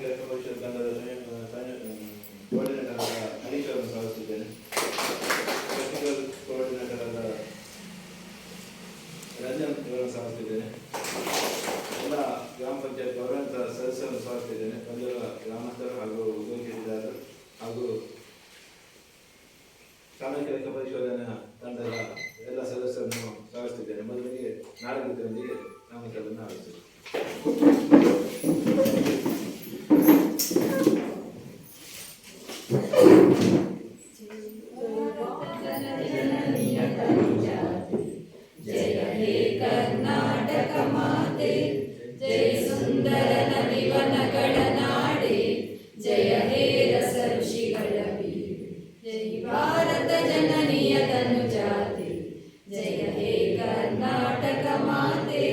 ಸಾಮಾಜಿಕ ಪರಿಷತ್ ತಂಡದ ಕೋಆರ್ಡಿನೇಟರ್ ಆದ ಹರೀಶ್ ಅವರನ್ನು ಸ್ವಾಗತಿಸಿದ್ದೇನೆ. ಟೆಕ್ನಿಕಲ್ ಕೋಆರ್ಡಿನೇಟರ್ ಆದ ರಂಜನ್ ಇವರನ್ನು ಸ್ವಾಗತಿಸಿದ್ದೇನೆ. ಎಲ್ಲ ಗ್ರಾಮ ಪಂಚಾಯತ್ ಗೌರವಾನ್ವಿತ ಸದಸ್ಯರನ್ನು ಸ್ವಾಗತಿಸಿದ್ದೇನೆ. ಬಂದಿರುವ ಗ್ರಾಮಸ್ಥರು ಹಾಗೂ ಉದ್ಯೋಗಿದಾರರು ಹಾಗೂ ಸಾಮಾಜಿಕ ಲೆಕ್ಕ ಪರಿಶೋಧನಾ ತಂಡದ ಎಲ್ಲ ಸದಸ್ಯರನ್ನು ಸ್ವಾಗತಿಸಿದ್ದೇನೆ. ಮೊದಲಿಗೆ ನಾಡಗೀತೆಯೊಂದಿಗೆ ನಾಮಕರಣವನ್ನು ಆರಂಭಿಸಿದೆ. जय हे कर्नाटक माते, जय सुंदर नलिवनಗಳ ನಾಡೆ, जय हे रस ಋಷಿಗಳ ಬೀಡು, जय ಭಾರತ ಜನನಿಯ ತನುಜಾತೆ, जय हे कर्नाटक माते,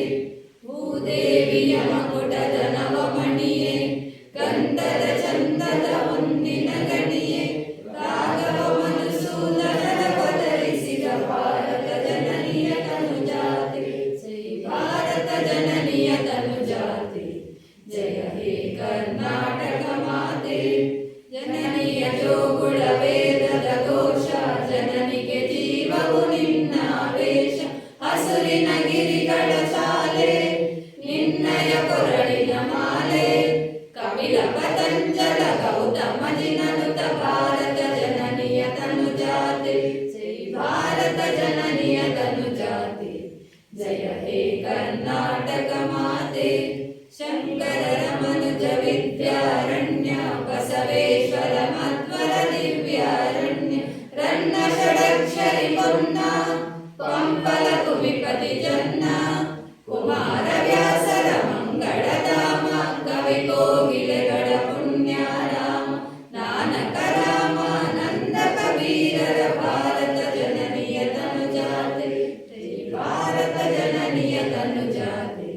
ಭೂದೇವಿಯ ಮಕುಟದ ನವಮಣಿಯೇ, ಗಂಧದ ಚಂದದ ಹೊನ್ನಿನ ಗಣಿಯೇ, ರಾಘವ ಮಧುಸೂದನರ ಬದಲಿಸಿದ ಭಾರತ ಜನನಿಯ ತನುಜಾತೆ, ಜೈ ಭಾರತ ಜನನಿಯ ತನುಜಾತೆ, ಜಯ ಹೇ ಕರ್ನಾಟಕ ಮಾತೆ. ಜನನಿಯ ಜೋಗುಳ ವೇದದ ಘೋಷ, ಜನನಿಗೆ ಜೀವವು ನಿನ್ನ ಆವೇಶ, ಹಸುರಿನ ಗಿರಿಗಳ ಶಾಲೆ ನಿನ್ನಯ ಕೊರಳಿನ ಮಾಲೆ, ಕಪಿಲ ಪತಂಜಲ ಗೌತಮ ಜಿನನುತ ಭಾರತ ಜನನಿಯ ತನುಜಾತೆ, ಜೈ ಭಾರತ ಜನನಿಯ ತನುಜಾತೆ, ಜಯ ಹೇ ಕರ್ನಾಟಕ ಮಾತೆ. ಶಂಕರರ ಮನುಜ ವಿದ್ಯಾರಣ್ಯ, ಬಸವೇಶ್ವರ ಮಧ್ವರ ದಿವ್ಯಾರಣ್ಯ, ರನ್ನ ಷಡಕ್ಷರಿ ಪೊನ್ನ, ಪಂಪಲ ಕುಮಿಪತಿ ಜನ್ನ, ಕುಮಾರ ವ್ಯಾಸರ ಮಂಗಳಧಾಮ, ಕವಿ ಕೋಗಿಲೆಗಳ ಪುಣ್ಯಾರಾಮ, ನಾನಕ ರಾಮ ನಂದ ಕಬೀರರ ಭಾರತ ಜನನಿಯ ತನುಜಾತೆ, ಜೈ ಭಾರತ ಜನನಿಯ ತನುಜಾತೆ,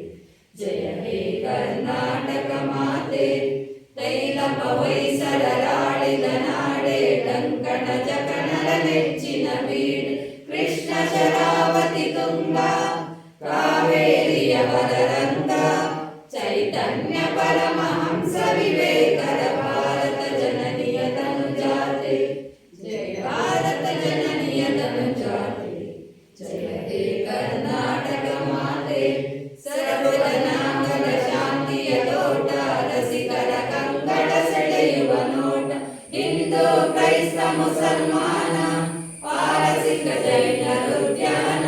ಜಯ ಹೇ ಕರ್ನಾಟಕ ಮಾತೆ. ತೈಲ ಪವೈಸರಾಳಿದ ನಾಡೆ, ಡಂಕಣ ಜಕಣರ ನೆಚ್ಚಿನ ಬೀಡು, ಕೃಷ್ಣ ಶರಾವತಿ ತುಂಗ, ಕಾವೇರಿಯ ವದರಂಗ, ಚೈತನ್ಯ ಪರಮಹಂಸ ವಿವೇಕರ ಭಾರತ ಜನನಿಯ ತನುಜಾತೆ, ಜಯ ಭಾರತ ಜನನಿಯ ತನುಜಾತೆ, ಜಯ ಹೇ ಕರ್ನಾಟಕ ಮಾತೆ. ಸರ್ವಜನಾಂಗದ ಶಾಂತಿಯ ತೋಟ, ರಸಿಕರ ಕಂಗಡ ಸೆಳೆಯುವ ನೋಟ, ಹಿಂದೂ ಕ್ರೈಸ್ತ ಮುಸಲ್ಮಾನ, ಪಾರಸಿಕ ಜೈನರು ಉದ್ಯಾನ,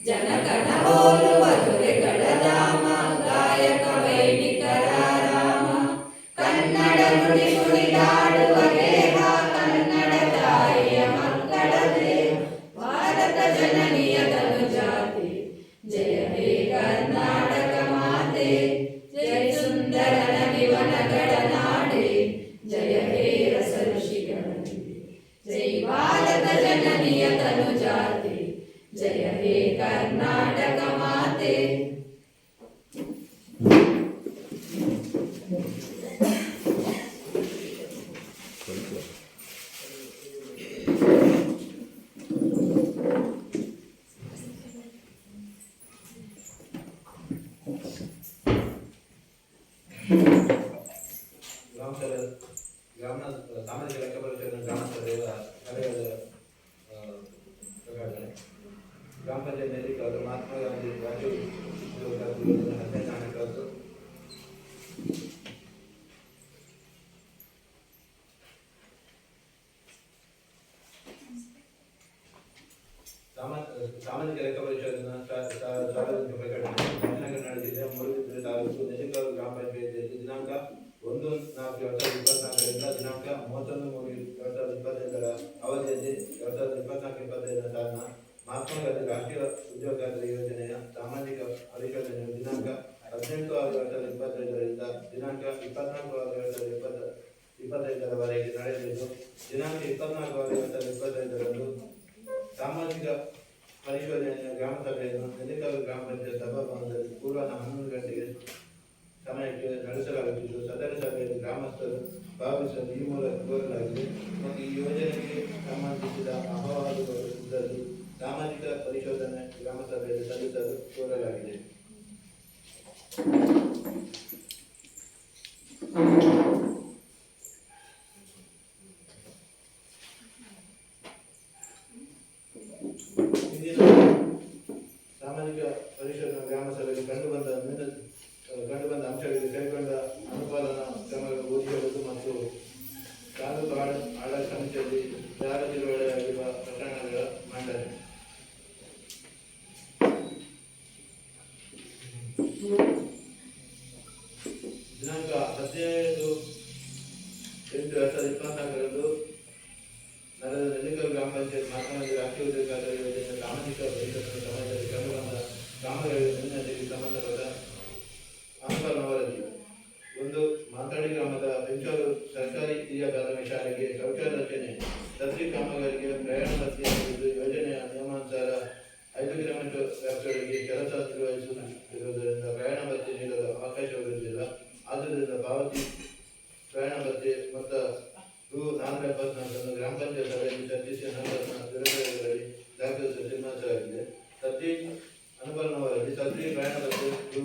ಜನಗಣ ಹೋಲುವ ದೊರೆಗಳ ಧಾಮ, ಗಾಯಕ ವೈಣಿಕರ ರಾಮ, ಕನ್ನಡ ನುಡಿ ನುಡಿದಾಡುವ ದೇಹ, ಕನ್ನಡ ತಾಯಿಯ ಮಕ್ಕಳ ದೇಹ, ಭಾರತ ಜನನಿಯ ತನುಜಾತೆ, ಜಯ ಹೇ ಕರ್ನಾಟಕ ಮಾತೆ. ಜಯ ಸುಂದರ ನಲಿವನಗಳ ನಾಡೆ, ಜಯ ಹೇ ರಸ ಋಷಿಗಳ ಬೀಡು, ಜೈ ಭಾರತ ಜನನಿಯ ತನುಜಾತೆ, ಜಯ ಹೇ ಕರ್ನಾಟಕ ಮಾತೆ. ಸಾಮಾಜಿಕ ಲೆಕ್ಕ ಪರಿಶೋಧನೆ ಗ್ರಾಮಸ್ಥರ ಕಾರ್ಯದ ಪ್ರಕಟಣೆ. ಗ್ರಾಮ ಪಂಚಾಯತ್ ನಿರ್ದೇಶಕರು ಮಹಾತ್ಮ ಗಾಂಧಿ ರಾಜೀವ್ ಯೋಜನೆ 15 ಹಣಕಾಸು ಸಾಮಾಜಿಕ ಲೆಕ್ಕ ಪರಿಶೋಧನಾ ಸಾರ್ವಜನಿಕ ಪ್ರಕಟಣೆ ವಿಜಯನಗರ ನಡೆದಿದೆ. ಮೂಡುಬಿದಿರೆ ತಾಲೂಕು ನೆಲ್ಲಿಕಲ್ಲು ಗ್ರಾಮ ಪಂಚಾಯತಿಯಲ್ಲಿ ದಿನಾಂಕ 1/4/2024 ದಿನಾಂಕ 31/3/2025 ಅವಧಿಯಲ್ಲಿ 2024-25 ಸಾಲಿನ ಮಹಾತ್ಮ ಗಾಂಧಿ ರಾಷ್ಟ್ರೀಯ ಉದ್ಯೋಗಾಂತರ ಯೋಜನೆಯ ಸಾಮಾಜಿಕ ಪರಿಶೋಧನೆಯು ದಿನಾಂಕ 18/6/2025 ದಿನಾಂಕ 24/6/2025 ನಡೆಯಲಿದ್ದು, ದಿನಾಂಕ 24/6/2025 ಸಾಮಾಜಿಕ ಪರಿಶೋಧನೆಯ ಗ್ರಾಮ ಸಭೆಯನ್ನು ನೆಲ್ಲಿಕಲ್ಲು ಗ್ರಾಮ ಪಂಚಾಯತ್ ಸಭಾಭವನದಲ್ಲಿ ಪೂರ್ವಾಹ್ನ 11 ಗಂಟೆಗೆ ಸಮಯಕ್ಕೆ ನಡೆಸಲಾಗುತ್ತಿದ್ದು, ಸದರ ಸಭೆಯಲ್ಲಿ ಗ್ರಾಮಸ್ಥರು ಭಾಗವಹಿಸಲು ಈ ಮೂಲಕ ಕೋರಲಾಗಿದೆ. ಮತ್ತು ಈ ಯೋಜನೆಗೆ ಸಂಬಂಧಿಸಿದ ಅಹವಾಲುಗಳು ಇದ್ದಲ್ಲಿ ಸಾಮಾಜಿಕ ಪರಿಶೋಧನೆ ಗ್ರಾಮ ಸಭೆಯಲ್ಲಿ ಸಲ್ಲಿಸಲು ಕೋರಲಾಗಿದೆ. ದಿನಾಂಕ 15/8/2024 ನಡೆದ ನೆಲ್ಲಿಕಲ್ ಗ್ರಾಮ ಪಂಚಾಯತ್ ಮಾತನಾಡಿ ರಾಷ್ಟ್ರೀಯ ಉದ್ಯೋಗ ಯೋಜನೆ ಸಾಮಾಜಿಕ ಭವಿಷ್ಯದ ಸಮಾಜದಲ್ಲಿ ಕಂಡುಬಂದ ಕಾಮಗಾರಿ ಅಭಿವೃದ್ಧಿಗೆ ಸಂಬಂಧಪಟ್ಟ ಅನುಕರಣ ವರದಿ. 1. ಮಾತಾಡಿ ಗ್ರಾಮದ ಬೆಂಚೂರು ಸರ್ಕಾರಿ ಹಿರಿಯ ಪ್ರಾಥಮಿಕ ಶಾಲೆಗೆ ಶೌಚಾಲಯ ರಚನೆ ಸದ್ರಿ ಕಾಮಗಾರಿಗೆ ಪ್ರಯಾಣ ಭತ್ಯೆಯಾಗಿದ್ದು ಯೋಜನೆಯ ನಿಯಮಾನುಸಾರ 5 ಕಿಲೋಮೀಟರ್ ವ್ಯಾಪ್ತಿಯೊಳಗೆ ಕೆಲಸ ನಿರ್ವಹಿಸುತ್ತಿರುವುದರಿಂದ ಪ್ರಯಾಣ ಭತ್ಯೆ ನೀಡಲು ಅವಕಾಶವಿರುವುದಿಲ್ಲ. ಆದ್ದರಿಂದ ಪಾವತಿ ಪ್ರಯಾಣ ಭತ್ಯೆ ಮೊತ್ತ ರು. 474 ಗ್ರಾಮ ಪಂಚಾಯತ್ ಸಭೆಯಲ್ಲಿ ಚರ್ಚಿಸಿ ನಂತರ ವಿರೋಧಗಳಲ್ಲಿ ದಾಖಲಿಸಲು ತೀರ್ಮಾನಿಸಲಾಗಿದೆ. ಸದ್ರಿ ಅನುಕರಣ ವರದಿ. ಸದ್ರಿ ಪ್ರಯಾಣ ಭತ್ಯೆ ರು.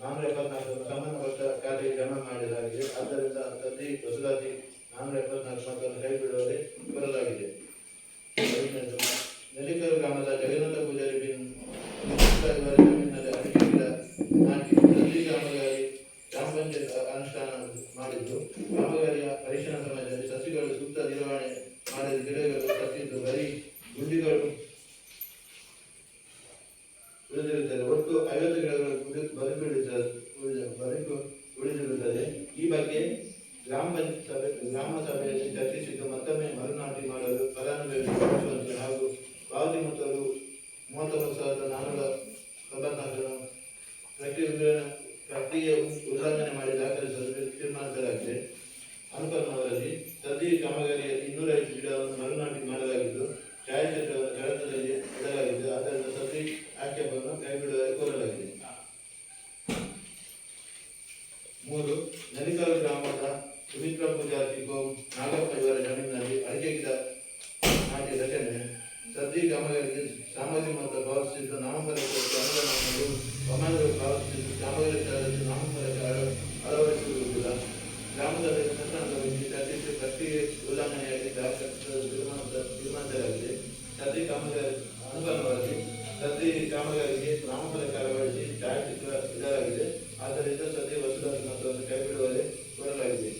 474 ಸಂಬಂಧಪಟ್ಟ ಖಾತೆಗೆ ಜಮಾ ಮಾಡಲಾಗಿದೆ. ಆದ್ದರಿಂದ ಸದ್ರಿ ವಸೂಲಾತಿ 474 ಮೊತ್ತವನ್ನು ಕೈಬಿಡುವಲ್ಲಿ ಬರಲಾಗಿದೆ. ನೆಲ್ಲಿಕಲ್ ಗ್ರಾಮದ ಜಗನ್ನಾಥ ಪೂಜಾರಿ ಜಮೀನಿನಲ್ಲಿ ಅಡಿಕೆ ಗಿಡ ನಾಟಿ ಸದ್ರಿ ಕಾಮಗಾರಿ ಗ್ರಾಮ ಪಂಚಾಯತ್ ಅನುಷ್ಠಾನ ಮಾಡಿದ್ದು, ಕಾಮಗಾರಿಯ ಪರಿಶೀಲನಾ ಸಮಯದಲ್ಲಿ ಸಸಿಗಳು ಸೂಕ್ತ ನಿರ್ವಹಣೆ ಮಾಡಿದ ಗಿಡಗಳು ಸತ್ತಿದ್ದು ಬರೀ ಗುಂಡಿಗಳು ಉಳಿದಿರುತ್ತದೆ. ಒಟ್ಟು 50 ಗಿಡಗಳು ಉಳಿದಿರುತ್ತದೆ. ಈ ಬಗ್ಗೆ ಗ್ರಾಮ ಸಭೆಯಲ್ಲಿ ಚರ್ಚಿಸಿದ್ದು ಮತ್ತೊಮ್ಮೆ ಮರುನಾಟಿ ಮಾಡಲು ಫಲಾನುಭವಿಗಳು ಗಳಿಸುವಂತೆ ಹಾಗೂ ಪಾವತಿ ಮೊತ್ತವು 33,494 ಪ್ರಕ್ರಿಯೆ ಉಲ್ಲಂಘನೆ ಮಾಡಿ ದಾಖಲಿಸಲು ತೀರ್ಮಾನಿಸಲಾಗಿದೆ. ಅನುಕರಣ ವರದಿ. ಸದ್ರಿ ಕಾಮಗಾರಿಯಲ್ಲಿ 205 ಗಿಡವನ್ನು ಮರುನಾಟಿ ಮಾಡಲಾಗಿದ್ದು ಛಾಯಾಚಿತ್ರವನ್ನು ಕಡತದಲ್ಲಿ ಇಡಲಾಗಿದ್ದು, ಆದ್ದರಿಂದ ಸದ್ರಿ ಆಕ್ಷೇಪವನ್ನು ಕೈಬಿಡುವ ಕೋರಲಾಗಿದೆ. 3. ನೆಲ್ಲಿಕಲ್ ಗ್ರಾಮದ ಸುಮಿತ್ರ ಪೂಜಾರಿ ನಾಗಪ್ಪ ಇವರ ಜಮೀನಿನಲ್ಲಿ ಅಡಿಕೆ ಗಿಡ ನಾಟಿ ರಚನೆ ಸದ್ರಿ ಕಾಮಗಾರಿಗೆ ಸಾಮಗ್ರಿ ಮೊತ್ತ ಪಾವತಿಸಿದ್ದು ನಾಮಫಲಕಕ್ಕೆ ಅನುದಾನವನ್ನು ಒಮ್ಮೆಲೆ ಪಾವತಿಸಿದ್ದು ಕಾಮಗಾರಿ ಸ್ಥಳದಲ್ಲಿ ನಾಮಫಲಕ ಅಳವಡಿಸಿರುವುದಿಲ್ಲ. ಗ್ರಾಮದಲ್ಲಿ ಸಂತಾನದಲ್ಲಿ ಚರ್ಚಿಸಿ ಪ್ರಕ್ರಿಯೆ ಉಲ್ಲಂಘನೆಯಾಗಿ ತೀರ್ಮಾನಿಸಲಾಗಿದೆ. ಸದ್ರಿ ಕಾಮಗಾರಿ ಅನುಕರಣ ವರದಿ. ಸದ್ರಿ ಕಾಮಗಾರಿಗೆ ನಾಮಫಲಕ ಅಳವಡಿಸಿ ಛಾಯಾಚಿತ್ರ ಇಡಲಾಗಿದೆ. ಆದ್ದರಿಂದ ಸದ್ರಿ ವಸೂಲಾತಿ ಮೊತ್ತವನ್ನು ಕೈಬಿಡುವಲ್ಲಿ ಕೋರಲಾಗಿದೆ.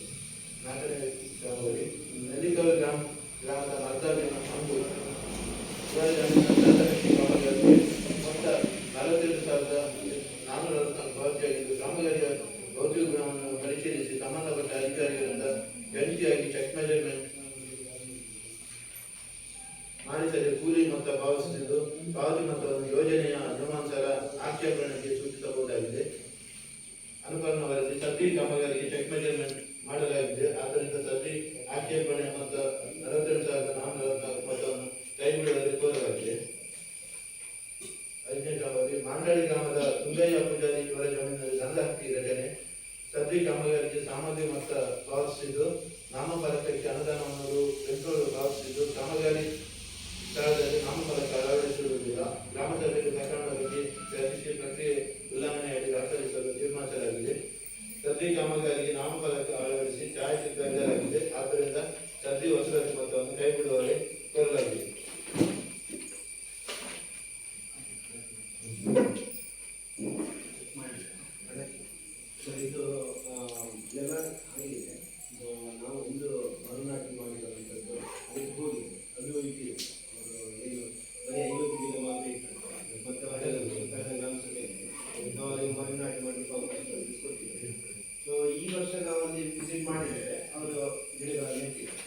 4ನೇ ಕಾಮಗಾರಿ. ನೆಲ್ಲಿಕಲ್ ಗ್ರಾಮದ ಮರ್ದಾವಿನ ಒಂದು ಕಾಮಗಾರಿಗೆ ಮೊತ್ತ 47,464 ಪಾವತಿಯಾಗಿದ್ದು, ಕಾಮಗಾರಿಯ ಭೌತಿಕ ಗುಣವನ್ನು ಪರಿಶೀಲಿಸಿ ಸಂಬಂಧಪಟ್ಟ ಅಧಿಕಾರಿಗಳಿಂದ ಜಂಟಿಯಾಗಿ ಚೆಕ್ ಮೆಜರ್ಮೆಂಟ್ ಮಾಡಿಸದೆ ಕೂಲಿ ಮೊತ್ತ ಪಾವತಿಸಿದ್ದು, ಪಾವತಿ ಮೊತ್ತವನ್ನು ಯೋಜನೆಯ ನಿಯಮಾನುಸಾರ ಆಕ್ಷೇಪಣೆಗೆ ಸೂಚಿಸಬಹುದಾಗಿದೆ. ಅನುಕರಣ ವರದಿ. ಸದ್ರಿ ಕಾಮಗಾರಿಗೆ ಚೆಕ್ ಮೆಜರ್ಮೆಂಟ್ ಮಾಡಲಾಗಿದೆ. ಆದ್ದರಿಂದ ಸದ್ರಿ ಆಕ್ಷೇಪಣೆ ಮೊತ್ತ 42,444 ಮೊತ್ತವನ್ನು ಕೈಬಿಡುವಲ್ಲಿ ಕೋರಲಾಗಿದೆ. 5ನೇ ಕಾಮಗಾರಿ. ಮಾಂಡಳಿ ಗ್ರಾಮದ ತುಂಗಯ್ಯ ಪೂಜಾರಿ ಇವರ ಜಮೀನಿನಲ್ಲಿ ಗಂಧಹಕ್ಕಿ ರಚನೆ ಸದ್ರಿ ಕಾಮಗಾರಿಗೆ ಸಾಮಗ್ರಿ ಮೊತ್ತ ಪಾವತಿಸಿದ್ದು, ನಾಮಫಲಕಕ್ಕೆ ಅನುದಾನವನ್ನು ರು. 800 ಪಾವತಿಸಿದ್ದು, ಕಾಮಗಾರಿ ಸ್ಥಳದಲ್ಲಿ ನಾಮಫಲಕ ಅಳವಡಿಸಿರುವುದಿಲ್ಲ. ಗ್ರಾಮ ಸಭೆಯಲ್ಲಿ ಪ್ರಕರಣದ ಬಗ್ಗೆ ಚರ್ಚಿಸಿ ಪ್ರಕ್ರಿಯೆ ಉಲ್ಲಂಘನೆಯಾಗಿ ದಾಖಲಿಸಲು ತೀರ್ಮಾನಿಸಲಾಗಿದೆ. ಸದ್ರಿ ಕಾಮಗಾರಿಗೆ ನಾಮಫಲಕ ಅಳವಡಿಸಿ ಛಾಯಾಚಿತ್ರ ಇಡಲಾಗಿದೆ. ಆದ್ದರಿಂದ ಸದ್ರಿ ವಸೂಲಾತಿ ಮೊತ್ತವನ್ನು ಕೈಬಿಡುವಲ್ಲಿ ಕೋರಲಾಗಿದೆ. ಇದು ಎಲ್ಲ ಆಗಿದೆ. ನಾವು ಒಂದು ಮರುನಾಟಿ ಮಾಡಿರುವಂಥದ್ದು ಅದಕ್ಕೆ ಹೋಗಿದೆ. ಅದು ಇದೆ. ಏನು ಬರೀ 50 ಗಿಡ ಮಾತ್ರ ಇತ್ತು. ಮತ್ತೆ ಗ್ರಾಮ ಸಭೆಯಲ್ಲಿ ನಾವು ಅದನ್ನು ಮರುನಾಟಿ ಮಾಡಲಿಕ್ಕೆ ಅವಕಾಶ ಕಲ್ಪಿಸಿಕೊಟ್ಟಿದ್ದೇವೆ. ಸೊ ಈ ವರ್ಷ ನಾವು ಅಲ್ಲಿ ವಿಸಿಟ್ ಮಾಡಿದರೆ ಅವರು ಗಿಡಗಳನ್ನು ನೆಟ್ಟಿದ್ದಾರೆ.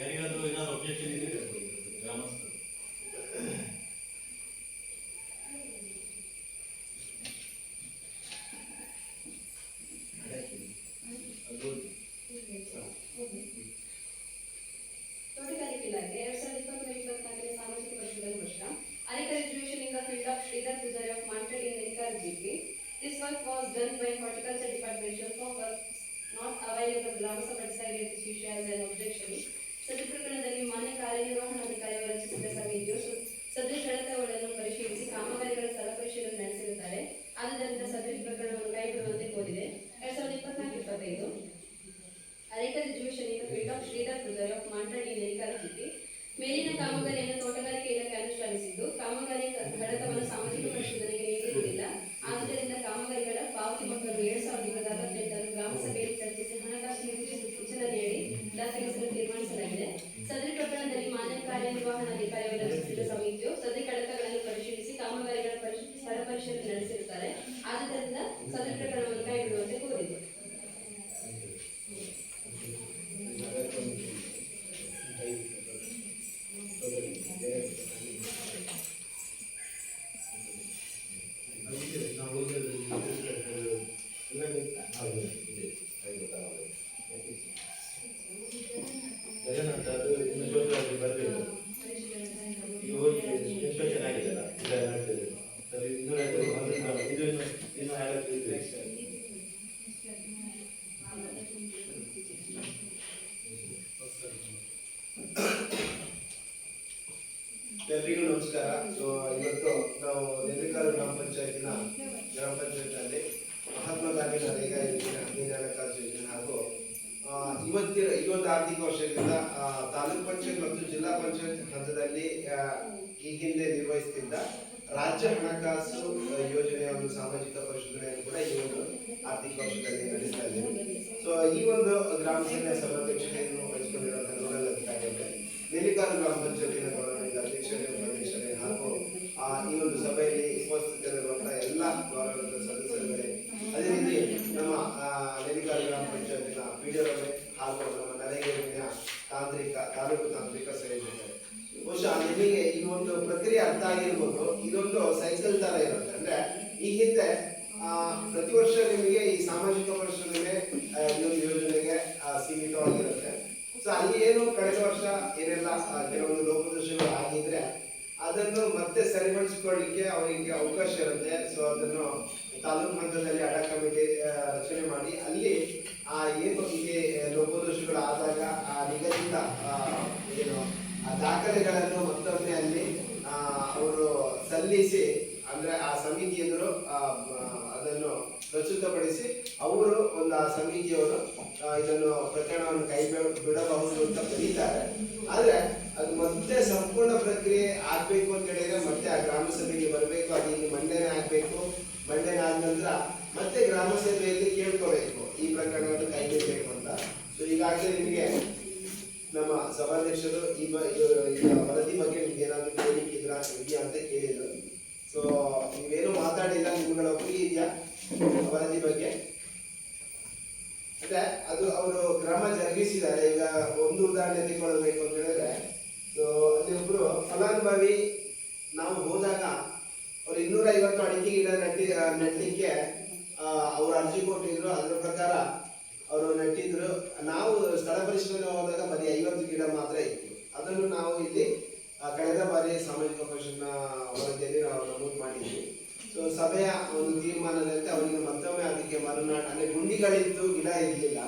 ಯಾರಿಗಾದ್ರೂ ಏನಾದ್ರು ಅಬ್ಜೆಕ್ಷನ್ ಇದೆ ಗ್ರಾಮಸ್ಥರು? ತೋಟಗಾರಿಕೆ ಇಲಾಖೆ 2023-24 ಸಾಮಾಜಿಕ ಪರಿಶೀಲನಾ ವರ್ಷ Arika graduation in the field of Sridhar Pujari of Mantal in Nelikar GP. This work was done by Horticulture Department for work not available. Grama Sabha decided this issue as an objection. ಸದ್ರಿ ಪ್ರಕರಣದಲ್ಲಿ ಮಾನ್ಯ ಕಾರ್ಯನಿರ್ವಹಣಾಧಿಕಾರಿಯವರು ರಚಿಸಿದ ಸಮಿತಿಯು ಸದ್ರಿ ಕಡತಗಳನ್ನು ಪರಿಶೀಲಿಸಿ ಕಾಮಗಾರಿಗಳ ಸ್ಥಳ ಪರಿಶೀಲನೆ ನಡೆಸಿರುತ್ತಾರೆ. ಆದ್ದರಿಂದ ಸದ್ರಿ ಪ್ರಕರಣವನ್ನು ಕೈಬಿಡುವಂತೆ ಕೋರಿದೆ. 2024-25 Arika graduation in the field of Sridhar Pujari of Mantal in Nelikar GP. ಮೇಲಿನ ಕಾಮಗಾರಿಯನ್ನು ತೋಟಗಾರಿಕೆ ಇಲಾಖೆ ಅನುಷ್ಠಾನಿಸಿದ್ದು, ಕಾಮಗಾರಿ ಕಡತವನ್ನು ಸಾಮಾಜಿಕ ಪರಿಶೀಲನೆಗೆ ನೀಡಿರುವುದಿಲ್ಲ. ಆದ್ದರಿಂದ ಕಾಮಗಾರಿಗಳ ಪಾವತಿ ಮೊತ್ತವನ್ನು 7,248 ಗ್ರಾಮ ಸಭೆಯಲ್ಲಿ ಚರ್ಚಿಸಿ ಹಣಕಾಸು ಸೂಚನೆ ನೀಡಿ ದಾಖಲಿಸಲು ತೀರ್ಮಾನಿಸಲಾಗಿದೆ. ಸದರಿ ಪ್ರಕರಣದಲ್ಲಿ ಮಾನ್ಯ ಕಾರ್ಯನಿರ್ವಹಣಾಧಿಕಾರಿಯವರು ರಚಿಸಿದ ಸಮಿತಿಯು ಸದರಿ ಕಡತಗಳನ್ನು ಪರಿಶೀಲಿಸಿ ಕಾಮಗಾರಿಗಳ ಸ್ಥಳ ಪರಿಶೀಲನೆ ನಡೆಸಿರುತ್ತಾರೆ. ಆದ್ದರಿಂದ ಸದರಿ ಪ್ರಕರಣವನ್ನು ಕೈಬಿಡುವಂತೆ ಕೋರಿದೆ. ಹಾಗೆ ಇದೆ ಐದು ಕಾಮಗಾರಿ. ಜಗನ್ ಅಂತ ಅದು ಇನ್ನು ಶೋಧವಾಗಿ ಬರಬೇಕು. ಈಗ ಹೋಗಿ ಇನ್ಸ್ಪೆಕ್ಷನ್ ಆಗಿದೆಯಲ್ಲ ಈಗ ನಡೀತದೆ ಸರಿ. ಇನ್ನೂರ ಇದು ಇನ್ನು ಹಾಳಾಗ್ತದೆ ಇದೆ. ಎಲ್ರಿಗೂ ನಮಸ್ಕಾರ. ಸೊ ಇವತ್ತು ನಾವು ನೆಲ್ಲಿಕಾಲು ಗ್ರಾಮ ಪಂಚಾಯತ್ನಲ್ಲಿ ಮಹಾತ್ಮ ಗಾಂಧಿ ನರೇಗಾ ಯೋಜನೆ, ಹದಿನೈದು ಹಣಕಾಸು ಯೋಜನೆ ಹಾಗೂ ಇವತ್ತು ಆರ್ಥಿಕ ವರ್ಷದಿಂದ ತಾಲೂಕು ಪಂಚಾಯತ್ ಮತ್ತು ಜಿಲ್ಲಾ ಪಂಚಾಯತ್ ಹಂತದಲ್ಲಿ ಈ ಹಿಂದೆ ನಿರ್ವಹಿಸುತ್ತಿದ್ದ ರಾಜ್ಯ ಹಣಕಾಸು ಯೋಜನೆಯ ಒಂದು ಸಾಮಾಜಿಕ ಪರಿಶೋಧನೆಯನ್ನು ಕೂಡ ಈ ಒಂದು ಆರ್ಥಿಕ ವರ್ಷದಲ್ಲಿ ನಡೆಸ್ತಾ ಇದ್ದೇವೆ. ಸೊ ಈ ಒಂದು ಗ್ರಾಮ ಸಭೆಯ ಸಭಾಧ್ಯಕ್ಷತೆಯನ್ನು ವಹಿಸಿಕೊಂಡಿರುವಂತಹ ನೋಡಲ್ ಅಧಿಕಾರಿಗಳು ನೆಲ್ಲಿಕಾಲು ಗ್ರಾಮ ಪಂಚಾಯತಿನ ಗೌರವಾನ್ವಿತ ಅಧ್ಯಕ್ಷರೇ, ಉಪಾಧ್ಯಕ್ಷರೇ ಹಾಗೂ ಈ ಒಂದು ಸಭೆಯಲ್ಲಿ ಉಪಸ್ಥಿತರಿರುವಂತಹ ಎಲ್ಲ ಗೌರವಾನ್ವಿತ ಸದಸ್ಯರುಗಳೇ, ಅದೇ ರೀತಿ ನಮ್ಮ ನೆಲ್ಲಿಕಾಲು ಗ್ರಾಮ ಪಂಚಾಯತಿನ ಪಿಡಿಒರೇ ಹಾಗೂ ನಮ್ಮ ನರೇಗಾ ಯೋಜನೆಯ ತಾಲೂಕು ತಾಂತ್ರಿಕ ಸಂಯೋಜಕರೇ. ಬಹುಶಃ ನಿಮಗೆ ಈ ಒಂದು ಪ್ರಕ್ರಿಯೆ ಅರ್ಥ ಆಗಿರ್ಬೋದು. ಇದೊಂದು ಸೈಕಲ್ ತರ ಇರುತ್ತೆ. ಅಂದ್ರೆ ಈ ಹಿಂದೆ ಪ್ರತಿ ವರ್ಷ ನಿಮಗೆ ಈ ಸಾಮಾಜಿಕ ಪರಿಶೋಧನೆ ಈ ಒಂದು ಯೋಜನೆಗೆ ಸೀಮಿತವಾಗಿರುತ್ತೆ. ಸೊ ಅಲ್ಲಿ ಏನು ಕಳೆದ ವರ್ಷ ಏನೆಲ್ಲ ಕೆಲವೊಂದು ಲೋಪದೋಷಗಳು ಆಗಿದ್ರೆ ಅದನ್ನು ಮತ್ತೆ ಸರಿಪಡಿಸಿಕೊಳ್ಳಿಕ್ಕೆ ಅವರಿಗೆ ಅವಕಾಶ ಇರುತ್ತೆ. ಸೊ ಅದನ್ನು ತಾಲೂಕು ಮಟ್ಟದಲ್ಲಿ ಅಡ ಕಮಿಟಿ ರಚನೆ ಮಾಡಿ ಅಲ್ಲಿ ಏನು ಇಲ್ಲಿ ಲೋಪದೋಷಗಳು ಆದಾಗ ನಿಗದಿತ ಏನು ದಾಖಲೆಗಳನ್ನು ಮತ್ತೊಮ್ಮೆ ಅಲ್ಲಿ ಅವರು ಸಲ್ಲಿಸಿ, ಅಂದ್ರೆ ಆ ಸಮಿತಿ ಎದುರು ಅದನ್ನು ಪ್ರಸ್ತುತಪಡಿಸಿ ಅವರು ಒಂದು ಆ ಸಮಿತಿಯವರು ಇದನ್ನು ಪ್ರಕರಣವನ್ನು ಕೈ ಬಿಡಬಹುದು ಅಂತ ಬರೀತಾರೆ. ಆದ್ರೆ ಅದು ಮತ್ತೆ ಸಂಪೂರ್ಣ ಪ್ರಕ್ರಿಯೆ ಆಗ್ಬೇಕು ಅಂತ ಹೇಳಿದ್ರೆ ಮತ್ತೆ ಆ ಗ್ರಾಮ ಸಭೆಗೆ ಬರಬೇಕು. ಅದು ಇಲ್ಲಿ ಮಂಡನೆ ಆಗ್ಬೇಕು. ಮಂಡನೆ ಆದ ನಂತರ ಮತ್ತೆ ಗ್ರಾಮ ಸಭೆಯಲ್ಲಿ ಕೇಳ್ಕೋಬೇಕು ಈ ಪ್ರಕರಣವನ್ನು ಕೈ ಬಿಡಬೇಕು ಅಂತ. ಸೊ ಈಗಾಗಲೇ ನಿಮಗೆ ನಮ್ಮ ಸಭಾಧ್ಯಕ್ಷರು ಈ ವರದಿ ಬಗ್ಗೆ ನಿಮ್ಗೆ ಏನಾದ್ರು ಇದೆಯಾ ಅಂತ ಕೇಳಿದ್ರು. ಸೊ ನೀವೇನು ಮಾತಾಡಿಲ್ಲ, ನಿಮ್ಗಳ ಒಪ್ಪಿಗೆ ಇದೆಯಾ ವರದಿ ಬಗ್ಗೆ? ಅಂದ್ರೆ ಅದು ಅವರು ಕ್ರಮ ಜರುಗಿಸಿದ್ದಾರೆ. ಈಗ ಒಂದು ಉದಾಹರಣೆ ತೆಗೆದುಕೊಳ್ಬೇಕು ಅಂತ ಹೇಳಿದ್ರೆ, ಸೊ ಅಲ್ಲಿ ಒಬ್ರು ಫಲಾನುಭವಿ ನಾವು ಹೋದಾಗ ಅವ್ರು 250 ಅಡಿಕೆ ಗಿಡ ನೆಟ್ಟಲಿಕ್ಕೆ ಅವ್ರು ಅರ್ಜಿ ಕೊಟ್ಟಿದ್ರು. ಅದರ ಪ್ರಕಾರ ಅವರು ನೆಟ್ಟಿದ್ರು. ನಾವು ಸ್ಥಳ ಪರಿಶೀಲನೆ ಹೋದಾಗ ಬರೀ 50 ಗಿಡ ಮಾತ್ರ ಇತ್ತು. ಅದನ್ನು ನಾವು ಇಲ್ಲಿ ಕಳೆದ ಬಾರಿ ಸಾಮಾಜಿಕ ಪರಿಶೀಲನಾ ವರದಿಯಲ್ಲಿ ನಾವು ನಮೂದು ಮಾಡಿದ್ವಿ. ಸೊ ಸಭೆಯ ಒಂದು ತೀರ್ಮಾನದಂತೆ ಅವರಿಗೆ ಮತ್ತೊಮ್ಮೆ ಅದಕ್ಕೆ ಮರುನಾಟಿ, ಅಂದ್ರೆ ಗುಂಡಿಗಳಿತ್ತು, ಗಿಡ ಇರಲಿಲ್ಲ.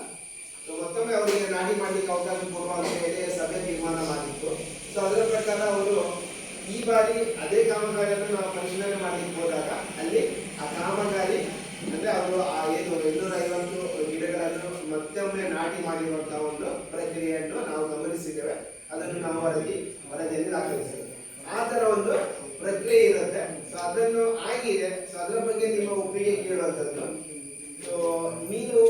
ಸೊ ಮತ್ತೊಮ್ಮೆ ಅವರಿಗೆ ನಾಟಿ ಮಾಡ್ಲಿಕ್ಕೆ ಅವಕಾಶ ಕೊಡುವ ಅಂತ ಹೇಳಿ ಸಭೆ ತೀರ್ಮಾನ ಮಾಡಿತ್ತು. ಸೊ ಅದರ ಪ್ರಕಾರ ಅವರು ಈ ಬಾರಿ ಅದೇ ಕಾಮಗಾರಿಯನ್ನು ನಾವು ಪರಿಶೀಲನೆ ಮಾಡಲಿಕ್ಕೆ ಹೋದಾಗ ಅಲ್ಲಿ ಆ ಕಾಮಗಾರಿ ಅಂದ್ರೆ ಅವರು ಏನು 250 ಗಿಡಗಳನ್ನು ಮತ್ತೊಮ್ಮೆ ನಾಟಿ ಮಾಡಿರುವಂತಹ ಒಂದು ಪ್ರಕ್ರಿಯೆಯನ್ನು ನಾವು ಗಮನಿಸಿದ್ದೇವೆ. ಅದನ್ನು ನಾವು ವರದಿಯಲ್ಲಿ ದಾಖಲಿಸಿದ್ದೇವೆ. ಆ ತರ ಒಂದು ಪ್ರಕ್ರಿಯೆ ಇರುತ್ತೆ. ಸೊ ಅದನ್ನು ಆಗಿದೆ. ಸೊ ಅದರ ಬಗ್ಗೆ ನಿಮ್ಮ ಒಪ್ಪಿಗೆ ಕೇಳುವಂಥದ್ದು. ಸೊ ನೀವು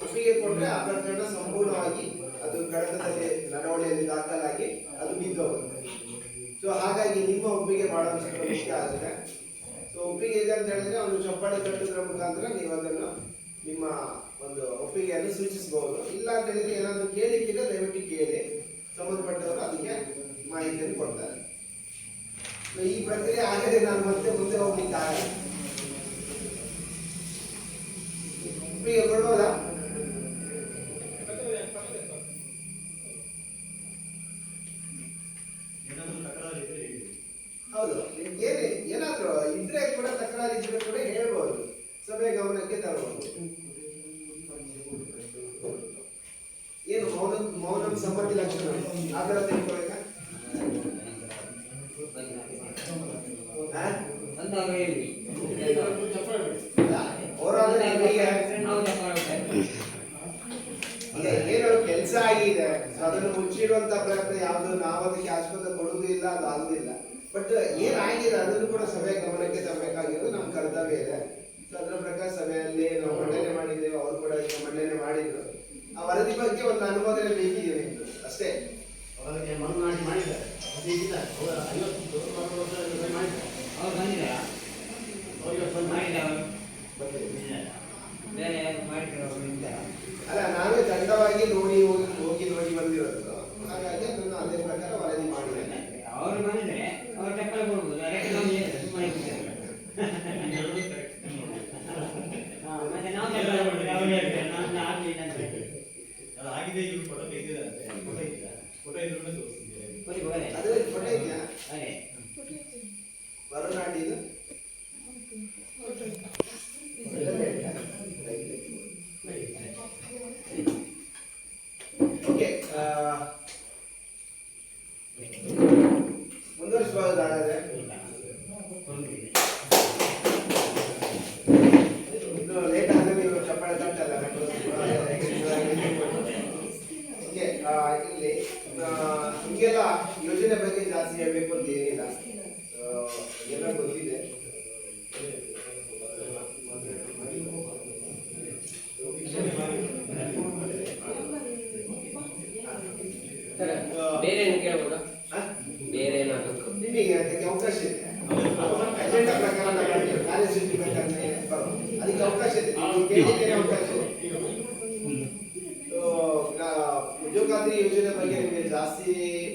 ಒಪ್ಪಿಗೆ ಕೊಟ್ಟರೆ ಆ ಪ್ರಕರಣ ಸಂಪೂರ್ಣವಾಗಿ ಅದು ಕಡತದಲ್ಲಿ ನಡವಳಿಯಲ್ಲಿ ದಾಖಲಾಗಿ ಅದು ಬಿದ್ದು ಹೋಗುತ್ತೆ. ಸೊ ಹಾಗಾಗಿ ನಿಮ್ಮ ಒಪ್ಪಿಗೆ ಬಹಳ ಮುಖ್ಯ ಆಗುತ್ತೆ. ಸೊ ಒಪ್ಪಿಗೆ ಇದೆ ಅಂತ ಹೇಳಿದ್ರೆ ಒಂದು ಚಪ್ಪಾಳೆ ತಟ್ಟುವುದರ ಮುಖಾಂತರ ನೀವು ಅದನ್ನು ನಿಮ್ಮ ಒಂದು ಒಪ್ಪಿಗೆಯನ್ನು ಸೂಚಿಸಬಹುದು. ಇಲ್ಲ ಅಂತ ಹೇಳಿದ್ರೆ ಏನಾದರೂ ಕೇಳಿಕ್ಕಿದ್ರೆ ದಯವಿಟ್ಟು ಕೇಳಿ, ಸಂಬಂಧಪಟ್ಟವರು ಅದಕ್ಕೆ ಮಾಹಿತಿಯನ್ನು ಕೊಡ್ತಾರೆ. ಈ ಪ್ರಕ್ರಿಯೆ ಆಗದೆ ನಾನು ಮತ್ತೆ ಮುಂದೆ ಹೋಗ್ಲಿಕ್ಕೆ ಆಗಲ್ಲ. ಒಪ್ಪಿಗೆ ಕೊಡ್ಬೋದಾ? ಹೌದು, ಏನಾದ್ರು ಇದ್ರೆ ಕೂಡ ತಕರಾರಿದ್ರೆ ಕೂಡ ಹೇಳ್ಬೋದು, ಸಭೆ ಗಮನಕ್ಕೆ ತರಬಹುದು. ಏನು ಮೌನ ಸಮ್ಮತಿ ಲಕ್ಷಣ ಆ ತರ ತಿಳ್ಕೊಬೇಕಾ? ಏನು ಕೆಲಸ ಆಗಿದೆ, ಅದನ್ನು ಮುಚ್ಚಿಡುವಂತ ಪ್ರಯತ್ನ ಯಾವುದು ನಾವು ಅದಕ್ಕೆ ಆಸ್ಪತ್ರೆ ಕೊಡುವುದಿಲ್ಲ, ಅದು ಆಗುದಿಲ್ಲ. ಬಟ್ ಏನಾಗಿದೆ ಅದನ್ನು ಕೂಡ ಸಭೆ ಗಮನಕ್ಕೆ ತರಬೇಕಾಗಿರೋದು ನಮ್ಮ ಕರ್ತವ್ಯ ಇದೆ. ಸೊ ಅದರ ಪ್ರಕಾರ ಸಭೆಯಲ್ಲಿ ನಾವು ಮಂಡನೆ ಮಾಡಿದ್ದೇವೆ, ಅವರು ಕೂಡ ಈಗ ಮಂಡನೆ ಮಾಡಿದ್ರು. ಆ ವರದಿ ಬಗ್ಗೆ ಒಂದು ಅನುಮೋದನೆ ಬೇಕಿದೆ ಅಷ್ಟೇ. ಅವರಿಗೆ ಮರುನಾಟಿ ಮಾಡಿದ್ದಾರೆ. ಅಲ್ಲ, ನಾವೇ ತಂಡವಾಗಿ ಹೋಗಿ ನೋಡಿ ಬಂದಿರೋದು. ಹಾಗಾಗಿ ಅದನ್ನು ಅದೇ ಪ್ರಕಾರ ವರದಿ ಮಾಡಿದ್ದೇನೆ. ಅವರು ಬಂದ್ರೆ ಅವ್ರ ಟಕ್ಕಲ್ ಕೊಡ್ಬೋದು. ಮತ್ತೆ ನಾವು ಅದೇ ಅದ್ರಲ್ಲಿ ಫೋಟೋ ಇದೆಯಾ ಅದೇ ಮರುನಾಡಿದು ಓಕೆ ಮುಂದುವರಿಸಬಹುದು ಹಾಗಾದ್ರೆ ಇನ್ನು ಲೇಟ್ ಆದ್ರೆ ನೀವು ಚಪ್ಪಾಳೆ ತಟ್ಟಲ್ಲ ಓಕೆ ಇಲ್ಲಿ ನಿಮಗೆಲ್ಲ ಯೋಜನೆ ಬಗ್ಗೆ ಜಾಸ್ತಿ ಹೇಳ್ಬೇಕು ಅಂತ ಏನಿಲ್ಲ ಎಲ್ಲ ಗೊತ್ತಿದೆ ಬೇರೆ ಏನು ಕೇಳ್ಬೋದಾ? ಬೇರೆ ಏನಾದ್ರು ನಿಮಗೆ ಅದಕ್ಕೆ ಅವಕಾಶ ಇದೆ ಅಜೆಂಡಾ ಪ್ರಕಾರ ನಾವು ಕಾರ್ಯಸೂಚಿ ಬೇಕಂದ್ರೆ ಅದಕ್ಕೆ ಅವಕಾಶ ಇದೆ ನೀವು ಕೇಳಿದ್ದೇನೆ ಅವಕಾಶ ಇದೆ ಉದ್ಯೋಗಾದಿ ಯೋಜನೆ ಬಗ್ಗೆ ನಿಮಗೆ ಜಾಸ್ತಿ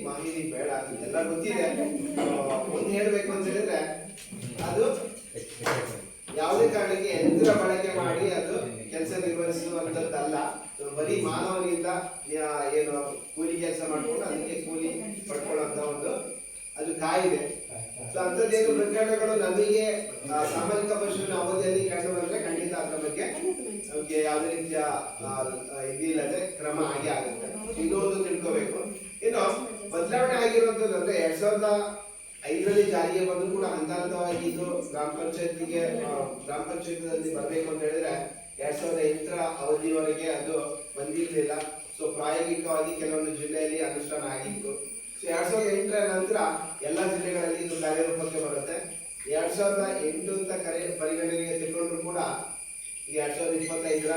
ಮಾಹಿತಿ ಬೇಡ ಎಲ್ಲ ಗೊತ್ತಿದೆ ಒಂದು ಹೇಳ್ಬೇಕು ಅಂತ ಹೇಳಿದ್ರೆ ಅದು ಯಾವುದೇ ಕಾರಣಕ್ಕೆ ಯಂತ್ರ ಬಳಕೆ ಮಾಡಿ ಅದು ಕೆಲಸ ನಿರ್ವಹಿಸುವಂತದ್ದಲ್ಲ ಬರೀ ಮಾನವನಿಂದ ಏನು ಕೂಲಿ ಕೆಲಸ ಮಾಡ್ಕೊಂಡು ಅದಕ್ಕೆ ಕೂಲಿ ಪಡ್ಕೊಳ್ಳುವಂತ ಒಂದು ಅದು ಕಾಯಿದೆ ಸೊ ಅಂತದ್ದೇನು ಪ್ರಕರಣಗಳು ನಮಗೆ ಸಾಮಾಜಿಕ ಪರಿಶೀಲನೆ ಅವಧಿಯಲ್ಲಿ ಕಂಡು ಬಂದ್ರೆ ಖಂಡಿತ ಅದರ ಬಗ್ಗೆ ನಮಗೆ ಯಾವುದೇ ರೀತಿಯ ಇದಿಲ್ಲದೆ ಕ್ರಮ ಆಗೇ ಆಗುತ್ತೆ ಇದು ಒಂದು ತಿಳ್ಕೋಬೇಕು ಇನ್ನು ಬದಲಾವಣೆ ಆಗಿರುವಂತಂದ್ರೆ 2005ರಲ್ಲಿ ಜಾರಿಗೆ ಬಂದು ಕೂಡ ಹಂತ ಹಂತವಾಗಿ ಇದು ಗ್ರಾಮ ಪಂಚಾಯತ್ನಲ್ಲಿ ಬರಬೇಕು ಅಂತ ಹೇಳಿದ್ರೆ 2008ರ ಅವಧಿವರೆಗೆ ಅದು ಬಂದಿರಲಿಲ್ಲ ಸೊ ಪ್ರಾಯೋಗಿಕವಾಗಿ ಕೆಲವೊಂದು ಜಿಲ್ಲೆಯಲ್ಲಿ ಅನುಷ್ಠಾನ ಆಗಿತ್ತು ಸೊ 2008ರ ನಂತರ ಎಲ್ಲ ಜಿಲ್ಲೆಗಳಲ್ಲಿ ಇದು ಕಾರ್ಯರೂಪಕ್ಕೆ ಬರುತ್ತೆ 2008 ಅಂತ ಪರಿಗಣನೆಗೆ ತಗೊಂಡ್ರು ಕೂಡ ಈ 2025ರ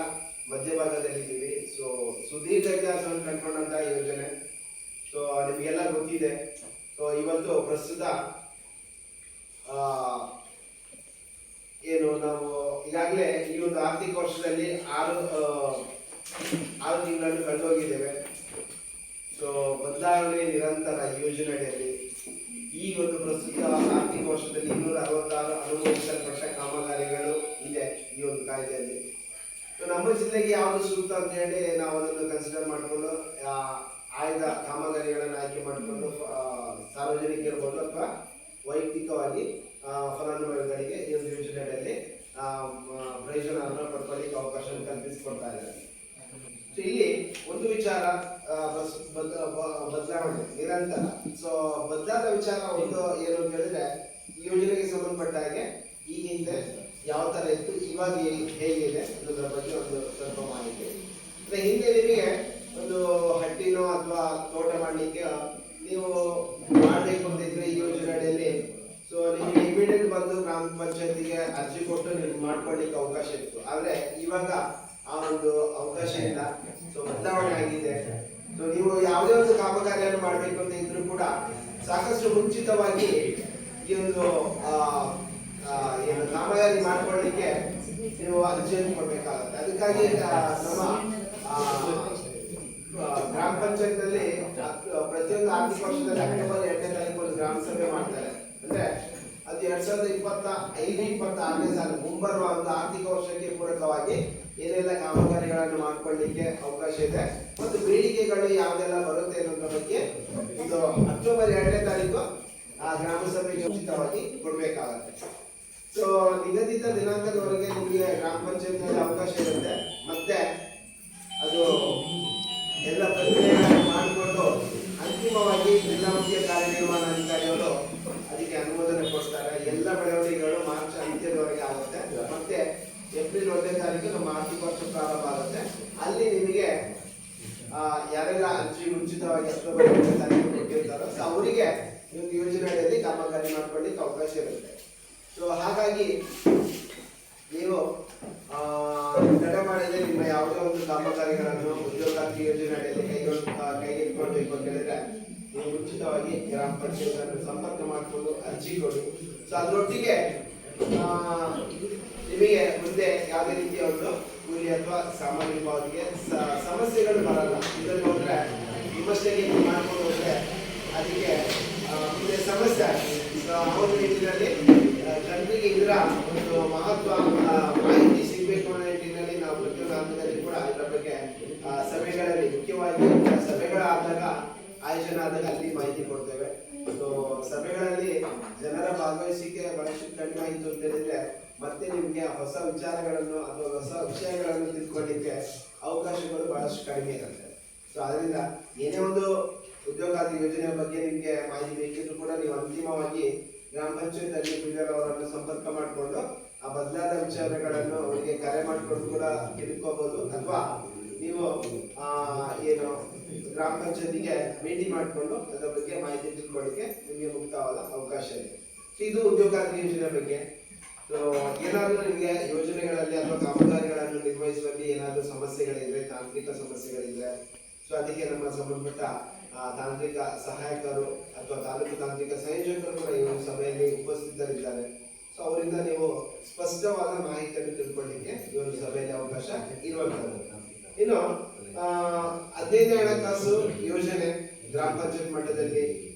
ಮಧ್ಯಭಾಗದಲ್ಲಿ ಇದ್ದೀವಿ ಸೊ ಸುದೀರ್ಘ ಇತಿಹಾಸವನ್ನು ಕಂಡುಕೊಂಡಂತ ಯೋಜನೆ ಸೊ ನಿಮಗೆಲ್ಲ ಗೊತ್ತಿದೆ ಸೊ ಇವತ್ತು ಪ್ರಸ್ತುತ ಏನು ನಾವು ಈಗಾಗಲೇ ಈ ಒಂದು ಆರ್ಥಿಕ ವರ್ಷದಲ್ಲಿ 6 ತಿಂಗಳನ್ನು ಕಳೆದೋಗಿದ್ದೇವೆ ಸೊ ಬದಲಾವಣೆ ನಿರಂತರ ಯೋಜನೆ ಅಡಿಯಲ್ಲಿ ಈ ಒಂದು ಪ್ರಸ್ತುತ ಆರ್ಥಿಕ ವರ್ಷದಲ್ಲಿ 266 ಅನುಮೋದಿಸಲ್ಪಟ್ಟ ಕಾಮಗಾರಿಗಳು ಇದೆ ಈ ಒಂದು ಕಾಯ್ದೆಯಲ್ಲಿ ಸೊ ನಮ್ಮ ಜಿಲ್ಲೆಗೆ ಯಾವುದು ಸೂಕ್ತ ಅಂತ ಹೇಳಿ ನಾವು ಅದನ್ನು ಕನ್ಸಿಡರ್ ಮಾಡಿಕೊಂಡು ಆಯ್ದ ಕಾಮಗಾರಿಗಳನ್ನು ಆಯ್ಕೆ ಮಾಡಿಕೊಂಡು ಸಾರ್ವಜನಿಕರಿರ್ಬೋದು ಅಥವಾ ವೈಯಕ್ತಿಕವಾಗಿ ಫಲಾನುಭವಿಗಳಿಗೆ ಈ ಒಂದು ಯೋಜನೆಯಲ್ಲಿ ಪ್ರಯೋಜನವನ್ನು ಪಡ್ಕೊಳ್ಳಿಕ್ಕೆ ಅವಕಾಶ ಕಲ್ಪಿಸಿಕೊಡ್ತಾ ಇದ್ದಾರೆ ಸೊ ಇಲ್ಲಿ ಒಂದು ವಿಚಾರ ಬದಲಾವಣೆ ನಿರಂತರ ಸೊ ಬದಲಾದ ವಿಚಾರ ಒಂದು ಏನು ಅಂತ ಹೇಳಿದ್ರೆ ಈ ಯೋಜನೆಗೆ ಸಂಬಂಧಪಟ್ಟ ಹಾಗೆ ಈ ಹಿಂದೆ ಯಾವ ತರ ಇತ್ತು ಇವಾಗ ಹೇಗಿದೆ ಅನ್ನೋದ್ರ ಬಗ್ಗೆ ಒಂದು ಸ್ವಲ್ಪ ಮಾಹಿತಿ ಹಿಂದೆ ನಿಮಗೆ ಒಂದು ಹಟ್ಟಿನೋ ಅಥವಾ ತೋಟ ಮಾಡಲಿಕ್ಕೆ ನೀವು ಮಾಡಬೇಕು ಅಂತಿದ್ರೆ ಈ ಯೋಜನೆ ಅಡಿಯಲ್ಲಿ ಸೊ ನಿಮಗೆ ಇಮಿಡಿಯೇಟ್ ಬಂದು ಗ್ರಾಮ ಪಂಚಾಯತಿಗೆ ಅರ್ಜಿ ಕೊಟ್ಟು ನೀವು ಮಾಡ್ಕೊಳ್ಳಿಕ್ಕೆ ಅವಕಾಶ ಇತ್ತು ಆದ್ರೆ ಇವಾಗ ಆ ಒಂದು ಅವಕಾಶ ಇಲ್ಲ ಸೊ ಬದಲಾವಣೆ ಆಗಿದೆ ಸೊ ನೀವು ಯಾವುದೇ ಒಂದು ಕಾಮಗಾರಿಯನ್ನು ಮಾಡಬೇಕು ಅಂತ ಇದ್ರೂ ಕೂಡ ಸಾಕಷ್ಟು ಮುಂಚಿತವಾಗಿ ಈ ಒಂದು ಏನು ಕಾಮಗಾರಿ ಮಾಡ್ಕೊಳ್ಳಿಕ್ಕೆ ನೀವು ಅರ್ಜಿಯನ್ನು ಕೊಡ್ಬೇಕಾಗುತ್ತೆ ಅದಕ್ಕಾಗಿ ನಮ್ಮ ಗ್ರಾಮ ಪಂಚಾಯತ್ ನಲ್ಲಿ ಪ್ರತಿಯೊಂದು ಆರ್ಥಿಕ ವರ್ಷದಲ್ಲಿ ಅಕ್ಟೋಬರ್ 2ನೇ ತಾರೀಕು ಒಂದು ಗ್ರಾಮ ಸಭೆ ಮಾಡ್ತಾರೆ ಅಂದ್ರೆ ಅದು 2025-26ನೇ ಸಾಲ ಮುಂಬರುವ ಒಂದು ಆರ್ಥಿಕ ವರ್ಷಕ್ಕೆ ಪೂರಕವಾಗಿ ಏನೆಲ್ಲ ಕಾಮಗಾರಿಗಳನ್ನು ಮಾಡ್ಕೊಳ್ಳಿಕ್ಕೆ ಅವಕಾಶ ಇದೆ ಮತ್ತು ಬೇಡಿಕೆಗಳು ಯಾವುದೆಲ್ಲ ಬರುತ್ತೆ ಅನ್ನೋದ್ರ ಬಗ್ಗೆ ಇದು ಅಕ್ಟೋಬರ್ 2ನೇ ತಾರೀಕು ಆ ಗ್ರಾಮ ಸಭೆಗೆ ಉಚಿತವಾಗಿ ಕೊಡ್ಬೇಕಾಗತ್ತೆ ಸೊ ನಿಗದಿತ ದಿನಾಂಕದವರೆಗೆ ನಿಮಗೆ ಗ್ರಾಮ ಪಂಚಾಯತ್ನಲ್ಲಿ ಅವಕಾಶ ಇರುತ್ತೆ ಮತ್ತೆ ಅದು ಎಲ್ಲ ಪ್ರಕ್ರಿಯೆಗಳನ್ನು ಮಾಡಿಕೊಂಡು ಅಂತಿಮವಾಗಿ ಜಿಲ್ಲಾ ಮುಖ್ಯ ಕಾರ್ಯನಿರ್ವಹಣಾಧಿಕಾರಿಗಳು ಅದಕ್ಕೆ ಅನುಮೋದನೆ ಕೊಡ್ತಾರೆ ಎಲ್ಲ ಬೆಳವಣಿಗೆಗಳು ಮಾರ್ಚ್ ಅಂತ್ಯದವರೆಗೆ ಆಗುತ್ತೆ ಮತ್ತೆ ಏಪ್ರಿಲ್ 1ನೇ ತಾರೀಕು ನಮ್ಮ ಆರ್ಥಿಕ ವರ್ಷ ಪ್ರಾರಂಭ ಆಗುತ್ತೆ ಅಲ್ಲಿ ನಿಮಗೆ ಯಾರೆಲ್ಲ ಅರ್ಜಿ ಮುಂಚಿತವಾಗಿ ಅಕ್ಟೋಬರ್ 2ನೇ ತಾರೀಕು ಕೊಟ್ಟಿರ್ತಾರೋ ಸೊ ಅವರಿಗೆ ಒಂದು ಯೋಜನೆಯಲ್ಲಿ ಕಾಮಗಾರಿ ಮಾಡ್ಕೊಳ್ಳಿಕ್ಕೆ ಅವಕಾಶ ಇರುತ್ತೆ ಸೊ ಹಾಗಾಗಿ ನೀವು ತಡೆ ಮಾಡಿದ್ರೆ ನಿಮ್ಮ ಯಾವುದೇ ಒಂದು ಕಾಮಗಾರಿಗಳನ್ನು ಉದ್ಯೋಗಾರ್ಥಿ ಯೋಜನೆ ಅಡಿಯಲ್ಲಿ ಕೈಗೆತ್ತಿಕೊಳ್ಬೇಕು ಅಂತ ಹೇಳಿದ್ರೆ ನೀವು ಮುಂಚಿತವಾಗಿ ಗ್ರಾಮ ಪಂಚಾಯತ್ ಸಂಪರ್ಕ ಮಾಡಿಕೊಂಡು ಅರ್ಜಿ ಕೊಡಿ ಸೊ ಅದರೊಟ್ಟಿಗೆ ನಿಮಗೆ ಮುಂದೆ ಯಾವುದೇ ರೀತಿಯ ಒಂದು ಕೂಲಿ ಅಥವಾ ಸಾಮಾನ್ಯ ಪಾವತಿಗೆ ಸಮಸ್ಯೆಗಳು ಬರಲ್ಲ ಇದನ್ನು ಹೋದ್ರೆ ನಿಮ್ಮಷ್ಟೇ ಮಾಡ್ಕೊಂಡು ಹೋದ್ರೆ ಅದಕ್ಕೆ ಮುಂದೆ ಸಮಸ್ಯೆ ಆ ಒಂದು ನಿಟ್ಟಿನಲ್ಲಿ ಜನರಿಗೆ ಇದರ ಒಂದು ಮಹತ್ವ ಮಾಹಿತಿ ಸಿಗಬೇಕು ಅನ್ನೋ ನಿಟ್ಟಿನಲ್ಲಿ ನಾವು ಪ್ರತಿಯೊಂದು ಹಂತದಲ್ಲಿ ಕೂಡ ಇದರ ಬಗ್ಗೆ ಸಭೆಗಳಲ್ಲಿ ಮುಖ್ಯವಾಗಿ ಸಭೆಗಳಾದಾಗ ಆಯೋಜನೆ ಆದಾಗ ಅಲ್ಲಿ ಮಾಹಿತಿ ಕೊಡ್ತೇವೆ. ಸೊ ಸಭೆಗಳಲ್ಲಿ ಜನರ ಭಾಗವಹಿಸಿಕೆ ಬಹಳಷ್ಟು ಕಡಿಮೆ ಆಯಿತು ಅಂತ ಹೇಳಿದ್ರೆ ಮತ್ತೆ ನಿಮ್ಗೆ ಹೊಸ ವಿಚಾರಗಳನ್ನು ಅಥವಾ ಹೊಸ ವಿಷಯಗಳನ್ನು ತಿಳ್ಕೊಳ್ಳಿಕ್ಕೆ ಅವಕಾಶಗಳು ಬಹಳಷ್ಟು ಕಡಿಮೆ ಇರುತ್ತೆ. ಸೊ ಅದರಿಂದ ಏನೇ ಒಂದು ಉದ್ಯೋಗಾದಿ ಯೋಜನೆಯ ಬಗ್ಗೆ ನಿಮ್ಗೆ ಮಾಹಿತಿ ಬೇಕಿದ್ರು ಕೂಡ ನೀವು ಅಂತಿಮವಾಗಿ ಗ್ರಾಮ ಪಂಚಾಯತ್ ಅಲ್ಲಿ ಬಿಲ್ಡರ್ ಅವರನ್ನು ಸಂಪರ್ಕ ಮಾಡಿಕೊಂಡು ಆ ಬದಲಾದ ವಿಚಾರಗಳನ್ನು ಅವರಿಗೆ ಕರೆ ಮಾಡಿಕೊಂಡು ಕೂಡ ತಿಳ್ಕೋಬಹುದು, ಅಥವಾ ನೀವು ಏನು ಗ್ರಾಮ ಪಂಚಾಯತಿಗೆ ಭೇಟಿ ಮಾಡಿಕೊಂಡು ಅದರ ಬಗ್ಗೆ ಮಾಹಿತಿ ತಿಳ್ಕೊಳ್ಳಿಕ್ಕೆ ನಿಮಗೆ ಮುಕ್ತವಾದ ಅವಕಾಶ ಇದೆ. ಇದು ಉದ್ಯೋಗಾದಿ ಯೋಜನೆ ಬಗ್ಗೆ. ಸೊ ಏನಾದರೂ ನಿಮಗೆ ಯೋಜನೆಗಳಲ್ಲಿ ಅಥವಾ ಕಾಮಗಾರಿಗಳನ್ನು ನಿರ್ವಹಿಸುವಲ್ಲಿ ಏನಾದರೂ ಸಮಸ್ಯೆಗಳಿದ್ರೆ, ತಾಂತ್ರಿಕ ಸಮಸ್ಯೆಗಳಿದ್ರೆ, ಸೊ ಅದಕ್ಕೆ ನಮ್ಮ ಸಂಬಂಧಪಟ್ಟ ತಾಂತ್ರಿಕ ಸಹಾಯಕರು ಅಥವಾ ತಾಲೂಕು ತಾಂತ್ರಿಕ ಸಂಯೋಜಕರು ಕೂಡ ಈ ಒಂದು ಸಭೆಯಲ್ಲಿ ಉಪಸ್ಥಿತರಿದ್ದಾರೆ. ಸೊ ಅವರಿಂದ ನೀವು ಸ್ಪಷ್ಟವಾದ ಮಾಹಿತಿಯನ್ನು ತಿಳ್ಕೊಳ್ಳಿಕ್ಕೆ ಈ ಒಂದು ಸಭೆಯಲ್ಲಿ ಅವಕಾಶ ಇರುವಂತದ್ದು. ಇನ್ನು 15 ಹಣಕಾಸು ಯೋಜನೆ ಗ್ರಾಮ ಪಂಚಾಯತ್ ಮಟ್ಟದಲ್ಲಿ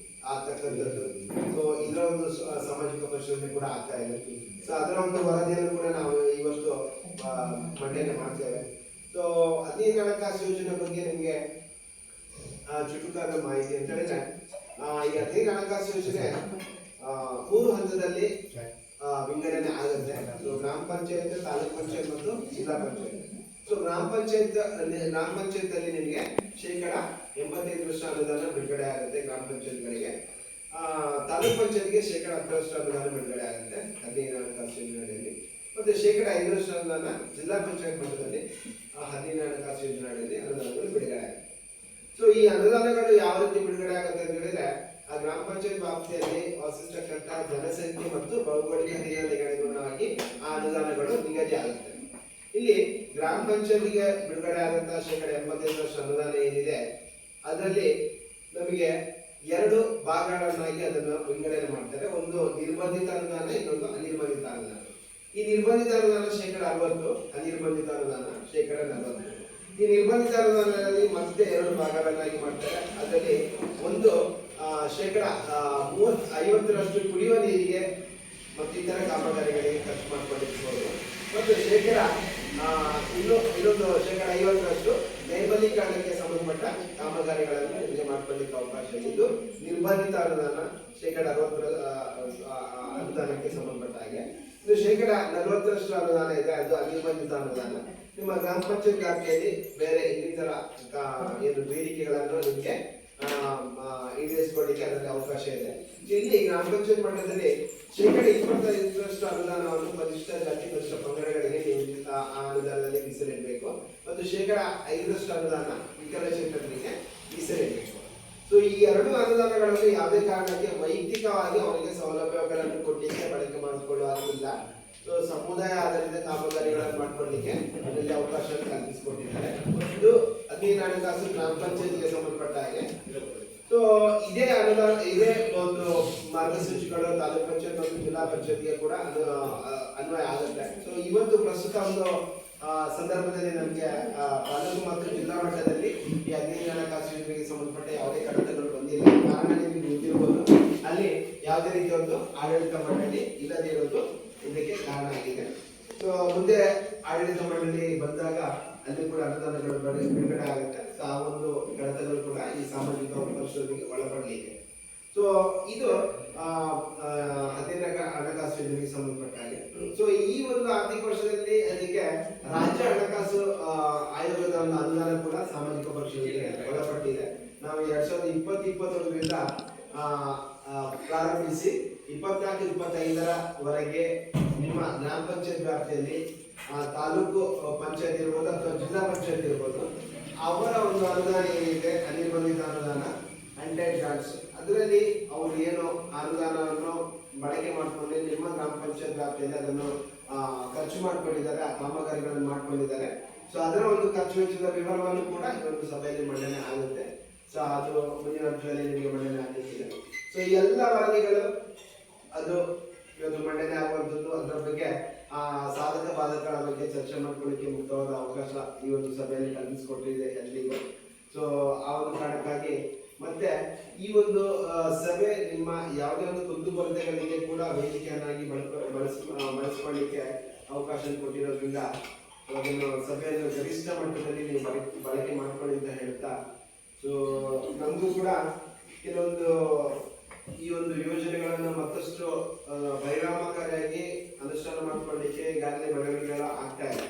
ಆಗ್ತಕ್ಕಂಥದ್ದು. ಸೊ ಇದರ ಒಂದು ಸಾಮಾಜಿಕ ಪರಿಶೀಲನೆ ಕೂಡ ಆಗ್ತಾ ಇದೆ. ಸೊ ಅದರ ಒಂದು ವರದಿಯನ್ನು ಕೂಡ ನಾವು ಇವತ್ತು ಮಂಡನೆ ಮಾಡ್ತೇವೆ. ಸೊ 15 ಹಣಕಾಸು ಯೋಜನೆ ಬಗ್ಗೆ ನಿಮಗೆ ಚುಟುಕಾದ ಮಾಹಿತಿ ಅಂತ ಹೇಳಿದ್ರೆ, ಈ 15 ಹಣಕಾಸು ಯೋಜನೆ 3 ಹಂತದಲ್ಲಿ ವಿಂಗಡಣೆ ಆಗುತ್ತೆ. ಸೊ ಗ್ರಾಮ ಪಂಚಾಯತ್, ತಾಲೂಕ್ ಪಂಚಾಯತ್ ಮತ್ತು ಜಿಲ್ಲಾ ಪಂಚಾಯತ್. ಸೊ ಗ್ರಾಮ ಪಂಚಾಯತ್ ಅಲ್ಲಿ ನಿಮಗೆ 85% ಅನುದಾನ ಬಿಡುಗಡೆ ಆಗುತ್ತೆ ಗ್ರಾಮ ಪಂಚಾಯತ್ಗಳಿಗೆ. ತಾಲೂಕ್ ಪಂಚಾಯತ್ಗೆ 10% ಅನುದಾನ ಬಿಡುಗಡೆ ಆಗುತ್ತೆ 15 ಹಣಕಾಸು ಯೋಜನೆಯಲ್ಲಿ. ಮತ್ತೆ 5% ಅನುದಾನ ಜಿಲ್ಲಾ ಪಂಚಾಯತ್ ಮಟ್ಟದಲ್ಲಿ 15 ಹಣಕಾಸು ಯೋಜನೆಗಳಲ್ಲಿ ಅನುದಾನಗಳು ಬಿಡುಗಡೆ ಆಗುತ್ತೆ. ಸೊ ಈ ಅನುದಾನಗಳು ಯಾವ ರೀತಿ ಬಿಡುಗಡೆ ಆಗುತ್ತೆ ಅಂತ ಹೇಳಿದ್ರೆ, ಆ ಗ್ರಾಮ ಪಂಚಾಯತ್ ವ್ಯಾಪ್ತಿಯಲ್ಲಿ ವಾಸಿಸತಕ್ಕಂತ ಜನಸಂಖ್ಯೆ ಮತ್ತು ಭೌಗೋಳಿಕ ಹಿನ್ನೆಲೆಗೆ ಅನುಗುಣವಾಗಿ ಆ ಅನುದಾನಗಳು ನಿಗದಿ ಆಗುತ್ತೆ. ಇಲ್ಲಿ ಗ್ರಾಮ ಪಂಚಾಯತ್ಗೆ ಬಿಡುಗಡೆ ಆದಂತಹ 85% ಅನುದಾನ ಏನಿದೆ ಅದರಲ್ಲಿ ನಮಗೆ 2 ಭಾಗಗಳನ್ನಾಗಿ ಅದನ್ನು ವಿಂಗಡಣೆ ಮಾಡ್ತಾರೆ. ಒಂದು ನಿರ್ಬಂಧಿತ ಅನುದಾನ, ಇನ್ನೊಂದು ಅನಿರ್ಬಂಧಿತ ಅನುದಾನ. ಈ ನಿರ್ಬಂಧಿತ ಅನುದಾನ 60%, ಅನಿರ್ಬಂಧಿತ ಅನುದಾನ 40%. ಈ ನಿರ್ಬಂಧಿತ ಅನುದಾನದಲ್ಲಿ ಮತ್ತೆ 2 ಭಾಗಗಳನ್ನಾಗಿ ಮಾಡ್ತಾರೆ. ಅದರಲ್ಲಿ ಒಂದು 50% ಕುಡಿಯುವ ನೀರಿಗೆ ಮತ್ತು ಇತರ ಕಾಮಗಾರಿಗಳಿಗೆ ಖರ್ಚು ಮಾಡಿಕೊಂಡಿರ್ಬೋದು, ಮತ್ತು ಇನ್ನೊಂದು 50% ನೈರ್ಮಲೀಕರಣಕ್ಕೆ ಸಂಬಂಧಪಟ್ಟ ಕಾಮಗಾರಿಗಳನ್ನು ನಿಮಗೆ ಮಾಡ್ಕೊಳ್ಳಿಕ್ಕೆ ಅವಕಾಶ ಇದೆ. ಇದು ನಿರ್ಬಂಧಿತ ಅನುದಾನ 60% ಅನುದಾನಕ್ಕೆ ಸಂಬಂಧಪಟ್ಟ ಹಾಗೆ. ಇದು 40% ಅನುದಾನ ಇದೆ, ಅದು ಅನಿರ್ಬಂಧಿತ ಅನುದಾನ. ನಿಮ್ಮ ಗ್ರಾಮ ಪಂಚಾಯತ್ ವ್ಯಾಪ್ತಿಯಲ್ಲಿ ಬೇರೆ ಇನ್ನಿತರ ಏನು ಬೇಡಿಕೆಗಳನ್ನು ನಿಮಗೆ ಈಡೇರಿಸಿಕೊಳ್ಳಿಕ್ಕೆ ಅದರಲ್ಲಿ ಅವಕಾಶ ಇದೆ. ಇಲ್ಲಿ ಗ್ರಾಮ ಪಂಚಾಯತ್ ಮಟ್ಟದಲ್ಲಿ 25% ಅನುದಾನವನ್ನು ಪರಿಶಿಷ್ಟ ಜಾತಿ ಪರಿಶಿಷ್ಟ ಪಂಗಡಗಳಿಗೆ ನೀವು ಆ ಅನುದಾನದಲ್ಲಿ ಮೀಸಲಿಡಬೇಕು, ಮತ್ತು 5% ಅನುದಾನ ವಿಕಲಚೇತನರಿಗೆ ಮೀಸಲಿಡಬೇಕು. ಸೊ ಈ 2 ಅನುದಾನಗಳಲ್ಲಿ ಯಾವುದೇ ಕಾರಣಕ್ಕೆ ವೈಯಕ್ತಿಕವಾಗಿ ಅವರಿಗೆ ಸೌಲಭ್ಯಗಳನ್ನು ಕೊಡಲಿಕ್ಕೆ ಬಳಕೆ ಮಾಡಿಕೊಳ್ಳುವ ಹಾಗಿಲ್ಲ. ಸೊ ಸಮುದಾಯ ಆಧಾರಿತ ಕಾಮಗಾರಿಗಳನ್ನು ಮಾಡ್ಕೊಳ್ಳಿಕ್ಕೆ ಅದರಲ್ಲಿ ಅವಕಾಶ ಕಲ್ಪಿಸಿಕೊಟ್ಟಿದ್ದಾರೆ. ಇದು 15 ಹಣಕಾಸು ಗ್ರಾಮ ಪಂಚಾಯತ್ಗೆ ಸಂಬಂಧಪಟ್ಟ ಹಾಗೆ. ಸೊ ಇದೇ ಒಂದು ಮಾರ್ಗಸೂಚಿಗಳು ತಾಲೂಕ್ ಪಂಚಾಯತ್ ಮತ್ತು ಜಿಲ್ಲಾ ಪಂಚಾಯತ್ಗೆ ಕೂಡ ಅನ್ವಯ ಆಗುತ್ತೆ. ಸೊ ಇವತ್ತು ಪ್ರಸ್ತುತ ಒಂದು ಸಂದರ್ಭದಲ್ಲಿ ನಮಗೆ ತಾಲೂಕು ಮತ್ತು ಜಿಲ್ಲಾ ಮಟ್ಟದಲ್ಲಿ ಈ 15 ಹಣಕಾಸು ಯೋಜನೆಗೆ ಸಂಬಂಧಪಟ್ಟ ಯಾವುದೇ ಕಡತಗಳು ಬಂದಿಲ್ಲ. ಕಾರಣ ನಿಮಗೆ ಗೊತ್ತಿರಬಹುದು, ಅಲ್ಲಿ ಯಾವುದೇ ರೀತಿಯ ಒಂದು ಆಡಳಿತ ಮಂಡಳಿ ಇಲ್ಲದೆ ಇರೋದು ಇದಕ್ಕೆ ಕಾರಣ ಆಗಿದೆ. ಸೊ ಮುಂದೆ ಆಡಳಿತ ಮಂಡಳಿ ಬಂದಾಗ ಅಲ್ಲಿ ಕೂಡ ಅನುದಾನಗಳು ಬಿಡುಗಡೆ ಆಗುತ್ತೆ. ಸೊ ಆ ಒಂದು ಕಡತಗಳು ಕೂಡ ಈ ಸಾಮಾಜಿಕ ಪರಿಶೋಧನೆಗೆ ಒಳಪಡಲಿದೆ. ಸೊ ಇದು 15 ಹಣಕಾಸು ಯೋಜನೆಗೆ ಸಂಬಂಧಪಟ್ಟ ಹಾಗೆ. ಸೊ ಈ ಒಂದು ಆರ್ಥಿಕ ವರ್ಷದಲ್ಲಿ ಅದಕ್ಕೆ ರಾಜ್ಯ ಹಣಕಾಸು ಆಯೋಗದ ಒಂದು ಅನುದಾನ ಕೂಡ ಸಾಮಾಜಿಕ ಪರಿಶೋಧನೆಗೆ ಒಳಪಟ್ಟಿದೆ. ನಾವು 2020-21ರಿಂದ ಪ್ರಾರಂಭಿಸಿ 24-25 ನಿಮ್ಮ ಗ್ರಾಮ ಪಂಚಾಯತ್ ವ್ಯಾಪ್ತಿಯಲ್ಲಿ ತಾಲೂಕು ಪಂಚಾಯತ್ ಇರ್ಬೋದು ಅಥವಾ ಜಿಲ್ಲಾ ಪಂಚಾಯತ್ ಇರ್ಬೋದು, ಅವರ ಒಂದು ಅನುದಾನ ಏನಿದೆ ಅನಿರ್ಬಂಧಿತ ಅನುದಾನ ಅನ್ಟೈಡ್ ಗ್ರಾಂಟ್ಸ್, ಅದರಲ್ಲಿ ಅವರು ಏನು ಅನುದಾನವನ್ನು ಬಳಕೆ ಮಾಡಿಕೊಂಡು ನಿಮ್ಮ ಗ್ರಾಮ ಪಂಚಾಯತ್ ವ್ಯಾಪ್ತಿಯಲ್ಲಿ ಅದನ್ನು ಖರ್ಚು ಮಾಡ್ಕೊಂಡಿದ್ದಾರೆ, ಆ ಕಾಮಗಾರಿಗಳನ್ನು ಮಾಡ್ಕೊಂಡಿದ್ದಾರೆ. ಸೊ ಅದರ ಒಂದು ಖರ್ಚು ವೆಚ್ಚದ ವಿವರವನ್ನು ಕೂಡ ಈ ಒಂದು ಸಭೆಯಲ್ಲಿ ಮಂಡನೆ ಆಗುತ್ತೆ. ಸೊ ಅದು ಮುಂದಿನ ಹಂತದಲ್ಲಿ ನಿಮಗೆ ಮಂಡನೆ ಆಗಲಿಕ್ಕಿದೆ. ಸೊ ಈ ಎಲ್ಲ ವರದಿಗಳು ಅದು ಇವತ್ತು ಮಂಡನೆ ಆಗುವಂಥದ್ದು, ಅದರ ಬಗ್ಗೆ ಸಾಧಕ ಬಾಧಕಗಳ ಬಗ್ಗೆ ಚರ್ಚೆ ಮಾಡ್ಕೊಳ್ಳಿಕ್ಕೆ ಮುಕ್ತವಾದ ಅವಕಾಶ ಈ ಒಂದು ಸಭೆಯಲ್ಲಿ ಕಲ್ಪಿಸಿಕೊಟ್ಟಿದೆ ಎಲ್ರಿಗೂ. ಸೊ ಆ ಒಂದು ಕಾರಣಕ್ಕಾಗಿ ಮತ್ತೆ ಈ ಒಂದು ಸಭೆ ನಿಮ್ಮ ಯಾವುದೇ ಒಂದು ಕುಂದುಕೊರತೆಗಳಿಗೆ ಕೂಡ ವೇದಿಕೆಯನ್ನಾಗಿ ಬಳಸಿಕೊಳ್ಳಿಕ್ಕೆ ಅವಕಾಶ ಕೊಟ್ಟಿರೋದ್ರಿಂದ ಅದನ್ನು ಸಭೆಯನ್ನು ಗರಿಷ್ಠ ಮಟ್ಟದಲ್ಲಿ ನೀವು ಬಳಕೆ ಮಾಡ್ಕೊಳ್ಳಿ ಅಂತ ಹೇಳ್ತಾ, ಸೊ ನಮಗೂ ಕೂಡ ಕೆಲವೊಂದು ಈ ಒಂದು ಯೋಜನೆಗಳನ್ನು ಮತ್ತಷ್ಟು ಪರಿಣಾಮಕಾರಿಯಾಗಿ ಅನುಷ್ಠಾನ ಮಾಡ್ಕೊಳ್ಳಿಕ್ಕೆ ಈಗಾಗಲೇ ಬೆಳವಣಿಗೆಗಳು ಆಗ್ತಾ ಇದೆ.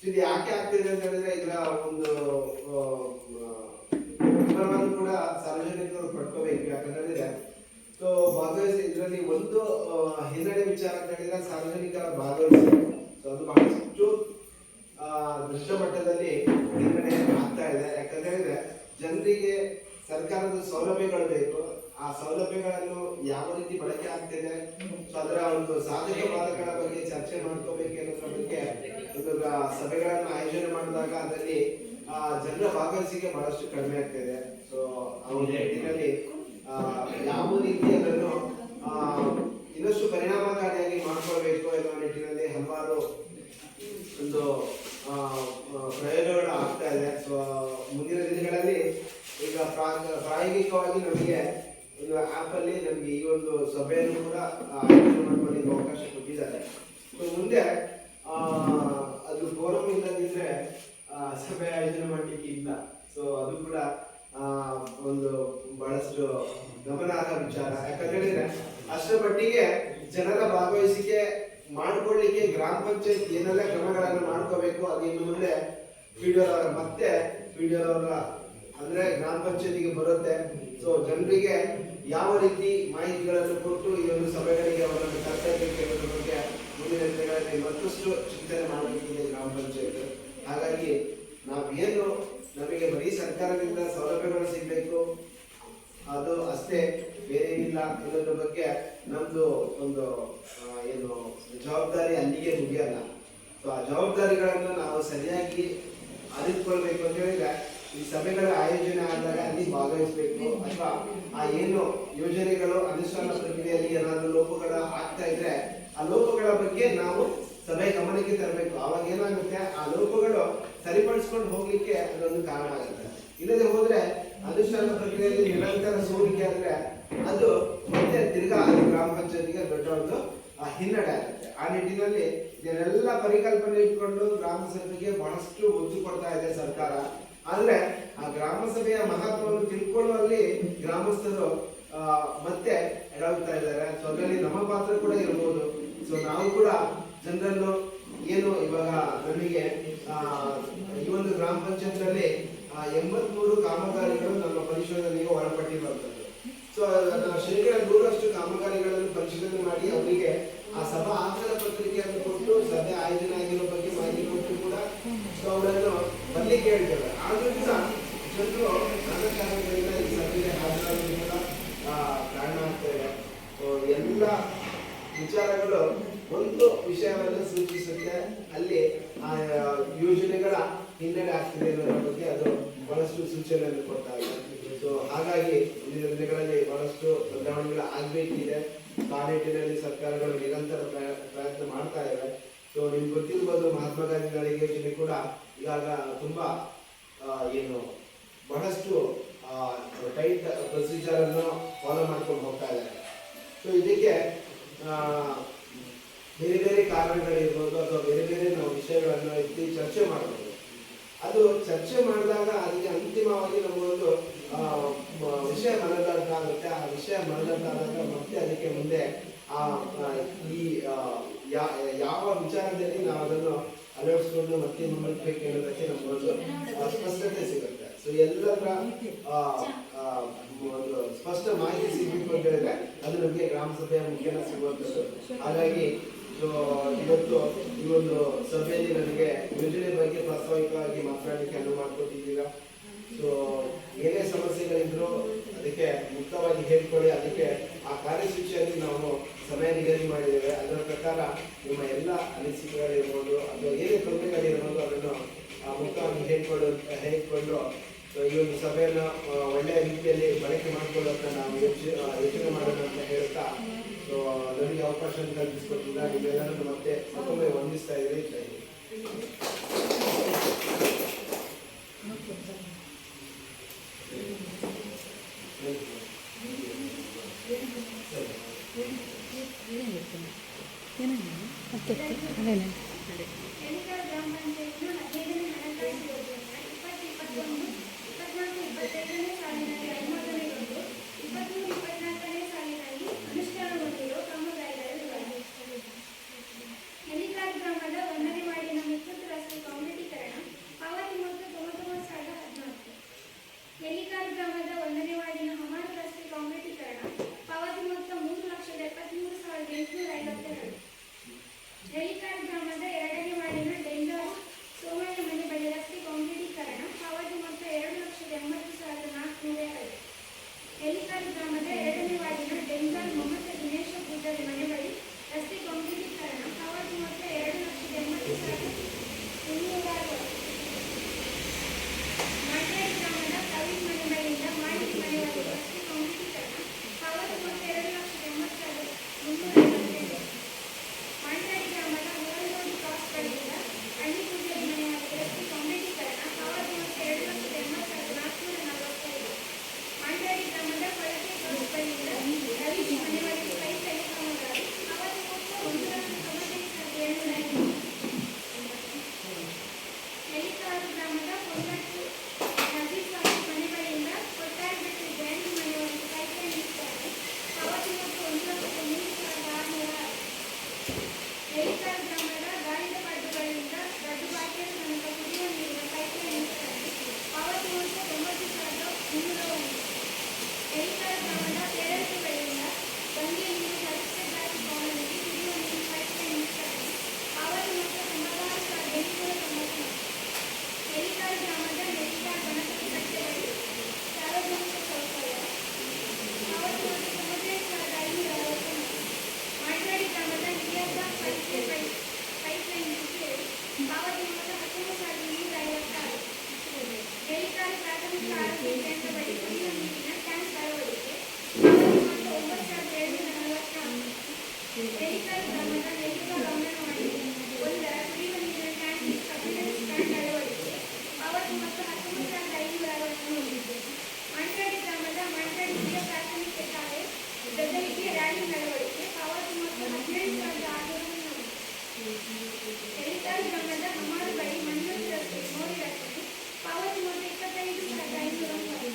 ಇದು ಯಾಕೆ ಆಗ್ತಿದೆ ಅಂತ ಹೇಳಿದ್ರೆ ಇದರ ಒಂದು ವಿವರವನ್ನು ಕೂಡ ಸಾರ್ವಜನಿಕರು ಪಡ್ಕೋಬೇಕು. ಯಾಕಂದ್ರೆ ಸೊ ಭಾಗವಹಿಸಿ ಇದರಲ್ಲಿ ಒಂದು ಹಿನ್ನಡೆ ವಿಚಾರ ಅಂತ ಹೇಳಿದ್ರೆ ಸಾರ್ವಜನಿಕರ ಭಾಗವಹಿಸಿ ಸೊ ಅದು ಬಹಳಷ್ಟು ದೃಶ್ಯ ಮಟ್ಟದಲ್ಲಿ ಹಿನ್ನಡೆ ಆಗ್ತಾ ಇದೆ. ಯಾಕಂತ ಹೇಳಿದ್ರೆ ಜನರಿಗೆ ಸರ್ಕಾರದ ಸೌಲಭ್ಯಗಳು ಬೇಕು. ಆ ಸೌಲಭ್ಯಗಳನ್ನು ಯಾವ ರೀತಿ ಬಳಕೆ ಆಗ್ತಿದೆ, ಸೊ ಅದರ ಒಂದು ಸಾಧಕ ಬಾಧಕಗಳ ಬಗ್ಗೆ ಚರ್ಚೆ ಮಾಡ್ಕೋಬೇಕು ಅನ್ನೋದ್ರ ಬಗ್ಗೆ ಒಂದು ಸಭೆಗಳನ್ನು ಆಯೋಜನೆ ಮಾಡಿದಾಗ ಅದರಲ್ಲಿ ಜನರ ಭಾಗವಹಿಸಿಕೆ ಬಹಳಷ್ಟು ಕಡಿಮೆ ಆಗ್ತಿದೆ. ಸೊ ಆ ಒಂದು ನಿಟ್ಟಿನಲ್ಲಿ ಯಾವ ರೀತಿ ಅದನ್ನು ಇನ್ನಷ್ಟು ಪರಿಣಾಮಕಾರಿಯಾಗಿ ಮಾಡ್ಕೊಳ್ಬೇಕು ಎನ್ನುವ ನಿಟ್ಟಿನಲ್ಲಿ ಹಲವಾರು ಒಂದು ಪ್ರಯೋಗಗಳು ಆಗ್ತಾ ಇದೆ. ಸೊ ಮುಂದಿನ ದಿನಗಳಲ್ಲಿ ಈಗ ಪ್ರಾಯೋಗಿಕವಾಗಿ ನಮಗೆ ಒಂದು ಆ್ಯಪ್ ಅಲ್ಲಿ ನಮಗೆ ಈ ಒಂದು ಸಭೆಯನ್ನು ಕೂಡ ಆಯೋಜನೆ ಮಾಡ್ಕೊಳ್ಳಿಕ್ಕೆ ಅವಕಾಶ ಕೊಟ್ಟಿದ್ದಾರೆ. ಸೊ ಮುಂದೆ ಅದು ಫೋರಂ ಇಲ್ಲದಿದ್ರೆ ಸಭೆ ಆಯೋಜನೆ ಮಾಡಲಿಕ್ಕೆ ಇಲ್ಲ. ಸೊ ಅದು ಕೂಡ ಒಂದು ಬಹಳಷ್ಟು ಗಮನಾರ್ಹ ವಿಚಾರ. ಯಾಕಂತ ಹೇಳಿದ್ರೆ ಅಷ್ಟರ ಮಟ್ಟಿಗೆ ಜನರ ಭಾಗವಹಿಸಿಕೆ ಮಾಡ್ಕೊಳ್ಳಿಕ್ಕೆ ಗ್ರಾಮ ಪಂಚಾಯತ್ ಏನೆಲ್ಲ ಕ್ರಮಗಳನ್ನು ಮಾಡ್ಕೋಬೇಕು ಅದು ಇನ್ನು ಮುಂದೆ ಪಿಡಿಒ ಅಂದ್ರೆ ಗ್ರಾಮ ಪಂಚಾಯತಿಗೆ ಬರುತ್ತೆ. ಸೊ ಜನರಿಗೆ ಯಾವ ರೀತಿ ಮಾಹಿತಿಗಳನ್ನು ಕೊಟ್ಟು ಈ ಒಂದು ಸಭೆಗಳಿಗೆ ಅವರನ್ನು ಕರ್ತವ್ಯಕ್ಕೆ ಬಗ್ಗೆ ಮುಂದಿನ ದಿನಗಳಲ್ಲಿ ಮತ್ತಷ್ಟು ಚಿಂತನೆ ಮಾಡಬೇಕಿದೆ ಗ್ರಾಮ ಪಂಚಾಯತ್. ಹಾಗಾಗಿ ನಾವೇನು ನಮಗೆ ಬರೀ ಸರ್ಕಾರದಿಂದ ಸೌಲಭ್ಯಗಳು ಸಿಗಬೇಕು ಅದು ಅಷ್ಟೇ, ಬೇರೆ ಇಲ್ಲ ಅನ್ನೋದ್ರ ಬಗ್ಗೆ ನಮ್ದು ಒಂದು ಏನು ಜವಾಬ್ದಾರಿ ಅಲ್ಲಿಗೆ ಮುಗಿಯಲ್ಲ. ಸೊ ಆ ಜವಾಬ್ದಾರಿಗಳನ್ನು ನಾವು ಸರಿಯಾಗಿ ಅರಿತುಕೊಳ್ಬೇಕು ಅಂತ ಹೇಳಿದ್ರೆ ಈ ಸಭೆಗಳ ಆಯೋಜನೆ ಆದಾಗ ಅಲ್ಲಿ ಭಾಗವಹಿಸಬೇಕು. ಅಥವಾ ಆ ಏನು ಯೋಜನೆಗಳು ಅನುಷ್ಠಾನ ಪ್ರಕ್ರಿಯೆಯಲ್ಲಿ ಏನಾದರೂ ಲೋಪಗಳ ಆಗ್ತಾ ಇದ್ರೆ ಆ ಲೋಪಗಳ ಬಗ್ಗೆ ನಾವು ಸಭೆ ಗಮನಕ್ಕೆ ತರಬೇಕು. ಅವಾಗ ಏನಾಗುತ್ತೆ, ಆ ಲೋಪಗಳು ಸರಿಪಡಿಸ್ಕೊಂಡು ಹೋಗ್ಲಿಕ್ಕೆ ಅದೊಂದು ಕಾರಣ ಆಗುತ್ತೆ. ಇಲ್ಲದೆ ಹೋದ್ರೆ ಅನುಷ್ಠಾನ ಪ್ರಕ್ರಿಯೆಯಲ್ಲಿ ನಿರಂತರ ಸೋರಿಕೆ ಆದ್ರೆ ಅದು ಮತ್ತೆ ತಿರ್ಗಾ ಗ್ರಾಮ ಪಂಚಾಯತಿಗೆ ದೊಡ್ಡ ಒಂದು ಹಿನ್ನಡೆ ಆಗುತ್ತೆ. ಆ ನಿಟ್ಟಿನಲ್ಲಿ ಇದನ್ನೆಲ್ಲ ಪರಿಕಲ್ಪನೆ ಇಟ್ಕೊಂಡು ಗ್ರಾಮ ಸಭೆಗೆ ಬಹಳಷ್ಟು ಒತ್ತು ಕೊಡ್ತಾ ಇದೆ ಸರ್ಕಾರ. ಆದ್ರೆ ಆ ಗ್ರಾಮ ಸಭೆಯ ಮಹತ್ವವನ್ನು ತಿಳ್ಕೊಳ್ಳುವಲ್ಲಿ ಗ್ರಾಮಸ್ಥರು ಮತ್ತೆ ಎಡವುತ್ತಾ ಇದ್ದಾರೆ. ಸೊ ಅದರಲ್ಲಿ ನಮ್ಮ ಪಾತ್ರ ಕೂಡ ಇರಬಹುದು. ಸೊ ನಾವು ಕೂಡ ಜನರನ್ನು ಏನು ಇವಾಗ ನಮಗೆ ಈ ಒಂದು ಗ್ರಾಮ ಪಂಚಾಯತ್ ನಲ್ಲಿ 83 ಕಾಮಗಾರಿಗಳು ನಮ್ಮ ಪರಿಶೋಧನೆಗೆ ಒಳಪಟ್ಟಿರುವಂತದ್ದು. ಸೊ ಶೇಕಡ 100ರಷ್ಟು ಕಾಮಗಾರಿಗಳನ್ನು ಪರಿಶೀಲನೆ ಮಾಡಿ ಅವರಿಗೆ ಆ ಸಭಾ ಆಹ್ವಾನ ಪತ್ರಿಕೆಯನ್ನು ಕೊಟ್ಟು ಸಭೆ ಆಯೋಜನೆ ಆಗಿರೋ ಬಗ್ಗೆ ಮಾಹಿತಿ ಕೊಟ್ಟು ಕೂಡ ಅವರನ್ನು ಬರ್ಲಿಕ್ಕೆ ಹೇಳ್ತೇವೆ. ಆದ್ರೂ ಕೂಡ ಜನರು ನಾನಾ ಕಾರಣಗಳಿಂದ ಈ ಸಭೆಗೆ ಹಾಜರಾಗಲು ಕೂಡ ಕಾರಣ ಆಗ್ತೇವೆ. ಸೊ ಎಲ್ಲ ವಿಚಾರಗಳು ಒಂದು ವಿಷಯವನ್ನು ಸೂಚಿಸುತ್ತೆ, ಅಲ್ಲಿ ಆ ಯೋಜನೆಗಳ ಹಿನ್ನಡೆ ಆಗ್ತಿದೆ ಅನ್ನೋದ್ರ ಬಗ್ಗೆ ಅದು ಬಹಳಷ್ಟು ಸೂಚನೆಯನ್ನು ಕೊಡ್ತಾ ಇದೆ. ಸೊ ಹಾಗಾಗಿ ಮುಂದಿನ ದಿನಗಳಲ್ಲಿ ಬಹಳಷ್ಟು ಬದಲಾವಣೆಗಳು ಆಗ್ಬೇಕಿದೆ. ಆ ನಿಟ್ಟಿನಲ್ಲಿ ಸರ್ಕಾರಗಳು ನಿರಂತರ ಪ್ರಯತ್ನ ಮಾಡ್ತಾ ಇವೆ. ಸೊ ನಿಮ್ಗೆ ಗೊತ್ತಿರ್ಬೋದು, ಮಹಾತ್ಮ ಗಾಂಧಿ ನರೇಗಾ ಯೋಜನೆ ಕೂಡ ಇವಾಗ ತುಂಬಾ ಏನು ಬಹಳಷ್ಟು ಟೈಟ್ ಪ್ರೊಸೀಜರ್ ಅನ್ನು ಫಾಲೋ ಮಾಡ್ಕೊಂಡು ಹೋಗ್ತಾ ಇದ್ದಾರೆ. ಸೊ ಇದಕ್ಕೆ ಬೇರೆ ಬೇರೆ ಕಾರಣಗಳಿರ್ಬೋದು ಅಥವಾ ಬೇರೆ ಬೇರೆ ನಾವು ವಿಷಯಗಳನ್ನು ಎತ್ತಿ ಚರ್ಚೆ ಮಾಡಬಹುದು. ಅದು ಚರ್ಚೆ ಮಾಡಿದಾಗ ಅದಕ್ಕೆ ಅಂತಿಮವಾಗಿ ನಮಗೊಂದು ವಿಷಯ ಮನದಟ್ಟಾಗುತ್ತೆ. ಆ ವಿಷಯ ಮನದಟ್ಟಾದಾಗ ಮತ್ತೆ ಅದಕ್ಕೆ ಮುಂದೆ ಈ ಯಾವ ವಿಚಾರದಲ್ಲಿ ನಾವು ಅದನ್ನು ಅಳವಡಿಸಿಕೊಂಡು ಮತ್ತೆ ಮುನ್ನಡೆಸಬೇಕು ಅನ್ನೋದಕ್ಕೆ ನಮಗೊಂದು ಸ್ಪಷ್ಟತೆ ಸಿಗುತ್ತೆ. ಸೊ ಎಲ್ಲರ ಒಂದು ಸ್ಪಷ್ಟ ಮಾಹಿತಿ ಸಿಗಬೇಕು ಅಂತ ಹೇಳಿದ್ರೆ ಅದು ನಮಗೆ ಗ್ರಾಮ ಸಭೆಯ ಮುಖ್ಯನ ಸಿಗುವಂಥದ್ದು. ಹಾಗಾಗಿ ಸೊ ಇವತ್ತು ಈ ಒಂದು ಸಭೆಯಲ್ಲಿ ನನಗೆ ಯೋಜನೆ ಬಗ್ಗೆ ಪ್ರಾಸ್ತಾವಿಕವಾಗಿ ಮಾತನಾಡಲಿಕ್ಕೆ ಅನುವು ಮಾಡಿಕೊಟ್ಟಿದ್ದೀರಾ. ಸೊ ಏನೇ ಸಮಸ್ಯೆಗಳಿದ್ರು ಅದಕ್ಕೆ ಮುಕ್ತವಾಗಿ ಹೇಳ್ಕೊಳ್ಳಿ. ಅದಕ್ಕೆ ಆ ಕಾರ್ಯಸೂಚಿಯಲ್ಲಿ ನಾವು ಸಮಯ ನಿಗದಿ ಮಾಡಿದ್ದೇವೆ. ಅದರ ಪ್ರಕಾರ ನಿಮ್ಮ ಎಲ್ಲ ಅನಿಸಿಕೆಗಳಿರ್ಬೋದು ಅಥವಾ ಏನೇ ತೊಂದರೆಗಳಿರ್ಬೋದು ಅದನ್ನು ಮುಕ್ತವಾಗಿ ಹೇಳ್ಕೊಂಡು ಈ ಒಂದು ಸಭೆಯನ್ನು ಒಳ್ಳೆಯ ರೀತಿಯಲ್ಲಿ ಬಳಕೆ ಮಾಡಿಕೊಳ್ಳೋಕೆ ನಾವು ಯೋಚನೆ ಮಾಡೋಣ ಅಂತ ಹೇಳ್ತಾ ಸೊ ನನಗೆ ಅವಕಾಶ ಕಲ್ಪಿಸಿಕೊಟ್ಟಿಲ್ಲ. ನಿಮ್ಮೆಲ್ಲರನ್ನು ಮತ್ತೆ ಮತ್ತೊಮ್ಮೆ ವಂದಿಸ್ತಾ ಇದ್ದೀರಿ. ಜೈ ಗ್ರಾಮ ಪಂಚಾಯತ್ 15ನೇ ಹಣಕಾಸು ಯೋಜನೆ 2021-24 23 ಪ್ರಾಥಮಿಕ ಆರೋಗ್ಯ ಕೇಂದ್ರ ಬಳಿ ಕುಡಿಯುವ ನೀರಿನ ಟ್ಯಾಂಕ್ ಅಳವಡಿಕೆ ಅವಧಿ ಮೊತ್ತ 9,244. ಎಲಿಕಾಲ್ ಗ್ರಾಮದ ನೆಲ್ಲಿಕಾಲ್ ಅಂಗನವಾಡಿ ಒಂದರ ಕುಡಿಯುವ ನೀರಿನ ಟ್ಯಾಂಕ್ ಸರ್ವಿಲೆನ್ಸ್ ಟ್ಯಾಂಕ್ ಅಳವಡಿಕೆ ಅವಧಿ ಮೊತ್ತ 19,560 ಹೊಂದಿದೆ. ಮಂಟಡಿ ಗ್ರಾಮದ ಮಂಟಡಿ ಹಿರಿಯ ಪ್ರಾಥಮಿಕ ಶಾಲೆ ಗದ್ದಲಿಗೆ ರ್ಯಾಲಿಂಗ್ ಅಳವಡಿಕೆ ಅವಧಿ ಮೊತ್ತ 17,600. ಎಲಿಕಾಲ್ ಗ್ರಾಮದ ಹಮಾರು ಬಳಿ ಮಂಜೂರು ರಸ್ತೆ ಮೋರಿ ರಚನೆ ಅವಧಿ ಮೊತ್ತ 25,500.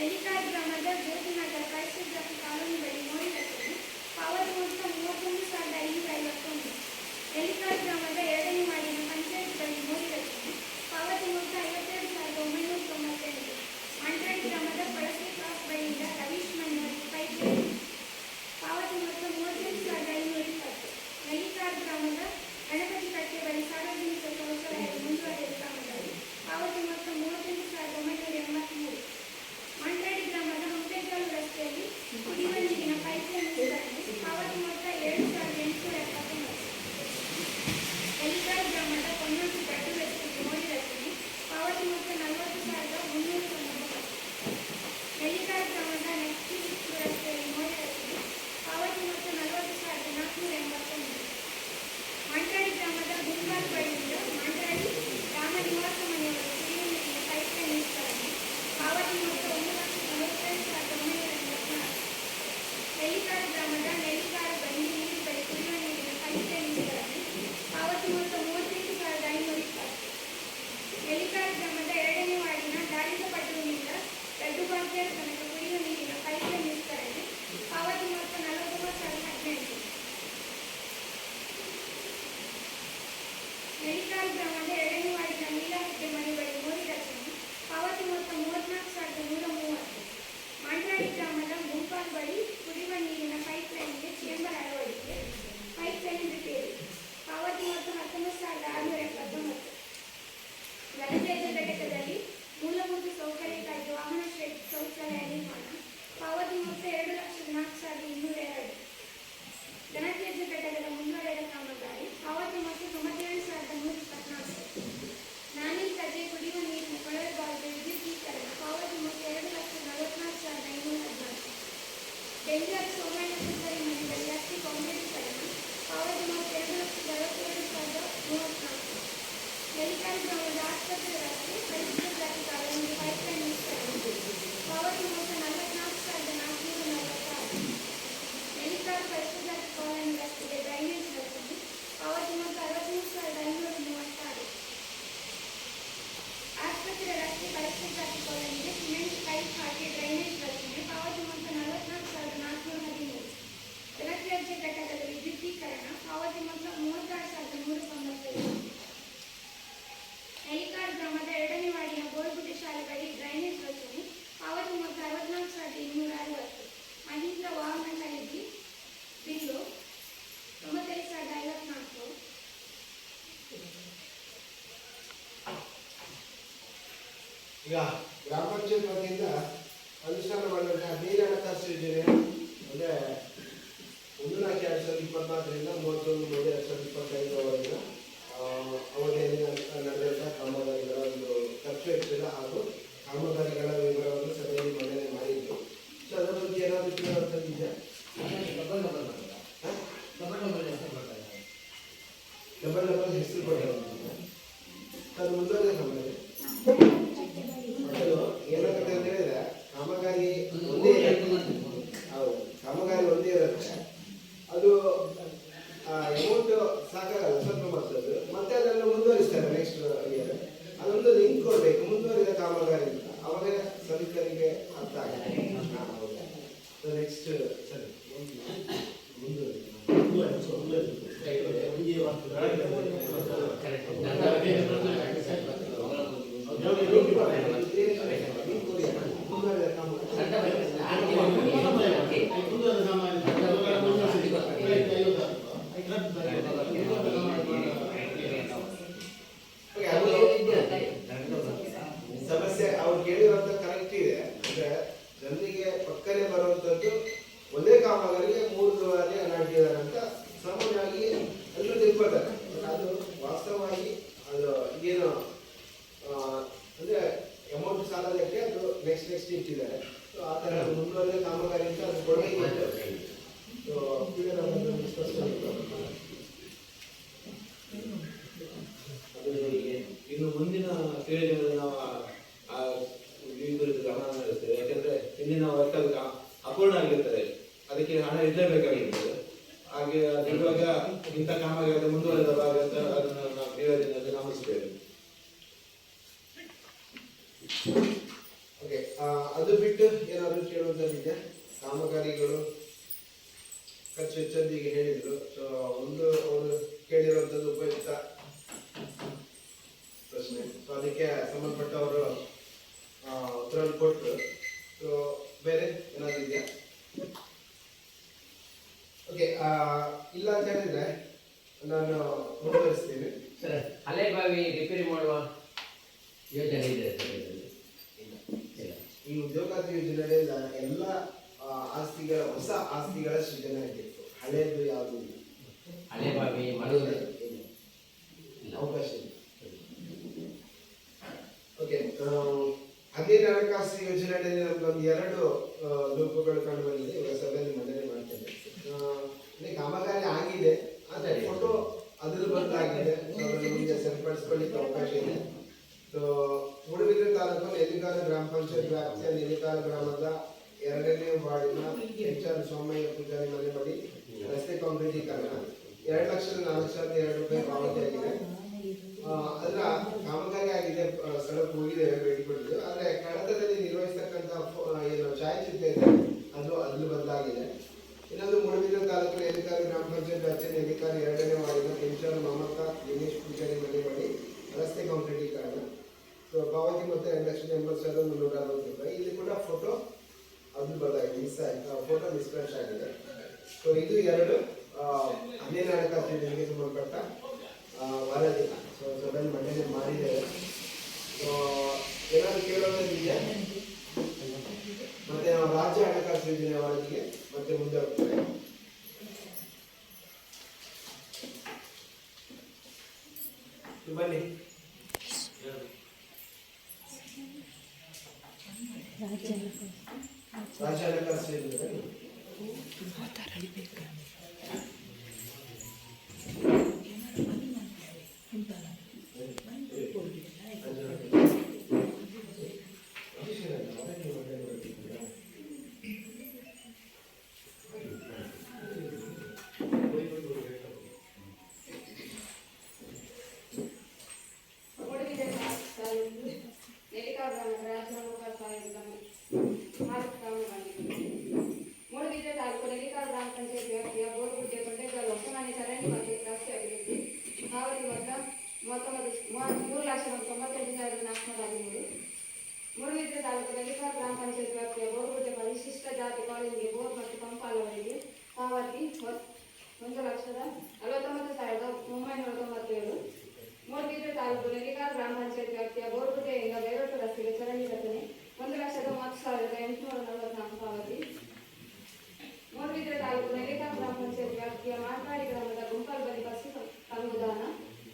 ಎಲಿಕಾಲ್ ಗ್ರಾಮದ ಜ್ಯೋತಿನಗರ ಪರಿಶುದ್ಧ ಕಾಲೋನಿ ಬಳಿ ಮೋರಿ ರಚನೆ ಅವಧಿ ಮೊತ್ತ 31,551. ಎಲಿಕಾಲ್ ಗ್ರಾಮದ 2ನೇ ವಾರ್ಡಿನ ಪಂಚಾಯತ್ ಬಳಿ ಮೋರಿ ರಚನೆ ಅವಧಿ ಮೊತ್ತ 52,998. ಮಂಟಡಿ ಗ್ರಾಮದ ಪಳಸೆ ಕ್ರಾಸ್ ಬಳಿಯಿಂದ ರವೀಶ್ ಮಣ್ಣವರಿಗೆ ಪೈಪ್ಲೈನ್ ಅವಧಿ ಮೊತ್ತ 38,520. ಎಲಿಕಾಲ್ ಗ್ರಾಮದ ಗಣಪತಿ ಕಟ್ಟೆ ಬಳಿ ಸಾರ್ವಜನಿಕ ಶೌಚಾಲಯ ಮುಂದುವರೆದ ಕಾಮಗಾರಿ ಅವಧಿ ಮೊತ್ತ 38,983. ಮಂಟಡಿ ಗ್ರಾಮದ ಹಂಪೇಕಲ್ ರಸ್ತೆಯಲ್ಲಿ ಕುಡಿಯುವ ನೀರಿನ ಪೈಪ್ಲೈನ್ ವಿಸ್ತರಣೆ ಅವಧಿ ಮೊತ್ತ 7,879. ಎಲಿಕಾಲ್ ಗ್ರಾಮದ ಕೊನ್ನೂರು ಗಟ್ಟು ರಸ್ತೆಗೆ ಮೋರಿ ರಚನೆ ಅವಧಿ ಮೊತ್ತ 40,390. ಎಲಿಕಾಲ್ ಗ್ರಾಮದ ನೆಕ್ಸ್ಟ್ ರಸ್ತೆಯಲ್ಲಿ ಮೋರಿ ರಚನೆ ಅವಧಿ ಮೊತ್ತ 40,481. ಮಂಟಡಿ ಗ್ರಾಮದ ಗುಂಗಾಲ್ ಬಳಿಯಿಂದ ಮಂಟಡಿ ಗ್ರಾಮ ನಿವಾಸ ಮನೆಯವರ ಕುಡಿಯುವ ನೀರಿನ ಪೈಪ್ಲೈನ್ ವಿಸ್ತರಣೆ ಅವಧಿ ಮೊತ್ತ 1,42,984. ಎಲಿಕಾಲ್ ಗ್ರಾಮದ ನೆಲ್ಲಿಕಾಲ್ ಬಂಡಿ ನೀರು ಬಳಿ ಕುಡಿಯುವ ನೀರಿನ ಪೈಪ್ಲೈನ್ ವಿಸ್ತರಣೆ ಅವಧಿ ಮೊತ್ತ 38,520. ಎಲಿಕಾಲ್ ಗ್ರಾಮದ 2ನೇ ವಾರ್ಡಿನ ದಾಳಿಂಬಪಟ್ಟಣದಿಂದ ರಡ್ಡುಬಾಗ್ಯರ ತನಕ ಕುಡಿಯುವ ನೀರಿನ ಪೈಪ್ಲೈನ್ ವಿಸ್ತರಣೆ ಅವಧಿ ಮೊತ್ತ 49,018. ಎಲಿಕಾಲ್ ಗ್ರಾಮದ 2ನೇ ವಾರ್ಡಿನ ನೀಲಹಟ್ಟಿ ಮನೆ ಬಳಿ ಮೋರಿ ರಚನೆ ಅವಧಿ ಮೊತ್ತ 34,130. ಮಂಟಡಿ ಗ್ರಾಮದ ಗುಂಪಾಲ್ ಬಳಿ ಕುಡಿಯುವ ನೀರಿನ ಪೈಪ್ಲೈನ್ಗೆ ಚೇಂಬರ್ ಅಳವಡಿಕೆ ಪೈಪ್ಲೈನ್ ರಿಪೇರಿ ಅವಧಿ ಮೊತ್ತ 19,679. ಘನತ್ಯಾಜ್ಯ ಘಟಕದಲ್ಲಿ ಮೂಲಭೂತ ಸೌಕರ್ಯಕ್ಕಾಗಿ ವಾಹನ ಶೆಡ್ ಶೌಚಾಲಯ ನಿರ್ಮಾಣ ಅವಧಿ ಮೊತ್ತ 2,04,202. ಘನತ್ಯಾಜ್ಯ ಘಟಕದ ಮುಂದುವರೆದ ಕಾಮಗಾರಿ ಅವಧಿ ಮೊತ್ತ 97,124. ನಾನಿ ಕಜೆ ಕುಡಿಯುವ ನೀರಿನ ಕೊಳವೆ ಬಾವಿಯ ವಿದ್ಯುದೀಕರಣ ಅವಧಿ ಮೊತ್ತ 2,44,514. ಬೆಂಗಳೂರು ಸೋಮಣ್ಣ ಸುಂದರಿ ಮನೆ ಬಳಿ ರಸ್ತೆ ಕಾಂಕ್ರೀಟೀಕರಣ ಅವಧಿ ಮೊತ್ತ 2,42,034. ಎಲಿಕಾಲ್ ಗ್ರಾಮದ ಆಸ್ಪತ್ರೆ ರಸ್ತೆ ಪರಿಶುದ್ಧ ಕಾಲೋನಿಗೆ ಪೈಪ್ಲೈನ್ ವಿಸ್ತರಣೆ ಅವಧಿ ಮೊತ್ತ 44,446. ಎಲಿಕಾಲ್ ಪರಿಶುದ್ಧ ಕಾಲೋನಿ ರಸ್ತೆಗೆ ಡ್ರೈನೇಜ್ ರಚನೆ ಅವಧಿ ಮೊತ್ತ 63,536. ಆಸ್ಪತ್ರೆ ರಸ್ತೆ ಪರಿಶುದ್ಧ ಕಾಲೋನಿಗೆ ಸಿಮೆಂಟ್ ಪೈಪ್ ಹಾಕಿ ಡ್ರೈನೇಜ್ ರಚನೆ ಅವಧಿ ಮೊತ್ತ 44,413. ಘನತ್ಯಾಜ್ಯ ಘಟಕದ ವಿದ್ಯುದೀಕರಣ ಅವಧಿ ಮೊತ್ತ 36,395. ಎಲಿಕಾಲ್ ಗ್ರಾಮದ 2ನೇ ವಾರ್ಡಿನ ಗೋಲ್ಗುಡ್ಡೆ ಶಾಲೆ ಬಳಿ ಡ್ರೈನೇಜ್ ರಚನೆ ಅವಧಿ ಮೊತ್ತ 64,260. ಮಹೀಂದ್ರ ವಾಹನ ಖರೀದಿ ಬಿಲ್ಲು 95,054. ಈಗ ಗ್ರಾಮ ಪಂಚಾಯತ್ ವತಿಯಿಂದ ಅನುಷ್ಠಾನ ಮಾಡಿದಂತಹ ನೀರಿನ ಹಣಕಾಸು ಯೋಜನೆ ಅಂದರೆ 1,4,2024ರಿಂದ 31/3/2025 ಅವಧಿಯಲ್ಲಿ ನಡೆದಂತಹ ಕಾಮಗಾರಿಗಳ ಒಂದು ಖರ್ಚು ವೆಚ್ಚ ಹಾಗೂ ಕಾಮಗಾರಿಗಳ ವಿವರವನ್ನು ಸಭೆಯಲ್ಲಿ ಮಂಡನೆ ಮಾಡಿದ್ದು. ಸೊ ಅದರ ಬಗ್ಗೆ ಏನಾದರೂ ಕೇಳುವಂಥದ್ದಿದೆ? ಡಬಲ್ ಹೆಸರು ಕೊಟ್ಟಿರುವಂಥದ್ದು ಅದು ಮುಂದುವರೆದ ಕಾಮಗಾರಿ ಏನಾಗುತ್ತೆ ಅಂತ ಹೇಳಿದ್ರೆ ಕಾಮಗಾರಿ ಒಂದೇ ಹೌದು ಕಾಮಗಾರಿ ಒಂದೇ ಇರುತ್ತೆ. ಅದು ಅಮೌಂಟ್ ಸಾಕಾಗಲ್ಲ, ಸ್ವಲ್ಪ ಮೊತ್ತದ್ದು. ಮತ್ತೆ ಅದನ್ನು ಮುಂದುವರಿಸ್ತಾರೆ ನೆಕ್ಸ್ಟ್ ಇಯರ್. ಅದೊಂದು ಲಿಂಕ್ ಕೊಡಬೇಕು ಮುಂದುವರಿದ ಕಾಮಗಾರಿ ಅಂತ, ಅವಾಗ ಸಭಿಕರಿಗೆ ಅರ್ಥ ಆಗುತ್ತೆ. ನೆಕ್ಸ್ಟ್ ಸರಿ ಸಮಸ್ಯೆ ಅವ್ರು ಕೇಳಿರುವಂತ ಕರೆಕ್ಟ್ ಇದೆ. ಅಂದ್ರೆ ಜನರಿಗೆ ಪಕ್ಕನೆ ಬರುವಂತದ್ದು ಒಂದೇ ಕಾಮಗಾರಿಗೆ 3 ಬಾರಿ ಅನಾಟಿದ್ದಾರೆ ಅಂತ ಸಾಮಾನ್ಯವಾಗಿ ಎಲ್ಲರೂ ತಿಳ್ಕೊಳ್ತಾರೆ. ಅದು ವಾಸ್ತವವಾಗಿ ಅದು ಏನು ನೆಕ್ಸ್ಟ್ ಇಟ್ಟಿದ್ದಾರೆ. ಸೊ ಆ ಥರ ಮುಂದುವರೆದ ಕಾಮಗಾರಿ ಅಂತ ಅದು ಕೊಡುಗೆ ಇದೆ. ಸೊ ಫಿಗರ್ ಅದನ್ನು ಡಿಸ್ಕಸ್ ಅದು ಇನ್ನು ಮುಂದಿನ ಪೀಳಿಗೆಯಲ್ಲಿ ನಾವು ಈ ಕುರಿತು ಗಮನ ಹರಿಸ್ತೇವೆ. ಯಾಕೆಂದ್ರೆ ಇಂದಿನ ವರ್ಕ್ ಅಪೂರ್ಣ ಆಗಿರ್ತದೆ, ಅದಕ್ಕೆ ಹಣ ಇರಲೇಬೇಕಾಗಿರ್ತದೆ. ಹಾಗೆ ಇರುವಾಗ ಇಂಥ ಕಾಮಗಾರಿ ಮುಂದುವರೆದ ಭಾಗ ಅಂತ ಅದನ್ನು ನಾವು ನಿವೇದನೆಯಲ್ಲಿ ಗಮನಿಸ್ತೇವೆ. ಓಕೆ, ಅದು ಬಿಟ್ಟು ಏನಾದರೂ ಕೇಳುವುದರಿದೆ? ಕಾಮಗಾರಿಗಳು ಖರ್ಚು ವೆಚ್ಚದ್ದು ಈಗ ಹೇಳಿದ್ರು. ಸೊ ಒಂದು ಅವರು ಕೇಳಿರುವಂಥದ್ದು ಉಪಯುಕ್ತ ಪ್ರಶ್ನೆ. ಸೊ ಅದಕ್ಕೆ ಸಂಬಂಧಪಟ್ಟವರು ಉತ್ತರ ಕೊಟ್ಟರು. ಸೊ ಬೇರೆ ಏನಾದರೂ ಇದೆಯಾ? ಓಕೆ, ಇಲ್ಲ ಅಂತ ಹೇಳಿದ್ರೆ ನಾನು ಮುಂದುವರಿಸ್ತೀನಿ. ಸರ್, ಹಳೆ ಬಾವಿ ರಿಪೇರಿ ಮಾಡುವ ಯೋಜನೆ ಇದೆ ಸರ್ ಇದರಲ್ಲಿ? ಇಲ್ಲ. ಈ ಉದ್ಯೋಗಾತಿ ಯೋಜನೆಯಿಂದ ಎಲ್ಲ ಹೊಸ ಆಸ್ತಿಗಳ ಸೃಜನೆ ಆಗಿತ್ತು. ಹಳೆಯದು ಯಾವುದು ಇಲ್ಲ. ಹಳೆ ಬಾವಿ ಮಾಡುವುದು ಅವಕಾಶ ಇಲ್ಲ. ಓಕೆ, ಹದಿನೈದು ಹಣಕಾಸು ಯೋಜನೆಯಲ್ಲಿ ನಮ್ಗೊಂದು 2 ಲೋಪಗಳು ಕಂಡು ಬಂದಿದೆ. ಇವಾಗ ಸಭೆಯಲ್ಲಿ ಮಂಡನೆ ಮಾಡ್ತೇನೆ. ಕಾಮಗಾರಿ ಆಗಿದೆ, ಆದರೆ ಫೋಟೋ ಅದ್ರ ಬದಲಾಗಿದೆ. ನಿಮಗೆ ಸರಿಪಡಿಸ್ಕೊಳ್ಳಿಕ್ಕೆ ಅವಕಾಶ ಇದೆ. ಸೊ ಮೂಡುಬಿದ್ರೆ ತಾಲೂಕು ನೆಲ್ಲಿಗಾಲ ಗ್ರಾಮ ಪಂಚಾಯತ್ ವ್ಯಾಪ್ತಿಯ ನೆಲ್ಲಿಗಾಲ ಗ್ರಾಮದ 2ನೇ ವಾರ್ಡಿನ HR ಸೋಮಯ್ಯ ಪೂಜಾರಿ ಮನೆ ಬಳಿ ರಸ್ತೆ ಕಾಂಕ್ರೀಟೀಕರಣ 2,04,002 ರೂಪಾಯಿ ಪಾವತಿಯಾಗಿದೆ. ಅದರ ಕಾಮಗಾರಿ ಆಗಿದೆ, ಸ್ಥಳಕ್ಕೆ ಹೋಗಿದ್ದೇವೆ, ಭೇಟಿ ಕೊಟ್ಟಿದ್ದೇವೆ. ಆದರೆ ಕಡತದಲ್ಲಿ ನಿರ್ವಹಿಸತಕ್ಕಂಥ ಏನು ಛಾಯಾಚಿತ್ರ ಇದೆ ಅದು ಅದ್ರ ಬದಲಾಗಿದೆ. ಇನ್ನೊಂದು ಮೂಡುಬಿದ್ರೆ ತಾಲೂಕಿನ ನೆಲ್ಲಿಕಾಲ ಗ್ರಾಮ ಪಂಚಾಯತ್ ವ್ಯಾಪ್ತಿಯ ನೆಲ್ಲಿಕಾಲ 2ನೇ ವಾರ್ಡಿನ HR ಮಮತಾ ದಿನೇಶ್ ಪೂಜಾರಿ ಮನೆ ಬಳಿ ರಸ್ತೆ ಕಾಂಕ್ರೀಟೀಕರಣ. ಸೊ ಪಾವತಿ ಮೊತ್ತ 2,80,360 ರೂಪಾಯಿ. ಇಲ್ಲಿ ಕೂಡ ಫೋಟೋ ಅದು ಬದಲಾಗಿದೆ, ಮಿಸ್ ಆಗಿದೆ, ಫೋಟೋ ಮಿಸ್ಮ್ಯಾಚ್ ಆಗಿದೆ. ಸೊ ಇದು 2 ಹದಿನೈದು ಹಣಕಾಸು ಯೋಜನೆಗೆ ಸಂಬಂಧಪಟ್ಟ ವರದಿ. ಸೊ ಸಭೆಯಲ್ಲಿ ಮಂಡನೆ ಮಾಡಿದ್ದೇವೆ. ಸೊ ಏನಾದರೂ ಕೇಳೋದಿದೆಯಾ? ಮತ್ತೆ ನಾವು ರಾಜ್ಯ ಹಣಕಾಸು ಯೋಜನೆ ವರದಿಗೆ ಮತ್ತೆ ಮುಂದೆ ಹೋಗ್ತೇವೆ. ಬನ್ನಿ. ರಾಜ್ಯ ಹಣಕಾಸು ಯೋಜನೆ ಮೂಡುಬಿದ್ರೆ ತಾಲೂಕು ನೆಲ್ಲಿಕಾಲ ಗ್ರಾಮ ಪಂಚಾಯತ್ ವ್ಯಾಪ್ತಿಯ ಬೋರ್ಗುಡ್ಡೆ ಕೊಂಡೆಗಾಲ ಹೊಸಮನೆ ಚರಂಡಿ ಮತ್ತು ರಸ್ತೆ ಅಭಿವೃದ್ಧಿ ಪಾವತಿ ಮೊತ್ತ 3,98,413. ಮೂಡುಬಿದ್ರೆ ತಾಲೂಕು ನೆಲ್ಲಿಕಾಲ ಗ್ರಾಮ ಪಂಚಾಯತ್ ವ್ಯಾಪ್ತಿಯ ಬೋರ್ಗುಡ್ಡೆ ಪರಿಶಿಷ್ಟ ಜಾತಿ ಕಾಲೋನಿಗೆ ಬೋರ್ ಮತ್ತು ಪಂಪ್ ಅಳವಡಿಕೆ ಪಾವತಿ 1,49,997. ಮೂಡುಬಿದ್ರೆ ತಾಲೂಕು ನೆಲ್ಲಿಕಾಲ ಗ್ರಾಮ ಪಂಚಾಯತ್ ವ್ಯಾಪ್ತಿಯ ಬೋರ್ಗುಡ್ಡೆಯಿಂದ ಬೇರೊಟ್ಟು ರಸ್ತೆಗೆ ಚರಂಡಿ ರಚನೆ 1,30,844 ಪಾವತಿ. ಮೂಡುಬಿದ್ರೆ ತಾಲೂಕು ನೆಲ್ಲಿಕಾಲ ಗ್ರಾಮ ಪಂಚಾಯತ್ ವ್ಯಾಪ್ತಿಯ ಮಾರ್ಕಾಡಿ ಗ್ರಾಮದ ಗುಂಪಲ್ ಬಳಿ ಬಸ್ ತಂಗುದಾನ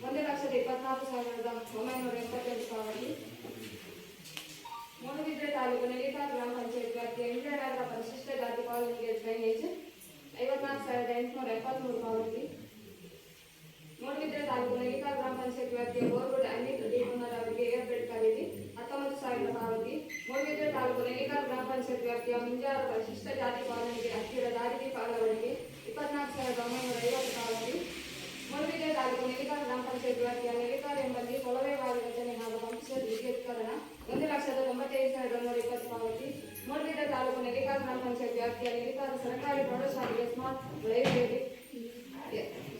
1,24,988 ಪಾವತಿ. ಮೂಡುಬಿದ್ರೆ ತಾಲೂಕು ನೆಲ್ಲಿಕಾಲ ಗ್ರಾಮ ಪಂಚಾಯತ್ ವ್ಯಾಪ್ತಿಯ ಇಂದ್ರನಗರ ಪರಿಶಿಷ್ಟ ಜಾತಿ ಕಾಲೋನಿಗೆ ಡ್ರೈನೇಜ್ 54,873 ಪಾವತಿ. ಮೂಡುಬಿದ್ರೆ ತಾಲೂಕು ನೆಲ್ಲಿಕಾಲ ಗ್ರಾಮ ಪಂಚಾಯತ್ ವ್ಯಾಪ್ತಿಯ ಬೋರ್ಗುಡ್ ಅನಿಲ್ ಪುನರಾವರ್ತಿಗೆ ಏರ್ಬೆಡ್ ಖರೀದಿ 19,000 ಪಾವತಿ. ಮೂಡುಬಿದ್ರೆ ತಾಲೂಕು ನೆಲ್ಲಿಕಾಲ ಗ್ರಾಮ ಪಂಚಾಯತ್ ವ್ಯಾಪ್ತಿಯ ಮುಂಜಾರು ಪರಿಶಿಷ್ಟ ಜಾತಿ ಕಾಲೋನಿಗೆ ಹತ್ತಿರ ದಾರಿಗೆ ಅಳವಡಿಕೆ 24,950 ಪಾವತಿ. ಮೂಡುಬಿದ್ರೆ ತಾಲೂಕು ನೆಲ್ಲಿಕಾಲ ಗ್ರಾಮ ಪಂಚಾಯತ್ ವ್ಯಾಪ್ತಿಯ ನೆಲ್ಲಿಕಾಲ ಎಂಬಲ್ಲಿ ಕೊಳವೆ ಬಾವಿ ರಚನೆ ಹಾಗೂ ಪಂಪ್ಸೆಟ್ ವಿದ್ಯುತ್ಕರಣ 1,95,120 ಪಾವತಿ. ಮೂಡುಬಿದ್ರೆ ತಾಲೂಕು ನೆಲ್ಲಿಕಾಲ ಗ್ರಾಮ ಪಂಚಾಯತ್ ವ್ಯಾಪ್ತಿಯ ನೆಲ್ಲಿಕಾಲ ಸರ್ಕಾರಿ ಪ್ರೌಢಶಾಲೆಗೆ ಸ್ಮಾರ್ಟ್ ಲೈಬ್ರರಿ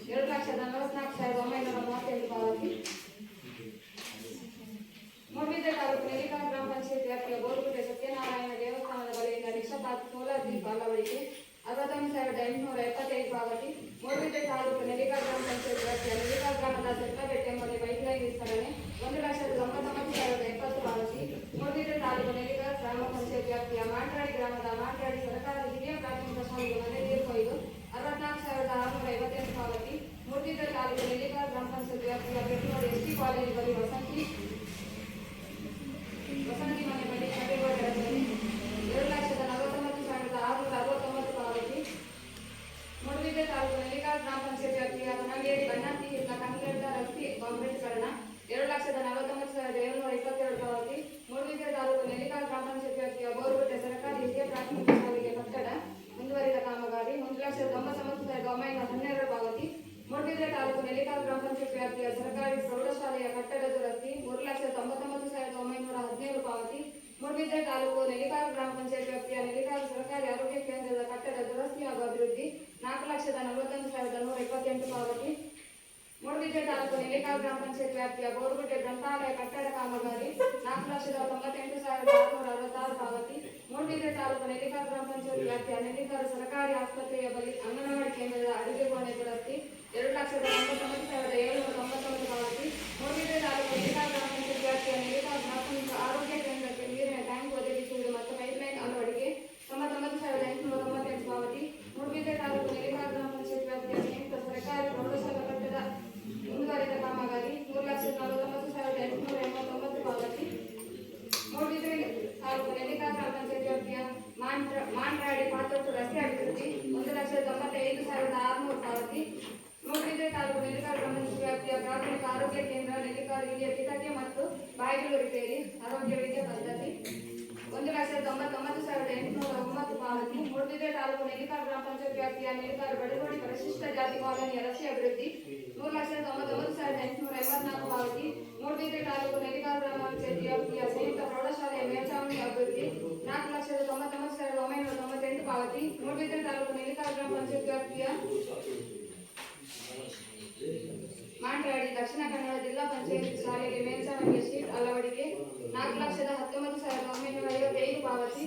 2,44,938 ಪಾವತಿ. ಮೂಡುಬಿದ್ರೆ ತಾಲೂಕು ನೆಲ್ಲಿಕಾಲ ಗ್ರಾಮ ಪಂಚಾಯತ್ ವ್ಯಾಪ್ತಿಯ ಬೋರ್ಗುಡ್ಡೆ ಸತ್ಯನಾರಾಯಣ ದೇವಸ್ಥಾನದ ಬಳಿಯಿಂದ ರಿಕ್ಷಾ ಸೋಲಾರ್ ದೀಪ ಅಳವಡಿಕೆ 61,875 ಪಾವತಿ. ಮೂಡುಬಿದ್ರೆ ತಾಲೂಕು ನೆಲ್ಲಿಕಾಲ ಗ್ರಾಮ ಪಂಚಾಯತ್ ವ್ಯಾಪ್ತಿಯ ನೆಲ್ಲಿಕಾಲ ಗ್ರಾಮದ ಸೆಟ್ಲಬೆಟ್ ಎಂಬಲ್ಲಿ ಪೈಪ್ಲೈನ್ ವಿಸ್ತರಣೆ 1,99,070 ಪಾವತಿ. ಮೂಡುಬಿದ್ರೆ ತಾಲೂಕು ನೆಲ್ಲಿಕಾಲ ಗ್ರಾಮ ಪಂಚಾಯತ್ ವ್ಯಾಪ್ತಿಯ ಮಾಟ್ರಾಡಿ ಗ್ರಾಮದ ಮಾಟ್ರಾಡಿ ಸರ್ಕಾರಿ ಹಿರಿಯ ಪ್ರಾಥಮಿಕ ಶಾಲೆಗೆ ಮನೆ ನೀರು ಕೊಯ್ದು 64,658 ಪಾವತಿ. ಮೂಡುಬಿದ್ರೆ ತಾಲೂಕು ನೆಲ್ಲಿಕಾಲ ಗ್ರಾಮ ಪಂಚಾಯತ್ ವ್ಯಾಪ್ತಿಯ ಬೆಟ್ಟೋಡು ST ಕಾಲೇಜು ಬಳಿ ವಸಂತಿ ಮನೆ ಬಳಿ ಕಡೆಗೋಡೆ ರಚನೆ ಮೂಡುಬಿದ್ರೆ ತಾಲೂಕು ನೆಲ್ಲಿಕಾರು ಗ್ರಾಮ ಪಂಚಾಯತ್ ವ್ಯಾಪ್ತಿಯ ನೆಲ್ಲಿಕಾರು ಸರ್ಕಾರಿ ಆರೋಗ್ಯ ಕೇಂದ್ರದ ಕಟ್ಟಡ ದುರಸ್ತಿ ಹಾಗೂ ಅಭಿವೃದ್ಧಿ 4,41,128 ಪಾವತಿ. ಮೂಡುಬಿದ್ರೆ ತಾಲೂಕು ನೆಲ್ಲಿಕಾರು ಗ್ರಾಮ ಪಂಚಾಯತ್ ವ್ಯಾಪ್ತಿಯ ಬೋರುಗುಡ್ಡೆ ಗ್ರಂಥಾಲಯ ಕಟ್ಟಡ ಕಾಮಗಾರಿ 4,98,666 ಪಾವತಿ. ಮೂಡುಬಿದ್ರೆ ತಾಲೂಕು ನೆಲ್ಲಿಕಾರು ಗ್ರಾಮ ಪಂಚಾಯತ್ ವ್ಯಾಪ್ತಿಯ ನೆಲ್ಲಿಕಾರು ಸರ್ಕಾರಿ ಆಸ್ಪತ್ರೆಯ ಬಳಿ ಅಂಗನವಾಡಿ ಕೇಂದ್ರದ ಅಡುಗೆ ಕೋಣೆ ದುರಸ್ತಿ 2,99,799 ಪಾವತಿ. ಮೂಡುಬಿದ್ರೆ ತಾಲೂಕು ನೆಲ್ಲಿಕಾರು ಗ್ರಾಮ ಪಂಚಾಯತ್ ವ್ಯಾಪ್ತಿಯ ನೆಲ್ಲಿಕಾರು ಪ್ರಾಥಮಿಕ ಆರೋಗ್ಯ ಕೇಂದ್ರಕ್ಕೆ ನೀರಿನ ಟ್ಯಾಂಕ್ ಒದಗಿಸುವುದು ಮತ್ತು ಪೈಪ್ಲೈನ್ ಅಳವಡಿಕೆ 99,898 ಪಾವತಿ. ಮೂಡುಬಿದ್ರೆ ತಾಲೂಕು ನೆಲ್ಲಿಕಾರು ಗ್ರಾಮ ಪಂಚಾಯತ್ ವ್ಯಾಪ್ತಿಯ ಸಂಯುಕ್ತ ಸರ್ಕಾರಿ ಪ್ರೌಢಶಾಲಾ ಕಟ್ಟಡ ಮುಂದುವರಿದ ಕಾಮಗಾರಿ 3,49,889 ಪಾವತಿ. ಮೂಡುಬಿದ್ರೆ ತಾಲೂಕು ನೆಲ್ಲಿಕಾರು ಗ್ರಾಮ ಪಂಚಾಯತ್ ವ್ಯಾಪ್ತಿಯ ಮಾಂಡ್ರಾಡಿ ಪಾತೋಟು ರಸ್ತೆ ಅಭಿವೃದ್ಧಿ 1,95,600 ಪಾವತಿ. ಮೂಡುಬಿದ್ರೆ ತಾಲೂಕು ನೆಲ್ಲಿಕಾರು ಗ್ರಾಮ ಪಂಚಾಯತ್ ವ್ಯಾಪ್ತಿಯ ಪ್ರಾಥಮಿಕ ಆರೋಗ್ಯ ಕೇಂದ್ರ ನೆಲ್ಲಿಕಾರು ಹಿರಿಯ ಕಿಟಕಿ ಮತ್ತು ಬಾಗಿಲು ರಿಪೇರಿ ಆರೋಗ್ಯ ವಿದ್ಯಾ ಪದ್ಧತಿ 1,99,809 ಪಾವತಿ. ಮೂಡುಬಿದ್ರೆ ತಾಲೂಕು ನೆಲ್ಲಿಕಾರು ಗ್ರಾಮ ಪಂಚಾಯತ್ ವ್ಯಾಪ್ತಿಯ ನೆಲ್ಲಿಕಾರು ಬಡಗೋಡಿ ಪರಿಶಿಷ್ಟ ಜಾತಿ ಕಾಲೋನಿಯ ರಸ್ತೆ ಅಭಿವೃದ್ಧಿ 3,99,884 ಪಾವತಿ. ಮೂಡುಬಿದ್ರೆ ತಾಲೂಕು ನೆಲ್ಲಿಕಾರು ಗ್ರಾಮ ಪಂಚಾಯತ್ ವ್ಯಾಪ್ತಿಯ ಸಂಯುಕ್ತ ಪ್ರೌಢಶಾಲೆಯ ಮೇಲ್ಛಾವಣಿ ಅಭಿವೃದ್ಧಿ 4,99,998 ಪಾವತಿ. ಮೂಡುಬಿದ್ರೆ ತಾಲೂಕು ನೆಲ್ಲಿಕಾರು ಗ್ರಾಮ ಪಂಚಾಯತ್ ವ್ಯಾಪ್ತಿಯ ಮಾಂಡ್ರಾಡಿ ದಕ್ಷಿಣ ಕನ್ನಡ ಜಿಲ್ಲಾ ಪಂಚಾಯತ್ ಶಾಲೆಗೆ ಮೇಲ್ಛಾವಣಿಯ ಶೀಟ್ ಅಳವಡಿಕೆ 4,19,955 ಪಾವತಿ.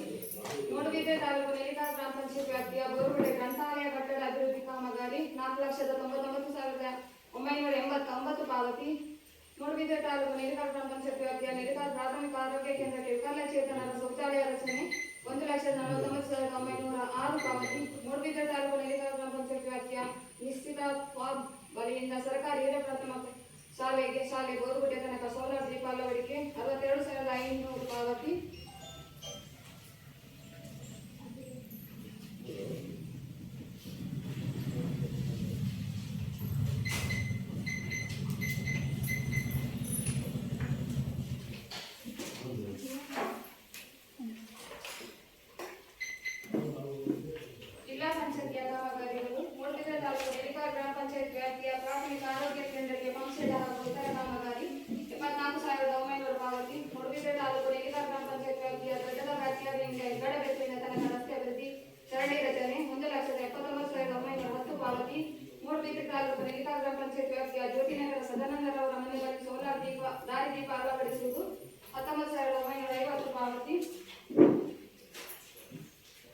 ಮೂಡುಬಿದ್ರೆ ತಾಲೂಕು ನೆಲ್ಲಿಕಾರು ಗ್ರಾಮ ಪಂಚಾಯತ್ ವ್ಯಾಪ್ತಿಯ ಬೋರುಗುಡ್ಡೆ ಗ್ರಂಥಾಲಯ ಕಟ್ಟಡ ಅಭಿವೃದ್ಧಿ ಕಾಮಗಾರಿ 4,99,989 ಪಾವತಿ. ಮೂಡುಬಿದ್ರೆ ತಾಲೂಕು ನೆಲ್ಲಿಕಾರು ಗ್ರಾಮ ಪಂಚಾಯತ್ ವ್ಯಾಪ್ತಿಯ ನೆಲ್ಲಿಕಾರು ಪ್ರಾಥಮಿಕ ಆರೋಗ್ಯ ಕೇಂದ್ರಕ್ಕೆ ವಿಕಲಚೇತನರ ಶೌಚಾಲಯ ರಚನೆ 1,49,906 ಪಾವತಿ. ಮೂಡುಬಿದ್ರೆ ತಾಲೂಕು ನೆಲ್ಲಿಕಾರು ಗ್ರಾಮ ಪಂಚಾಯತ್ ವ್ಯಾಪ್ತಿಯ ನಿಶ್ಚಿತ ಫಾರ್ಮ್ ಬಳಿಯಿಂದ ಸರ್ಕಾರಿ ಹಿರಿಯ ಪ್ರಾಥಮಿಕ ಶಾಲೆ ಬೋರುಗುಡ್ಡೆ ತನಕ ಸೋಲಾರ್ ದೀಪ ಅಳವಡಿಕೆ 62,500 ಪಾವತಿ. ಜಿಲ್ಲಾ ಪಂಚಾಯತಿಯ ಕಾಮಗಾರಿಗಳು. ಮೂಡುಬಿದ್ರೆ ತಾಲೂಕು ನೆಲ್ಲಿಕಾರು ಗ್ರಾಮ ಪಂಚಾಯತ್ ವ್ಯಾಪ್ತಿಯ ಪ್ರಾಥಮಿಕ ಆರೋಗ್ಯ ಕೇಂದ್ರಕ್ಕೆ ಪಂಪ್ಸೆಟ್ ಹಾಗೂ ಇತರ ಕಾಮಗಾರಿ 74,900 ಪಾವತಿ. ಮೂಡುಬಿದ್ರೆ ತಾಲೂಕು ನೆಲ್ಲಿಕಾರು ಗ್ರಾಮ ಪಂಚಾಯತ್ ವ್ಯಾಪ್ತಿಯ ದೊಡ್ಡದ ಬ್ಯಾಕ್ಯಾರ್ಡ್ನಿಂದ ಹೆಗ್ಗಡ ಬೆಟ್ಟುವಿನ ತನಕ ರಸ್ತೆ ಅಭಿವೃದ್ಧಿ ಸರಣಿ ರಚನೆ 1,79,910 ಪಾವತಿ. ಮೂಡುಬಿದ್ರೆ ತಾಲೂಕು ನೆಲ್ಲಿಕಾರು ಗ್ರಾಮ ಪಂಚಾಯತ್ ವ್ಯಾಪ್ತಿಯ ಜ್ಯೋತಿನಗರ ಸದಾನಂದರವರ ಮನೆ ಬಳಿ ಸೋಲಾರ್ ದಾರಿ ದೀಪ ಅಳವಡಿಸುವುದು 19,950 ಪಾವತಿ.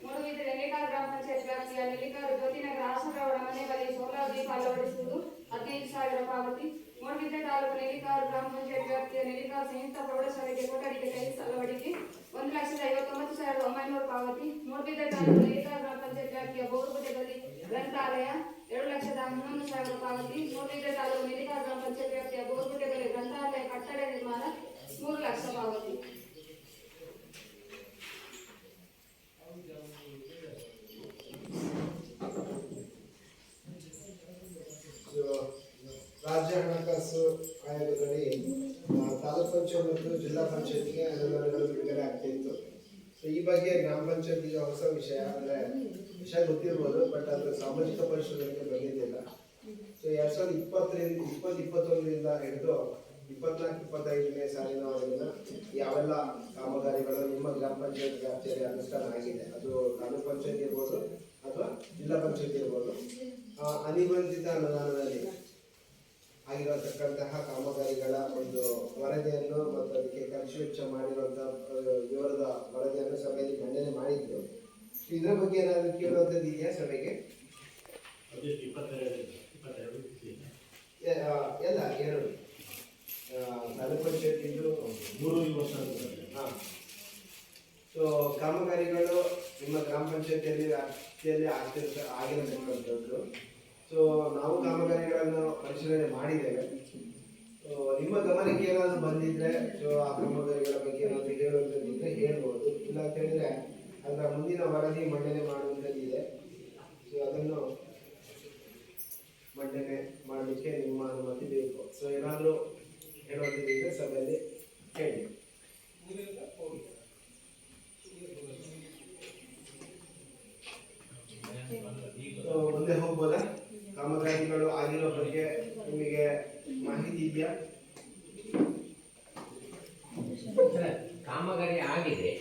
ಮೂಡುಬಿದ್ರೆ ನೆಲ್ಲಿಕಾರು ಗ್ರಾಮ ಪಂಚಾಯತ್ ವ್ಯಾಪ್ತಿಯ ನೆಲ್ಲಿಕಾರು ಜ್ಯೋತಿನಗರ ಆಶಾರವರ ಮನೆ ಬಳಿ ಸೋಲಾರ್ ದೀಪ ಅಳವಡಿಸುವುದು 15,000 ಪಾವತಿ. ಮೂಡುಬಿದ್ರೆ ತಾಲೂಕು ನೆಲ್ಲಿಕಾರು ಗ್ರಾಮ ಪಂಚಾಯತ್ ವ್ಯಾಪ್ತಿಯ ನೆಲ್ಲಿಕಾರು ಸಂಯುಕ್ತ ಪ್ರೌಢಶಾಲೆಗೆ ಕೊಠಡಿಗೆ ಟೈಲ್ಸ್ ಅಳವಡಿಕೆ 1,59,900 ಪಾವತಿ. ಮೂಡುಬಿದ್ರೆ ತಾಲೂಕು ನೆಲ್ಲಿಕಾರು ಗ್ರಾಮ ಪಂಚಾಯತ್ ವ್ಯಾಪ್ತಿಯ ಬೋರುಗುಡ್ಡೆ ಬಳಿ ಗ್ರಂಥಾಲಯ 2,11,000 ಪಾವತಿ. ಮೂಡುಬಿದ್ರೆ ತಾಲೂಕು ನೆಲ್ಲಿಕಾರು ಗ್ರಾಮ ಪಂಚಾಯತ್ ವ್ಯಾಪ್ತಿಯ ಬೋರುಗುಡ್ಡೆ ಬಳಿ ಗ್ರಂಥಾಲಯ ಕಟ್ಟಡ ನಿರ್ಮಾಣ 3,00,000 ಪಾವತಿ. ರಾಜ್ಯ ಹಣಕಾಸು ಆಯೋಗದಲ್ಲಿ ತಾಲೂಕು ಪಂಚಾಯತ್ ಮತ್ತು ಜಿಲ್ಲಾ ಪಂಚಾಯತ್ಗೆ ಅನುದಾನಗಳು ಬಿಡುಗಡೆ ಆಗ್ತಿತ್ತು. ಸೊ ಈ ಬಗ್ಗೆ ಗ್ರಾಮ ಪಂಚಾಯತ್ ಈಗ ಹೊಸ ವಿಷಯ ಅಂದರೆ ವಿಷಯ ಗೊತ್ತಿರ್ಬೋದು, ಬಟ್ ಅದು ಸಾಮಾಜಿಕ ಪರಿಶೀಲನೆಗೆ ಬಂದಿದ್ದಿಲ್ಲ. ಸೊ 2020-2021 ಹಿಡಿದು 24-25ನೇ ಸಾಲಿನವರೆಗಿನ ಯಾವೆಲ್ಲ ಕಾಮಗಾರಿಗಳು ನಿಮ್ಮ ಗ್ರಾಮ ಪಂಚಾಯತ್ ವ್ಯಾಪ್ತಿಯಲ್ಲಿ ಅನುಷ್ಠಾನ ಆಗಿದೆ, ಅದು ತಾಲೂಕು ಪಂಚಾಯತ್ ಇರ್ಬೋದು ಅಥವಾ ಜಿಲ್ಲಾ ಪಂಚಾಯತ್ ಇರ್ಬೋದು, ಅನಿಬಂಧಿತ ಅನುದಾನದಲ್ಲಿ ಆಗಿರತಕ್ಕಂತಹ ಕಾಮಗಾರಿಗಳ ಒಂದು ವರದಿಯನ್ನು ಮತ್ತು ಅದಕ್ಕೆ ಖರ್ಚು ವೆಚ್ಚ ಮಾಡಿರುವಂತಹ ವಿವರದ ವರದಿಯನ್ನು ಸಭೆಯಲ್ಲಿ ಮಂಡನೆ ಮಾಡಿದ್ರು. ಇದರ ಬಗ್ಗೆ ಏನಾದರೂ ಕೇಳುವಂಥದ್ದು ಇದೆಯಾ ಸಭೆಗೆ? ಎಲ್ಲ ಎರಡು ತಾಲೂಕು ಪಂಚಾಯತ್ ಇದ್ದು 3 ವರ್ಷ. ಹಾಂ. ಸೊ ಕಾಮಗಾರಿಗಳು ನಿಮ್ಮ ಗ್ರಾಮ ಪಂಚಾಯತಿಯಲ್ಲಿ ವ್ಯಾಪ್ತಿಯಲ್ಲಿ ಆಗಿರತಕ್ಕಂಥದ್ದು. ಸೊ ನಾವು ಕಾಮಗಾರಿಗಳನ್ನು ಪರಿಶೀಲನೆ ಮಾಡಿದ್ದೇವೆ. ನಿಮ್ಮ ಗಮನಕ್ಕೆ ಏನಾದರೂ ಬಂದಿದ್ರೆ ಸೊ ಆ ಕಾಮಗಾರಿಗಳ ಬಗ್ಗೆ ಏನಾದರೂ ಹೇಳುವಂಥದ್ದಿದ್ರೆ ಹೇಳ್ಬೋದು. ಇಲ್ಲ ಅಂತ ಹೇಳಿದ್ರೆ ಅದರ ಮುಂದಿನ ವರದಿ ಮಂಡನೆ ಮಾಡುವಂಥದ್ದಿದೆ. ಸೊ ಅದನ್ನು ಮಂಡನೆ ಮಾಡಲಿಕ್ಕೆ ನಿಮ್ಮ ಅನುಮತಿ ಬೇಕು. ಸೊ ಏನಾದರೂ ಹೇಳುವಂಥದ್ದಿದ್ರೆ ಸಭೆಯಲ್ಲಿ ಹೇಳಿ. ಮುಂದೆ ಹೋಗ್ಬೋದಾ? ಕಾಮಗಾರಿಗಳು ಆಗಿರೋ ಬಗ್ಗೆ ನಿಮಗೆ ಮಾಹಿತಿ ಇದೆಯಾ? ಕಾಮಗಾರಿ ಆಗಿದೆ,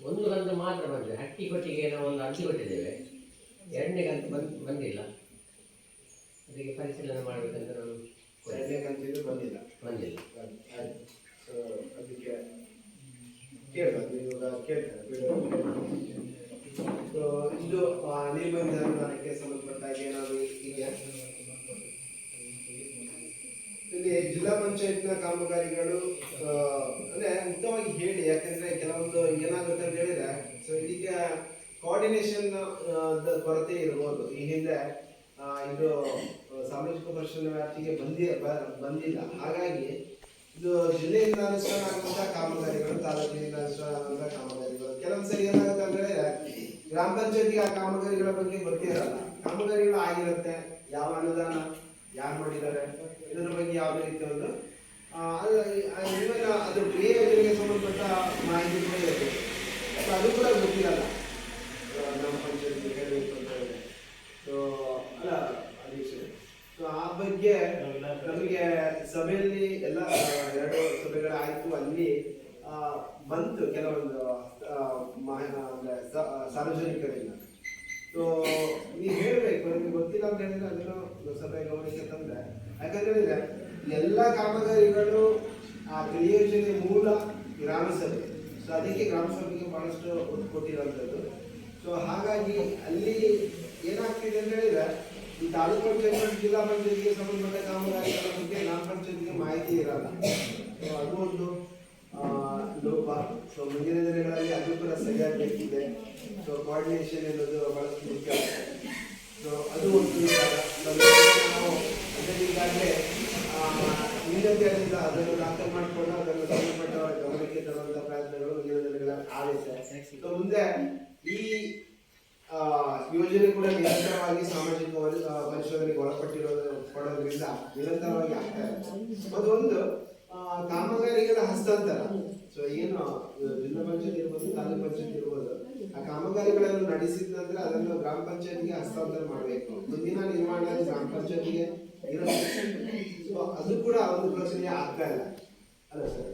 ಒಂದು ಕಂತು ಮಾತ್ರ ಬಂದಿದೆ. ಹಟ್ಟಿ ಕೊಟ್ಟಿಗೆ ನಾವು ಒಂದು ಅರ್ಜಿ ಕೊಟ್ಟಿದ್ದೇವೆ, ಎರಡನೇ ಕಂತು ಬಂದಿಲ್ಲ. ಅದಕ್ಕೆ ಪರಿಶೀಲನೆ ಮಾಡಬೇಕಂತ ನಾನು ಎರಡನೇ ಕಂತಿದ್ದು ಬಂದಿಲ್ಲ. ಆಯ್ತು. ಸೊ ಅದಕ್ಕೆ ಕೇಳಬೇಕು, ಇವಾಗ ಕೇಳ್ತಾರೆ. ಸೊ ಇದು ನಿರ್ಬಂಧ ಅನುದಾನಕ್ಕೆ ಸಂಬಂಧಪಟ್ಟಾಗ ಏನಾದರೂ ಇದೆಯಾ? ಇಲ್ಲಿ ಜಿಲ್ಲಾ ಪಂಚಾಯತ್ನ ಕಾಮಗಾರಿಗಳು ಅಂದ್ರೆ ಉತ್ತಮವಾಗಿ ಹೇಳಿ, ಯಾಕಂದ್ರೆ ಕೆಲವೊಂದು ಏನಾಗುತ್ತೆ ಅಂತ ಹೇಳಿದ್ರೆ, ಸೊ ಇದಕ್ಕೆ ಕೋಆರ್ಡಿನೇಷನ್ ಕೊರತೆ ಇರಬಹುದು. ಈ ಹಿಂದೆ ಇದು ಸಾಮಾಜಿಕ ಪರಿಶ್ರಮ ವ್ಯಾಪ್ತಿಗೆ ಬಂದಿಲ್ಲ. ಹಾಗಾಗಿ ಇದು ಜಿಲ್ಲೆಯಿಂದ ಅನುಷ್ಠಾನ ಆಗುವಂತಹ ಕಾಮಗಾರಿಗಳು, ತಾಲೂಕಿನಿಂದ ಅನುಷ್ಠಾನ ಆಗುವಂತಹ ಕಾಮಗಾರಿಗಳು. ಕೆಲವೊಂದು ಸರಿ ಏನಾಗುತ್ತೆ ಅಂದ್ರೆ ಗ್ರಾಮ ಪಂಚಾಯತಿಗೆ ಆ ಕಾಮಗಾರಿಗಳ ಬಗ್ಗೆ ಗೊತ್ತೇ ಇರಲ್ಲ. ಕಾಮಗಾರಿಗಳು ಆಗಿರುತ್ತೆ, ಯಾವ ಅನುದಾನ ಯಾರು ಮಾಡಿದ್ದಾರೆ ಇದರ ಬಗ್ಗೆ ಯಾವುದೇ ರೀತಿಯ ಒಂದು ಅದು ಕ್ರಿಯೆ ಯೋಜನೆಗೆ ಸಂಬಂಧಪಟ್ಟ ಮಾಹಿತಿ ಕೂಡ ಇರುತ್ತೆ. ಅದು ಕೂಡ ಗೊತ್ತಿರಲ್ಲ ಗ್ರಾಮ ಪಂಚಾಯತ್ ಹೇಳಬೇಕು ಅಂತ ಹೇಳಿದ್ರೆ. ಸೊ ಅಲ್ಲ ಅಧ್ಯಕ್ಷರೇ, ಸೊ ಆ ಬಗ್ಗೆ ನಮಗೆ ಸಭೆಯಲ್ಲಿ ಎಲ್ಲ 2 ಸಭೆಗಳಾಯಿತು. ಅಲ್ಲಿ ಬಂತು ಕೆಲವೊಂದು ಸಾರ್ವಜನಿಕರಿಂದ. ಸೊ ನೀವು ಹೇಳಬೇಕು, ನಿಮಗೆ ಗೊತ್ತಿಲ್ಲ ಅಂತ ಹೇಳಿದ್ರೆ ಅದನ್ನು ಸಭೆ ಗಮನಕ್ಕೆ ತಂದ್ರೆ, ಯಾಕಂದ್ರೆ ಎಲ್ಲ ಕಾಮಗಾರಿಗಳು ಆ ಕ್ರಿಯೋಜನೆ ಮೂಲ ಗ್ರಾಮ ಸಭೆ. ಸೊ ಅದಕ್ಕೆ ಗ್ರಾಮ ಸಭೆಗೆ ಬಹಳಷ್ಟು ಒತ್ತು ಕೊಟ್ಟಿರುವಂಥದ್ದು. ಸೊ ಹಾಗಾಗಿ ಅಲ್ಲಿ ಏನಾಗ್ತಿದೆ ಅಂತ ಹೇಳಿದ್ರೆ, ಈ ತಾಲೂಕು ಪಂಚಾಯತ್ ಜಿಲ್ಲಾ ಪಂಚಾಯತ್ಗೆ ಸಂಬಂಧಪಟ್ಟ ಕಾಮಗಾರಿಗಳ ಬಗ್ಗೆ ಗ್ರಾಮ ಪಂಚಾಯತ್ಗೆ ಮಾಹಿತಿ ಇರಲ್ಲ. ಸೊ ಅದು ಒಂದು ಲೋಪ. ಸೊ ಮುಂದಿನ ದಿನಗಳಲ್ಲಿ ಅದು ಕೂಡ ಸರಿಯಾಗಬೇಕಿದೆ. ಸೊ ಕೋಆರ್ಡಿನೇಷನ್ ಎನ್ನುವುದು ಬಹಳಷ್ಟು ಮುಖ್ಯ. ಸೊ ಅದು ಒಂದು ನಾವು ಅದರಿಂದಾಗಲೇ ನೀಡತೆಯಿಂದ ಅದನ್ನು ದಾಖಲು ಮಾಡಿಕೊಂಡು ಅದನ್ನು ಸಂಬಂಧಪಟ್ಟವರ ಗಮನಕ್ಕೆ ತರುವಂಥ ಪ್ರಯತ್ನಗಳು ಮುಂದಿನ ದಿನಗಳಲ್ಲಿ ಆಗುತ್ತೆ. ಸೊ ಮುಂದೆ ಈ ಯೋಜನೆ ಕೂಡ ನಿರಂತರವಾಗಿ ಸಾಮಾಜಿಕ ಪರಿಶೋಧನೆಗೆ ಒಳಪಟ್ಟಿರೋದ್ರಿಂದ ನಿರಂತರವಾಗಿ ಆಗ್ತಾ ಇದೆ. ಮತ್ತೊಂದು ಕಾಮಗಾರಿಗಳ ಹಸ್ತಾಂತರ. ಸೊ ಏನು ಜಿಲ್ಲಾ ಪಂಚಾಯತ್ ಇರ್ಬೋದು, ತಾಲೂಕು ಪಂಚಾಯತ್ ಇರ್ಬೋದು, ಆ ಕಾಮಗಾರಿಗಳನ್ನು ನಡೆಸಿದ ನಂತರ ಅದನ್ನು ಗ್ರಾಮ ಪಂಚಾಯತ್ಗೆ ಹಸ್ತಾಂತರ ಮಾಡಬೇಕು. ಮುಂದಿನ ನಿರ್ವಹಣೆ ಗ್ರಾಮ ಪಂಚಾಯತ್ಗೆ ಇರುತ್ತೆ. ಸೊ ಅದು ಕೂಡ ಒಂದು ಪ್ರಕ್ರಿಯೆ ಆಗ್ತಾ ಇಲ್ಲ ಅಲ್ಲ ಸರ್?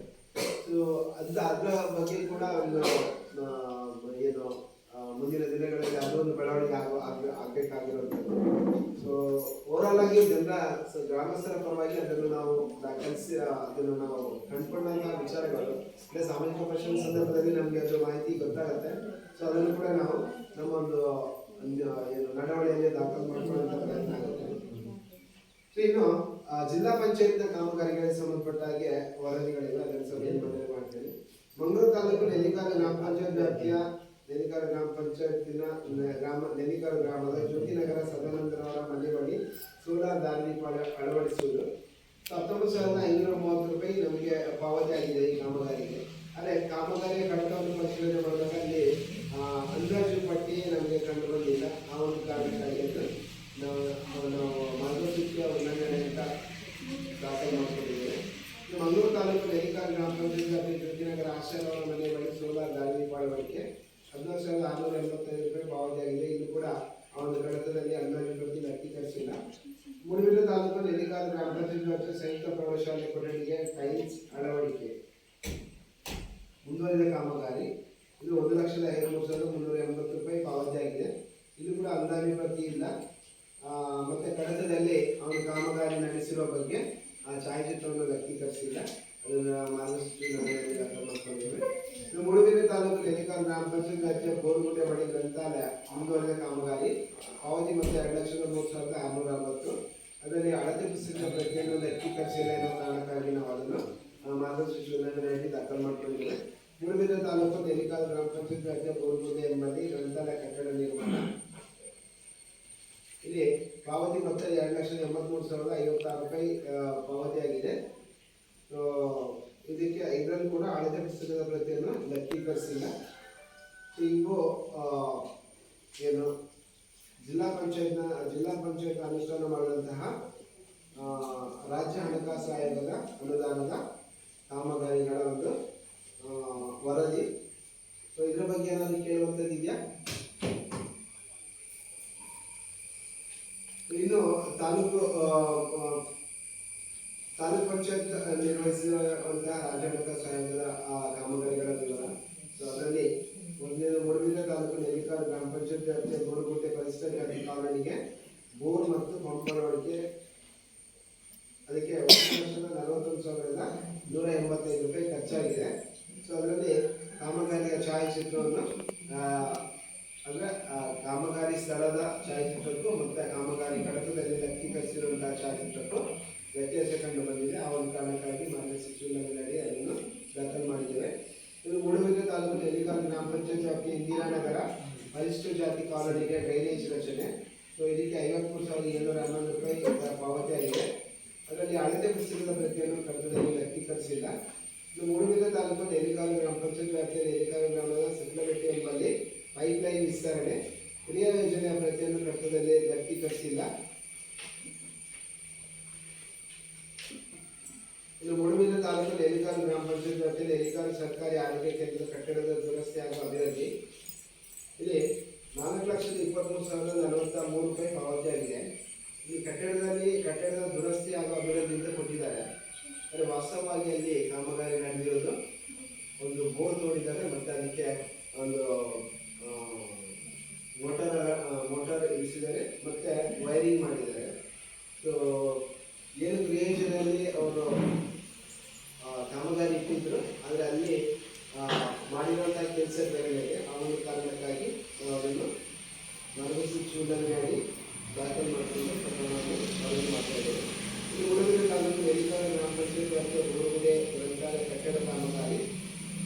ಸೊ ಅದರ ಬಗ್ಗೆ ಕೂಡ ಒಂದು ಏನು ಮುಂದಿನ ದಿನಗಳಲ್ಲಿ ಅದೊಂದು ಬೆಳವಣಿಗೆ ಆಗಬೇಕಾಗಿರುವಂಥದ್ದು. ಸೊ ಓವರಾಲ್ ಆಗಿ ಗ್ರಾಮಸ್ಥರ ಪರವಾಗಿ ಅದನ್ನು ನಾವು ದಾಖಲಿಸಿ ಅದನ್ನು ನಾವು ಕಂಡುಕೊಂಡಂತಹ ವಿಚಾರಗಳು ಸಾಮಾಜಿಕ ಪರಿಶೀಲನೆ ಸಂದರ್ಭದಲ್ಲಿ ನಮಗೆ ಅದರ ಮಾಹಿತಿ ಗೊತ್ತಾಗುತ್ತೆ. ಸೊ ಅದನ್ನು ಕೂಡ ನಾವು ನಮ್ಮ ಒಂದು ಏನು ನಡವಳಿಕೆಯಲ್ಲಿ ದಾಖಲು ಮಾಡಿಕೊಳ್ಳುವಂಥ ಪ್ರಯತ್ನ ಆಗುತ್ತೆ. ಸೊ ಇನ್ನು ಜಿಲ್ಲಾ ಪಂಚಾಯತ್ನ ಕಾಮಗಾರಿಗಳಿಗೆ ಸಂಬಂಧಪಟ್ಟ ಹಾಗೆ ವರದಿಗಳಿವೆ, ಅದನ್ನು ಸಭೆಯಲ್ಲಿ ಮಂಡನೆ ಮಾಡ್ತೇನೆ. ಮಂಗಳೂರು ತಾಲೂಕು ನೆಲ್ಲಿಕಾಲ ಗ್ರಾಮ ಪಂಚಾಯತ್ ವ್ಯಾಪ್ತಿಯ ನೆಲ್ಲಿಕಾಲ ಗ್ರಾಮ ಪಂಚಾಯತಿನ ನೆಲ್ಲಿಕಾಲ ಗ್ರಾಮದ ಜ್ಯೋತಿನಗರ ಸದಾನಂದರವರ ಮನೆ ಬಳಿ ಸೋಲಾರ್ ದಾರಿದೀಪ ಅಳವಡಿಸುವುದು 19,530 ರೂಪಾಯಿ ನಮಗೆ ಪಾವತಿ ಆಗಿದೆ ಈ ಕಾಮಗಾರಿಗೆ. ಅದೇ ಕಾಮಗಾರಿಯ ಕಡತವನ್ನು ಪರಿಶೀಲನೆ ಮಾಡಿದಾಗ ಅಲ್ಲಿ ಅಂದಾಜು ಪಟ್ಟಿ ನಮಗೆ ಕಂಡು ಬಂದಿಲ್ಲ. ಆ ಒಂದು ಕಾರಣಕ್ಕಾಗಿ ನಾವು ಮಾರ್ಗಸೂಚಿಯ ಉಲ್ಲಂಘನೆ ಅಂತ ದಾಖಲು ಮಾಡಿಕೊಂಡಿದ್ದೇವೆ. ಮಂಗಳೂರು ತಾಲೂಕು ನೆಲ್ಲಿಕಾಲ ಗ್ರಾಮ ಪಂಚಾಯತ್ ಜ್ಯೋತಿನಗರ ಆಶ್ರಯಗಳ ಮನೆ ಬಳಿ ಸೋಲಾರ್ ದಾರಿದೀಪ ಅಳವಡಿಕೆ 14,685 ರೂಪಾಯಿ ಪಾವತಿಯಾಗಿದೆ. ಇದು ಕೂಡ ಆ ಒಂದು ಕಡತದಲ್ಲಿ ಅಂದಾಜು ಪ್ರತಿ ವ್ಯಕ್ತೀಕರಿಸಿಲ್ಲ. ಮೂಡುಬಿದಿರೆ ತಾಲೂಕು ನೆಲ್ಲಿಕಾಲ ಗ್ರಾಮ ಪಂಚಾಯತ್ ಸಂಯುಕ್ತ ಪ್ರೌಢಶಾಲೆ ಕೊಠಡಿಗೆ ಟೈಲ್ಸ್ ಅಳವಡಿಕೆ ಮುಂದುವರಿದ ಕಾಮಗಾರಿ. ಇದು 1,53,380 ರೂಪಾಯಿ ಪಾವತಿಯಾಗಿದೆ. ಇದು ಕೂಡ ಅಂದಾಜು ಪ್ರತಿ ಇಲ್ಲ. ಮತ್ತೆ ಕಡತದಲ್ಲಿ ಅವನು ಕಾಮಗಾರಿ ನಡೆಸಿರುವ ಬಗ್ಗೆ ಆ ಛಾಯಾಚಿತ್ರವನ್ನು ವ್ಯಕ್ತೀಕರಿಸಿಲ್ಲ. ಅದನ್ನು ಮಾರ್ಗಸೂಚಿ ದಾಖಲು ಮಾಡ್ಕೊಂಡಿದ್ದೇವೆ. ಮೂಡುಬಿದಿರೆ ತಾಲೂಕು ನೆಲ್ಲಿಕಾಲ ಗ್ರಾಮ ಪಂಚಾಯತ್ ವ್ಯಾಪ್ತಿಯ ಬೋರ್ಗುಡ್ಡೆ ಬಳಿ ಗ್ರಂಥಾಲಯ ಮುಂದುವರೆದ ಕಾಮಗಾರಿ ಪಾವತಿ ಮತ್ತು 2,03,660. ಅದರಲ್ಲಿ ಅಳತೆ ಪುಸ್ತಕದ ಪ್ರತಿಯನ್ನು ವ್ಯಕ್ತೀಕರಿಸಿಲ್ಲ ಎನ್ನುವ ಕಾರಣಕ್ಕಾಗಿ ನಾವು ಅದನ್ನು ಮಾರ್ಗಸೂಚಿ ಉಲ್ಲಂಘನೆಯಲ್ಲಿ ದಾಖಲು ಮಾಡಿಕೊಂಡಿದ್ದೇವೆ. ಮೂಡುಬಿದಿರೆ ತಾಲೂಕು ನೆಲ್ಲಿಕಾಲ ಗ್ರಾಮ ಪಂಚಾಯತ್ ವ್ಯಾಪ್ತಿಯ ಬೋರ್ಗುಡ್ಡೆ ಎಂಬಲ್ಲಿ ಗ್ರಂಥಾಲಯ ಕಟ್ಟಡ ನಿರ್ಮಾಣ. ಇಲ್ಲಿ ಪಾವತಿ ಮೊತ್ತ 2,83,056 ರೂಪಾಯಿ ಪಾವತಿಯಾಗಿದೆ. ಇದಕ್ಕೆ ಇದರಲ್ಲಿ ಕೂಡ ಅಳತೆ ಪುಸ್ತಕದ ಪ್ರತಿಯನ್ನು ವ್ಯಕ್ತೀಕರಿಸಿಲ್ಲ. ಇವು ಏನು ಜಿಲ್ಲಾ ಪಂಚಾಯತ್ ಅನುಷ್ಠಾನ ಮಾಡಿದಂತಹ ರಾಜ್ಯ ಹಣಕಾಸು ಆಯೋಗದ ಅನುದಾನದ ಕಾಮಗಾರಿಗಳ ಒಂದು ವರದಿ. ಸೊ ಇದರ ಬಗ್ಗೆ ಏನಾದರೂ ಕೇಳುವಂಥದ್ದು ಇದೆಯಾ? ಇನ್ನು ತಾಲೂಕು ಪಂಚಾಯತ್ ನಿರ್ವಹಿಸಿರುವಂತಹ ರಾಜ್ಯ ಹಣಕಾಸು ಆಯೋಗದ ಕಾಮಗಾರಿಗಳ ವಿವರ. ಸೊ ಅದರಲ್ಲಿ ಮೊದಲನೇದು ಮೂಡುಬಿದ್ರೆ ತಾಲೂಕು ನೆಲ್ಲಿಕಾಲು ಗ್ರಾಮ ಪಂಚಾಯತ್ ವ್ಯಾಪ್ತಿಯ ಗೋಡುಗುಂಟೆ ಪರಿಷ್ಠ ಜಾತಿ ಕಾಲೋನಿಗೆ ಬೋರ್ ಮತ್ತು ಪಂಪ್ ಅಳವಡಿಕೆ ಅದಕ್ಕೆ 1,41,185 ರೂಪಾಯಿ ಖರ್ಚಾಗಿದೆ. ಸೊ ಅದರಲ್ಲಿ ಕಾಮಗಾರಿಯ ಛಾಯಾಚಿತ್ರವನ್ನು ಅಂದರೆ ಕಾಮಗಾರಿ ಸ್ಥಳದ ಛಾಯಾಚಿತ್ರಕ್ಕೂ ಮತ್ತು ಕಾಮಗಾರಿ ಕಡತದಲ್ಲಿ ಲಕ್ಷೀಕರಿಸಿರುವಂತಹ ಛಾಯಾಚಿತ್ರಕ್ಕೂ ವ್ಯತ್ಯಾಸ ಕಂಡು ಬಂದಿದೆ. ಆ ಒಂದು ಕಾರಣಕ್ಕಾಗಿ ಮಾನ್ಯ ಸಚಿವರಲ್ಲಿ ಅದನ್ನು ದಾಖಲು ಮಾಡಿದ್ದೇವೆ. ಇದು ಮೂಡುಬಿದ್ರೆ ತಾಲೂಕು ನೆಲ್ಲಿಕಾಲು ಗ್ರಾಮ ಪಂಚಾಯತ್ ವ್ಯಾಪ್ತಿಯ ಇಂದಿರಾನಗರ ಪರಿಷ್ಠ ಜಾತಿ ಕಾಲೋನಿಗೆ ಡ್ರೈನೇಜ್ ರಚನೆ. ಸೊ ಇದಕ್ಕೆ 53,711 ರೂಪಾಯಿ ಪಾವತಿ ಆಗಿದೆ. ಅದರಲ್ಲಿ ಅಳತೆ ಪುಸ್ತಕದ ಪ್ರತಿಯನ್ನು ಕಡತದಲ್ಲಿ ಲಕ್ಷೀಕರಿಸಿಲ್ಲ. ಇನ್ನು ಮೂಡುಬಿದ್ರೆ ತಾಲೂಕು ನೆಲ್ಲಿಕಾಲು ಗ್ರಾಮ ಪಂಚಾಯತ್ ವ್ಯಾಪ್ತಿಯ ನೆಲ್ಲಿಕಾಲು ಗ್ರಾಮದ ಸಕ್ಲಬೆಟ್ಟಿ ಎಂಬಲ್ಲಿ ಪೈಪ್ಲೈನ್ ವಿಸ್ತರಣೆ ಕ್ರಿಯಾ ಯೋಜನೆಯ ಪ್ರತಿಯನ್ನು ಕಡತದಲ್ಲಿ ಲಕ್ಷೀಕರಿಸಿಲ್ಲ. ಇನ್ನು ಮೂಡುಬಿದ್ರೆ ತಾಲೂಕು ನೆಲ್ಲಿಕಾಲು ಗ್ರಾಮ ಪಂಚಾಯತ್ ವ್ಯಾಪ್ತಿಯ ನೆಲ್ಲಿಕಾಲು ಸರ್ಕಾರಿ ಆರೋಗ್ಯ ಕೇಂದ್ರದ ಕಟ್ಟಡದ ದುರಸ್ತಿ ಹಾಗೂ ಅಭಿವೃದ್ಧಿ ಇಲ್ಲಿ 4,23,043 ರೂಪಾಯಿ ಪಾವತಿಯಾಗಿದೆ. ಈ ಕಟ್ಟಡದ ದುರಸ್ತಿ ಹಾಗೂ ಅಭಿವೃದ್ಧಿ ಅಂತ ಕೊಟ್ಟಿದ್ದಾರೆ. ಆದರೆ ವಾಸ್ತವವಾಗಿ ಅಲ್ಲಿ ಕಾಮಗಾರಿ ನಡೆದಿರೋದು ಒಂದು ಬೋರ್ ತೋಡಿದ್ದಾರೆ ಮತ್ತು ಅದಕ್ಕೆ ಒಂದು ಮೋಟಾರ್ ಇಳಿಸಿದ್ದಾರೆ ಮತ್ತು ವೈರಿಂಗ್ ಮಾಡಿದ್ದಾರೆ. ಸೊ ಏನು ಕ್ರಿಯೇಷನಲ್ಲಿ ಅವರು ಕಾಮಗಾರಿ ಇಟ್ಟಿದ್ರು, ಆದರೆ ಅಲ್ಲಿ ಮಾಡಿರುವಂತಹ ಕೆಲಸ ಬೇರೆ ಬೇರೆ. ಆ ಒಂದು ಕಾರಣಕ್ಕಾಗಿ ನಾವು ಅದನ್ನು ಮಾರ್ಗಸೂಚಿ ಚೂಡಣೆ ಮಾಡಿ ದಾಖಲು ಮಾಡಿಕೊಂಡು ಪ್ರಕರಣವನ್ನು ವರದಿ ಮಾಡ್ತಾ ಇದ್ದೇವೆ. ಈ ಮೂಡುಬಿದ್ರೆ ತಾಲೂಕು ನೆಲ್ಲಿಕಾಲು ಗ್ರಾಮ ಪಂಚಾಯತ್ ವ್ಯಾಪ್ತಿಯ ಗೋಡುಗುಡೆ ಗ್ರಂಥಾಲಯ ಕಟ್ಟಡ ಕಾಮಗಾರಿ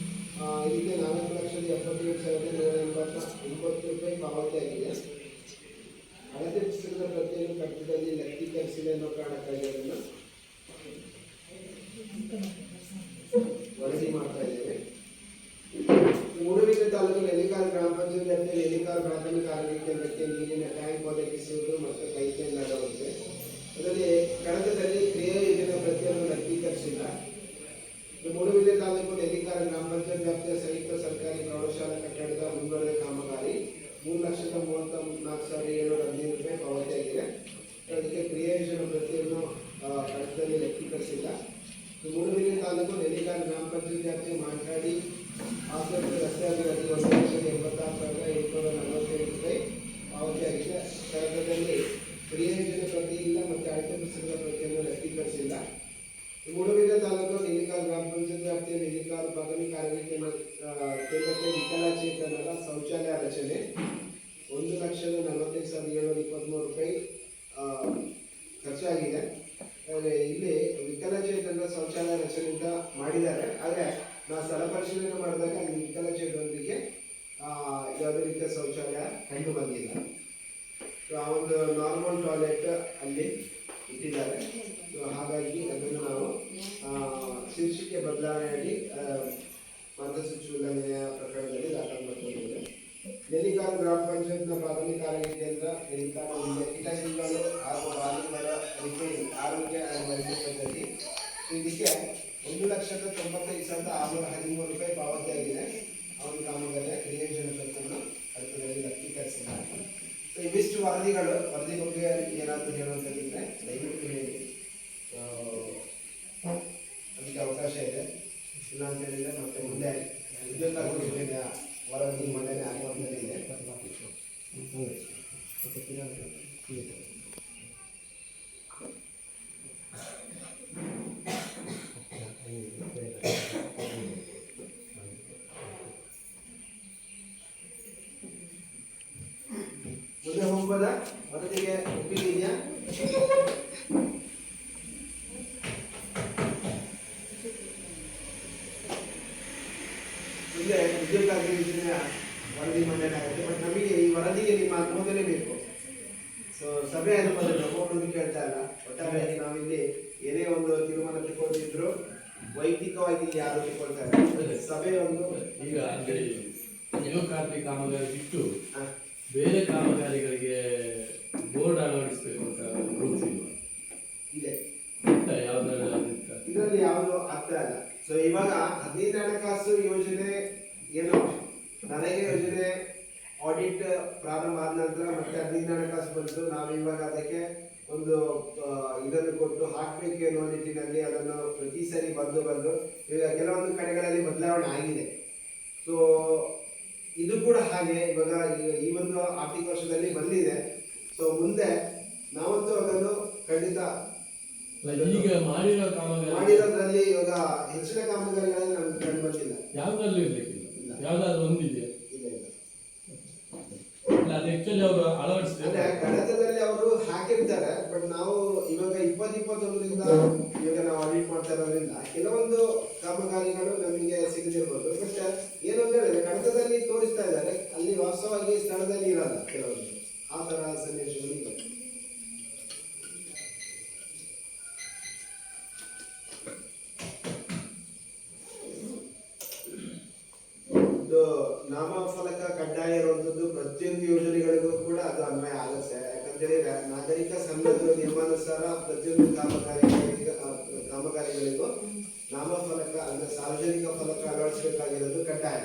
ಇದಕ್ಕೆ 4,77,189 ರೂಪಾಯಿ ಪಾವತಿಯಾಗಿದೆ. ಅಳತೆ ಪುಸ್ತಕದ ಪ್ರತಿಯನ್ನು ಕಟ್ಟಡದಲ್ಲಿ ಲಕ್ಷೀಕರಿಸಿಲ್ಲ ಎನ್ನುವ ಕಾರಣಕ್ಕಾಗಿ ಅದನ್ನು ವರದಿ ಮಾಡ್ತಾ ಇದ್ದೇವೆ. ಮೂಡುಬಿದ್ರೆ ತಾಲೂಕು ನೆಲ್ಲಿಕಾಲು ಗ್ರಾಮ ಪಂಚಾಯತ್ ವ್ಯಾಪ್ತಿಯ ನೆಲ್ಲಿಕಾಲು ಪ್ರಾಥಮಿಕ ಆರೋಗ್ಯ ಕೇಂದ್ರಕ್ಕೆ ನೀರಿನ ಟ್ಯಾಂಕ್ ಒದಗಿಸುವುದು ಮತ್ತು ಪೈಪ್ಲೈನ್ ಅಳವಡಿಕೆ. ಅದರಲ್ಲಿ ಕಡತದಲ್ಲಿ ಕ್ರಿಯಾ ಯೋಜನೆ ಪ್ರತಿಯನ್ನು ಲಕ್ಷೀಕರಿಸಿಲ್ಲ. ಮೂಡುಬಿದ್ರೆ ತಾಲೂಕು ನೆಲ್ಲಿಕಾಲು ಗ್ರಾಮ ಪಂಚಾಯತ್ ವ್ಯಾಪ್ತಿಯ ಸಂಯುಕ್ತ ಸರ್ಕಾರಿ ಪ್ರೌಢಶಾಲಾ ಕಟ್ಟಡದ ಮುಂದುವರೆದ ಕಾಮಗಾರಿ 3,34,715 ರೂಪಾಯಿ ಪಾವತಿಯಾಗಿದೆ. ಅದಕ್ಕೆ ಕ್ರಿಯಾ ಯೋಜನೆ ಪ್ರತಿಯನ್ನು ಕಡತದಲ್ಲಿ ಲಕ್ಷೀಕರಿಸಿಲ್ಲ. ಮೂಡುಬಿದ್ರೆ ತಾಲೂಕು ನೆಲ್ಲಿಕಾಲು ಗ್ರಾಮ ಪಂಚಾಯತ್ ವ್ಯಾಪ್ತಿಯ ಮಾಂಕಾಡಿ ಆಸ್ಪತ್ರೆ ರಸ್ತೆ ಅಭಿವೃದ್ಧಿ 1,86,842 ರೂಪಾಯಿ ಪಾವತಿಯಾಗಿದೆ. ಕಡತದಲ್ಲಿ ಕ್ರಿಯಾ ಯೋಜನೆ ಪ್ರತಿ ಇಲ್ಲ ಮತ್ತು ಅಳತೆ ಪುಸ್ತಕದ ಪ್ರತಿಯನ್ನು ಲಕ್ಷೀಕರಿಸಿಲ್ಲ. ಮೂಡುಬಿದ್ರೆ ತಾಲೂಕು ನೆಲ್ಲಿಕಾಲು ಗ್ರಾಮ ಪಂಚಾಯತ್ ವ್ಯಾಪ್ತಿಯ ನೆಲ್ಲಿಕಾಲು ಪ್ರಾಥಮಿಕ ಆರೋಗ್ಯ ಕೇಂದ್ರಕ್ಕೆ ವಿಕಲಚೇತನರ ಶೌಚಾಲಯ ರಚನೆ 1,45,723 ರೂಪಾಯಿ ಖರ್ಚಾಗಿದೆ. ಇಲ್ಲಿ ವಿಕಲಚೇತನರ ಶೌಚಾಲಯ ರಚನೆ ಅಂತ ಮಾಡಿದ್ದಾರೆ. ಆದರೆ ನಾವು ಸ್ಥಳ ಪರಿಶೀಲನೆ ಮಾಡಿದಾಗ ಅಲ್ಲಿ ವಿಕಲಚೇತನರಿಗೆ ಯಾವುದೇ ರೀತಿಯ ಶೌಚಾಲಯ ಕಂಡು ಬಂದಿಲ್ಲ. ಆ ಒಂದು ನಾರ್ಮಲ್ ಟಾಯ್ಲೆಟ್ ಅಲ್ಲಿ ಇಟ್ಟಿದ್ದಾರೆ. ಹಾಗಾಗಿ ಅದನ್ನು ನಾವು ಶೀರ್ಷಿಕೆ ಬದಲಾವಣೆಯಾಗಿ ಮಾರ್ಗಸೂಚಿ ಉಲ್ಲಂಘನೆಯ ಪ್ರಕರಣದಲ್ಲಿ ದಾಖಲು ಮಾಡಿಕೊಂಡಿದ್ದೇವೆ. ನೆಲ್ಲಿಕಾಲು ಗ್ರಾಮ ಪಂಚಾಯತ್ನ ಪ್ರಾಥಮಿಕ ಆರೋಗ್ಯ ಕೇಂದ್ರ ನೆಲ್ಲಿಕಾಲು ಕಿಟಕಿಗಳು ಹಾಗೂ ಬಾಗಿಲುಗಳ ರಿಪೇರಿ ಆರೋಗ್ಯ ವೈದ್ಯ ಪದ್ಧತಿ ಇದಕ್ಕೆ 1,95,613 ರೂಪಾಯಿ ಪಾವತಿಯಾಗಿದೆ. ಅವನ ಕಾಮಗಾರಿಯ ಕ್ರಿಯಾಯೋಜನೆ ಪ್ರತಿಯನ್ನು ಅರ್ಥದಲ್ಲಿ ಲಕ್ಷೀಕರಿಸಿದ್ದಾರೆ. ಸೊ ಇವಿಷ್ಟು ವರದಿ ಬಗ್ಗೆ ಏನಾದರೂ ಹೇಳುವಂಥದ್ದಿದ್ರೆ ದಯವಿಟ್ಟು ಹೇಳಿ, ಅದಕ್ಕೆ ಅವಕಾಶ ಇದೆ. ಇಲ್ಲ ಅಂತ ಹೇಳಿದರೆ ಮತ್ತೆ ಮುಂದೆ ವಿದ್ಯುತ್ ವರದಿ ಮಂಡನೆ ಆಗುವಂಥದ್ದಿದೆ. ಮುಂದೆ ಹೋಗ್ಬೋದಾ? ವರದಿಗೆ ಒಪ್ಪಿಗೆ ಇದೆಯಾ? ಮುಂದೆ ಉದ್ಯೋಗ ಯೋಜನೆಯ ವರದಿ ಮಂಡನೆ ಆಗುತ್ತೆ. ಬಟ್ ನಮಗೆ ಈ ವರದಿಗೆ ನಿಮ್ಮ ಅನುಮೋದನೆ ಬೇಕು. ಸೊ ಸಭೆ ಅನುಮೋದನೆ ಒಬ್ಬೊಬ್ಬರು ಕೇಳ್ತಾ ಇಲ್ಲ. ಒಟ್ಟಾರೆಯಾಗಿ ನಾವಿಲ್ಲಿ ಏನೇ ಒಂದು ತೀರ್ಮಾನ ತಗೊಂಡಿದ್ರು ವೈಯಕ್ತಿಕವಾಗಿ ಯಾರು ತಗೊಳ್ತಾರೆ, ಸಭೆ ಒಂದು ಈಗ ನೇಮಕಾತಿ ಕಾಮಗಾರಿ ಬಿಟ್ಟು ಬೇರೆ ಕಾಮಗಾರಿಗಳಿಗೆ ಬೋರ್ಡ್ ಅಳವಡಿಸಬೇಕು ಅಂತ ರೂಲ್ಸ್ ಇದೆ. ಇದರಲ್ಲಿ ಯಾವುದು ಆಗ್ತಾ ಇಲ್ಲ. ಸೊ ಇವಾಗ 15 ಹಣಕಾಸು ಯೋಜನೆ ಏನು ನರೇಗಾ ಯೋಜನೆ ಆಡಿಟ್ ಪ್ರಾರಂಭ ಆದ ನಂತರ ಮತ್ತೆ 15 ಹಣಕಾಸು ಬಂತು. ನಾವು ಇವಾಗ ಅದಕ್ಕೆ ಒಂದು ಇದನ್ನು ಕೊಟ್ಟು ಹಾಕಬೇಕು ಅನ್ನೋ ನಿಟ್ಟಿನಲ್ಲಿ ಅದನ್ನು ಪ್ರತಿ ಸರಿ ಬಂದು ಈಗ ಕೆಲವೊಂದು ಕಡೆಗಳಲ್ಲಿ ಬದಲಾವಣೆ ಆಗಿದೆ. ಸೊ ಇದು ಕೂಡ ಹಾಗೆ ಇವಾಗ ಈ ಒಂದು ಆರ್ಥಿಕ ವರ್ಷದಲ್ಲಿ ಬಂದಿದೆ. ಸೊ ಮುಂದೆ ನಾವಂತೂ ಅದನ್ನು ಖಂಡಿತ ಈಗ ಮಾಡಿರೋ ಕಾಮಗಾರಿ ಮಾಡಿರೋದ್ರಲ್ಲಿ ಇವಾಗ ಹೆಚ್ಚಿನ ಕಾಮಗಾರಿಗಳಲ್ಲಿ ನಮ್ಗೆ ಕಂಡು ಬಂದಿಲ್ಲ. ಯಾವ್ದ್ರಲ್ಲೂ ಇರ್ಲಿಕ್ಕಿಲ್ಲ, ಯಾವ್ದಾದ್ರು ಒಂದಿದೆ ಇಲ್ಲ ಇಲ್ಲ. ಅಲ್ಲ, ಅದು ಆಕ್ಚುಲಿ ಅವರು ಅಳವಡಿಸಿದ್ರೆ ಅಂದ್ರೆ ಗಣಿತದಲ್ಲಿ ಅವರು ಹಾಕಿರ್ತಾರೆ, ಬಟ್ ನಾವು ಇವಾಗ 2021ರಿಂದ ಇವಾಗ ನಾವು ಆಡಿಟ್ ಮಾಡ್ತಾ ಇರೋದ್ರಿಂದ ಕೆಲವೊಂದು ಕಾಮಗಾರಿಗಳು ನಮಗೆ ಸಿಗದಿರ್ಬೋದು. ಬಟ್ ಏನು ಅಂತ ಹೇಳಿದ್ರೆ ಗಣಿತದಲ್ಲಿ ತೋರಿಸ್ತಾ ಇದ್ದಾರೆ, ಅಲ್ಲಿ ವಾಸ್ತವವಾಗಿ ಸ್ಥಳದಲ್ಲಿ ಇರಲ್ಲ ಕೆಲವೊಂದು, ಆ ತರ ಸನ್ನಿವೇಶಗಳು ಇದೆ. ನಾಮಫಲಕ ಕಡ್ಡಾಯ ಇರುವಂತದ್ದು ಪ್ರತಿಯೊಂದು ಯೋಜನೆಗಳಿಗೂ ಕೂಡ ಅದು ಅನ್ವಯ ಆಗುತ್ತೆ. ಯಾಕಂತೇಳಿ ನಾಗರಿಕ ಸಂಘದ ನಿಯಮಾನುಸಾರ ಪ್ರತಿಯೊಂದು ಕಾಮಗಾರಿಗಳಿಗೂ ನಾಮಫಲಕ ಅಂದ್ರೆ ಸಾರ್ವಜನಿಕ ಫಲಕ ಅಳವಡಿಸಬೇಕಾಗಿರೋದು ಕಡ್ಡಾಯ.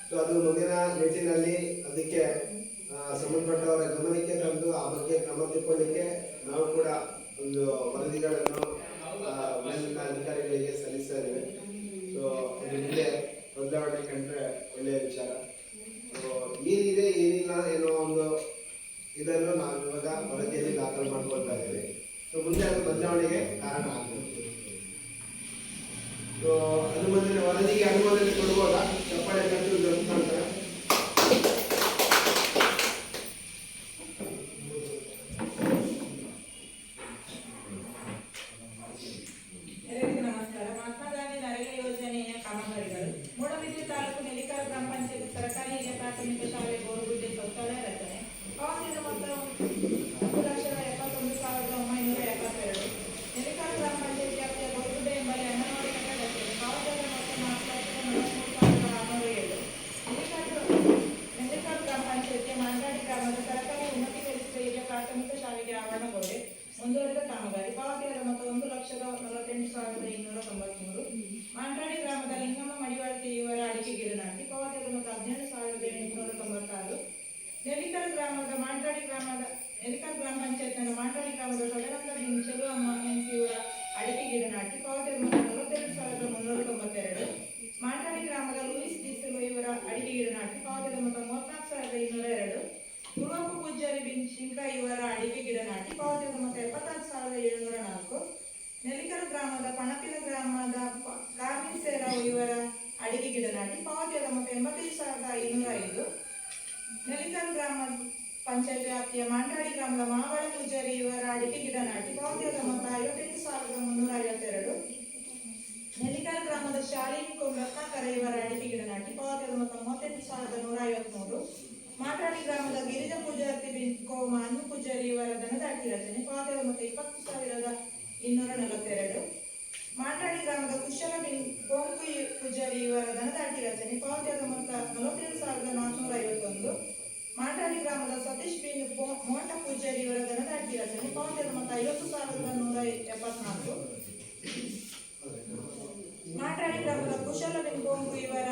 ಸೊ ಅದು ಮುಂದಿನ ನಿಟ್ಟಿನಲ್ಲಿ ಅದಕ್ಕೆ ಸಂಬಂಧಪಟ್ಟವರ ಗಮನಕ್ಕೆ ತಂದು ಆ ಬಗ್ಗೆ ಕ್ರಮ ತೆಗೆದುಕೊಳ್ಳಿಕ್ಕೆ ನಾವು ಕೂಡ ಒಂದು ವರದಿಗಳನ್ನು ಮೇಲಿನ ಅಧಿಕಾರಿಗಳಿಗೆ ಸಲ್ಲಿಸ್ತಾ ಇದ್ದೇವೆ. ಸೊ ಮುಂದೆ ಬದಲಾವಣೆ ಕಂಡ್ರೆ ಒಳ್ಳೆಯ ವಿಚಾರ. ಏನಿದೆ ಏನಿಲ್ಲ ಏನೋ ಒಂದು ಇದನ್ನು ನಾವು ಇವಾಗ ವರದಿಯಲ್ಲಿ ದಾಖಲು ಮಾಡ್ಕೊಳ್ತಾ ಇದ್ದೇವೆ. ಸೊ ಮುಂದೆ ಅದು ಬದಲಾವಣೆಗೆ ಕಾರಣ ಆಗ್ಬೋದು. ಸೊ ಅನುಮೋದನೆ ವರದಿಗೆ ಅನುಮೋದನೆ ಕೊಡ್ಬೋದಾ? ಚಪ್ಪಾಳೆ ಕಟ್ಟು ಮುಖಾಂತರ. ಎಲ್ಲರಿಗೂ ನಮಸ್ಕಾರ. ಮಹಾತ್ಮ ಗಾಂಧಿ ನರೇಗಾ ಯೋಜನೆಯ ಕಾಮಗಾರಿಗಳು. ಮೂಡಬಿದಿರೆ ತಾಲೂಕು ನೆಲ್ಲಿಕರ ಗ್ರಾಮ ಪಂಚಾಯತ್ ಸರ್ಕಾರಿ ಹಿರಿಯ ಪ್ರಾಥಮಿಕ ಶಾಲೆ ಗೋರುಗುಡ್ಡೆ ಶೌಚಾಲಯ ರಚನೆ. ಪಾವತಿಸಿದ ಮೊತ್ತ 1,71,972. ನೆಲ್ಲಿಕರ ಗ್ರಾಮ ಪಂಚಾಯತ್ ವ್ಯಾಪ್ತಿಯ ಗೋರುಗುಡ್ಡೆ ಎಂಬಲ್ಲಿ ಅಂಗನವಾಡಿ ಕಟ್ಟಡ ರಚನೆ. ಪಾವತಿಸಿದ ಮೊತ್ತ 4,43,607. ನೆಲ್ಲಿಕರ ಗ್ರಾಮ ಪಂಚಾಯತ್ಗೆ ಮಾಂಡಾಡಿ ಗ್ರಾಮದ ಸರ್ಕಾರಿ ಉನ್ನತೀಕರಿಸಿದ ಹಿರಿಯ ಪ್ರಾಥಮಿಕ ಶಾಲೆಗೆ ಆವರಣಗೊಂಡೆ ಮುಂದುವರೆದ ಕಾಮಗಾರಿ. ಪಾವತಿಯಾದ ಮೊತ್ತ 1,48,293. ಮಾಂಡ್ರಾಡಿ ಗ್ರಾಮದ ಲಿಂಗಮ್ಮ ಮಡಿವಾಳ್ಕೆ ಇವರ ಅಡಿಕೆ ಗಿಡ ನಾಟಿ. ಪಾವತಿಯಾದ ಮೊತ್ತ 17,896. ನೆಲ್ಲಿಕರ ಗ್ರಾಮದ ನೆಲ್ಲಿಕರ ಗ್ರಾಮ ಪಂಚಾಯತ್ನ ಮಾಂಡ್ರಾಡಿ ಗ್ರಾಮದ ಸದರಂಗ ಚೆಲುವಮ್ಮ ಎನ್ಸಿ ಇವರ ಅಡಿಕೆ ಗಿಡ ನಾಟಿ. ಪಾವತಿಯಾದ ಮೊತ್ತ 42,392. ಮಾಂಡ್ರಾಡಿ ಗ್ರಾಮದ ಲೂಯಿಸ್ ಡಿ ಸಿಲ್ವ ಇವರ ಅಡಿಕೆ ಗಿಡ ನಾಟಿ. ಪಾವತಿಯಾದ ಮೊತ್ತ 34,202. ಪೂರ್ವಪ್ಪ ಪೂಜಾರಿ ಬಿನ್ ಶಿಂಕಾ ಇವರ ಅಡಿಕೆ ಗಿಡ ನಾಟಿ. ಪಾವತಿಯಾದ ಮೊತ್ತ 76,704. ನೆಲ್ಲಿಕರ ಗ್ರಾಮದ ಪಣಪಿನ ಗ್ರಾಮದ ಕಾರ್ಮಿಕ್ ಸೇರಾವ್ ಇವರ ಅಡಿಕೆ ಗಿಡ ನಾಟಿ. ಪಾವತಿಯಾದ ಮೊತ್ತ 85,505. ನೆಲ್ಲಿಕರ ಗ್ರಾಮ ಪಂಚಾಯತ್ ವ್ಯಾಪ್ತಿಯ ಮಾಂಡ್ರಾಡಿ ಗ್ರಾಮದ ಮಾವಳ ಪೂಜಾರಿ ಇವರ ಅಡಿಕೆ ಗಿಡ ನಾಟಿ. ಪಾವತಿಯಾದ ಮೊತ್ತ 55,352. ನೆಲ್ಲಿಕರ ಗ್ರಾಮದ ಶಾಲಿನಿ ರತ್ನಾಕರ ಇವರ ಅಡಿಕೆ ಗಿಡ ನಾಟಿ. ಪಾವತಿಯಾದ ಮೊತ್ತ 38,153. ಮಾಂಡ್ರಾಡಿ ಗ್ರಾಮದ ಗಿರಿಜಾ ಪೂಜಾರ್ತಿ ಬಿನ್ ಕೋಮ ಅನ್ನು ಪೂಜಾರಿ ಇವರ ದನದಾಟಿ ರಚನೆ. ಪಾವತಿಯಾದ ಮೊತ್ತ 20,242. ಮಾಂಡ್ರಾಡಿ ಗ್ರಾಮದ ಕುಶಲ ಬಿನ್ ಕೋಂಕು ಪೂಜಾರಿ ಇವರ ದನದಾಟಿ ರಚನೆ. ಪಾವತಿಯಾದ ಮೊತ್ತ 47,451. ಮಾಂಡ್ರಾಡಿ ಗ್ರಾಮದ ಸತೀಶ್ ಬಿನ್ ಮೋಟ ಪೂಜಾರಿ ಇವರ ದನದಾಟಿ ರಚನೆ. ಪಾವತಿಯಾದ ಮೊತ್ತ 50,174. ಮಾಂಡ್ರಾಡಿ ಗ್ರಾಮದ ಕುಶಲ ಬಿನ್ ಕೋಂಕು ಇವರ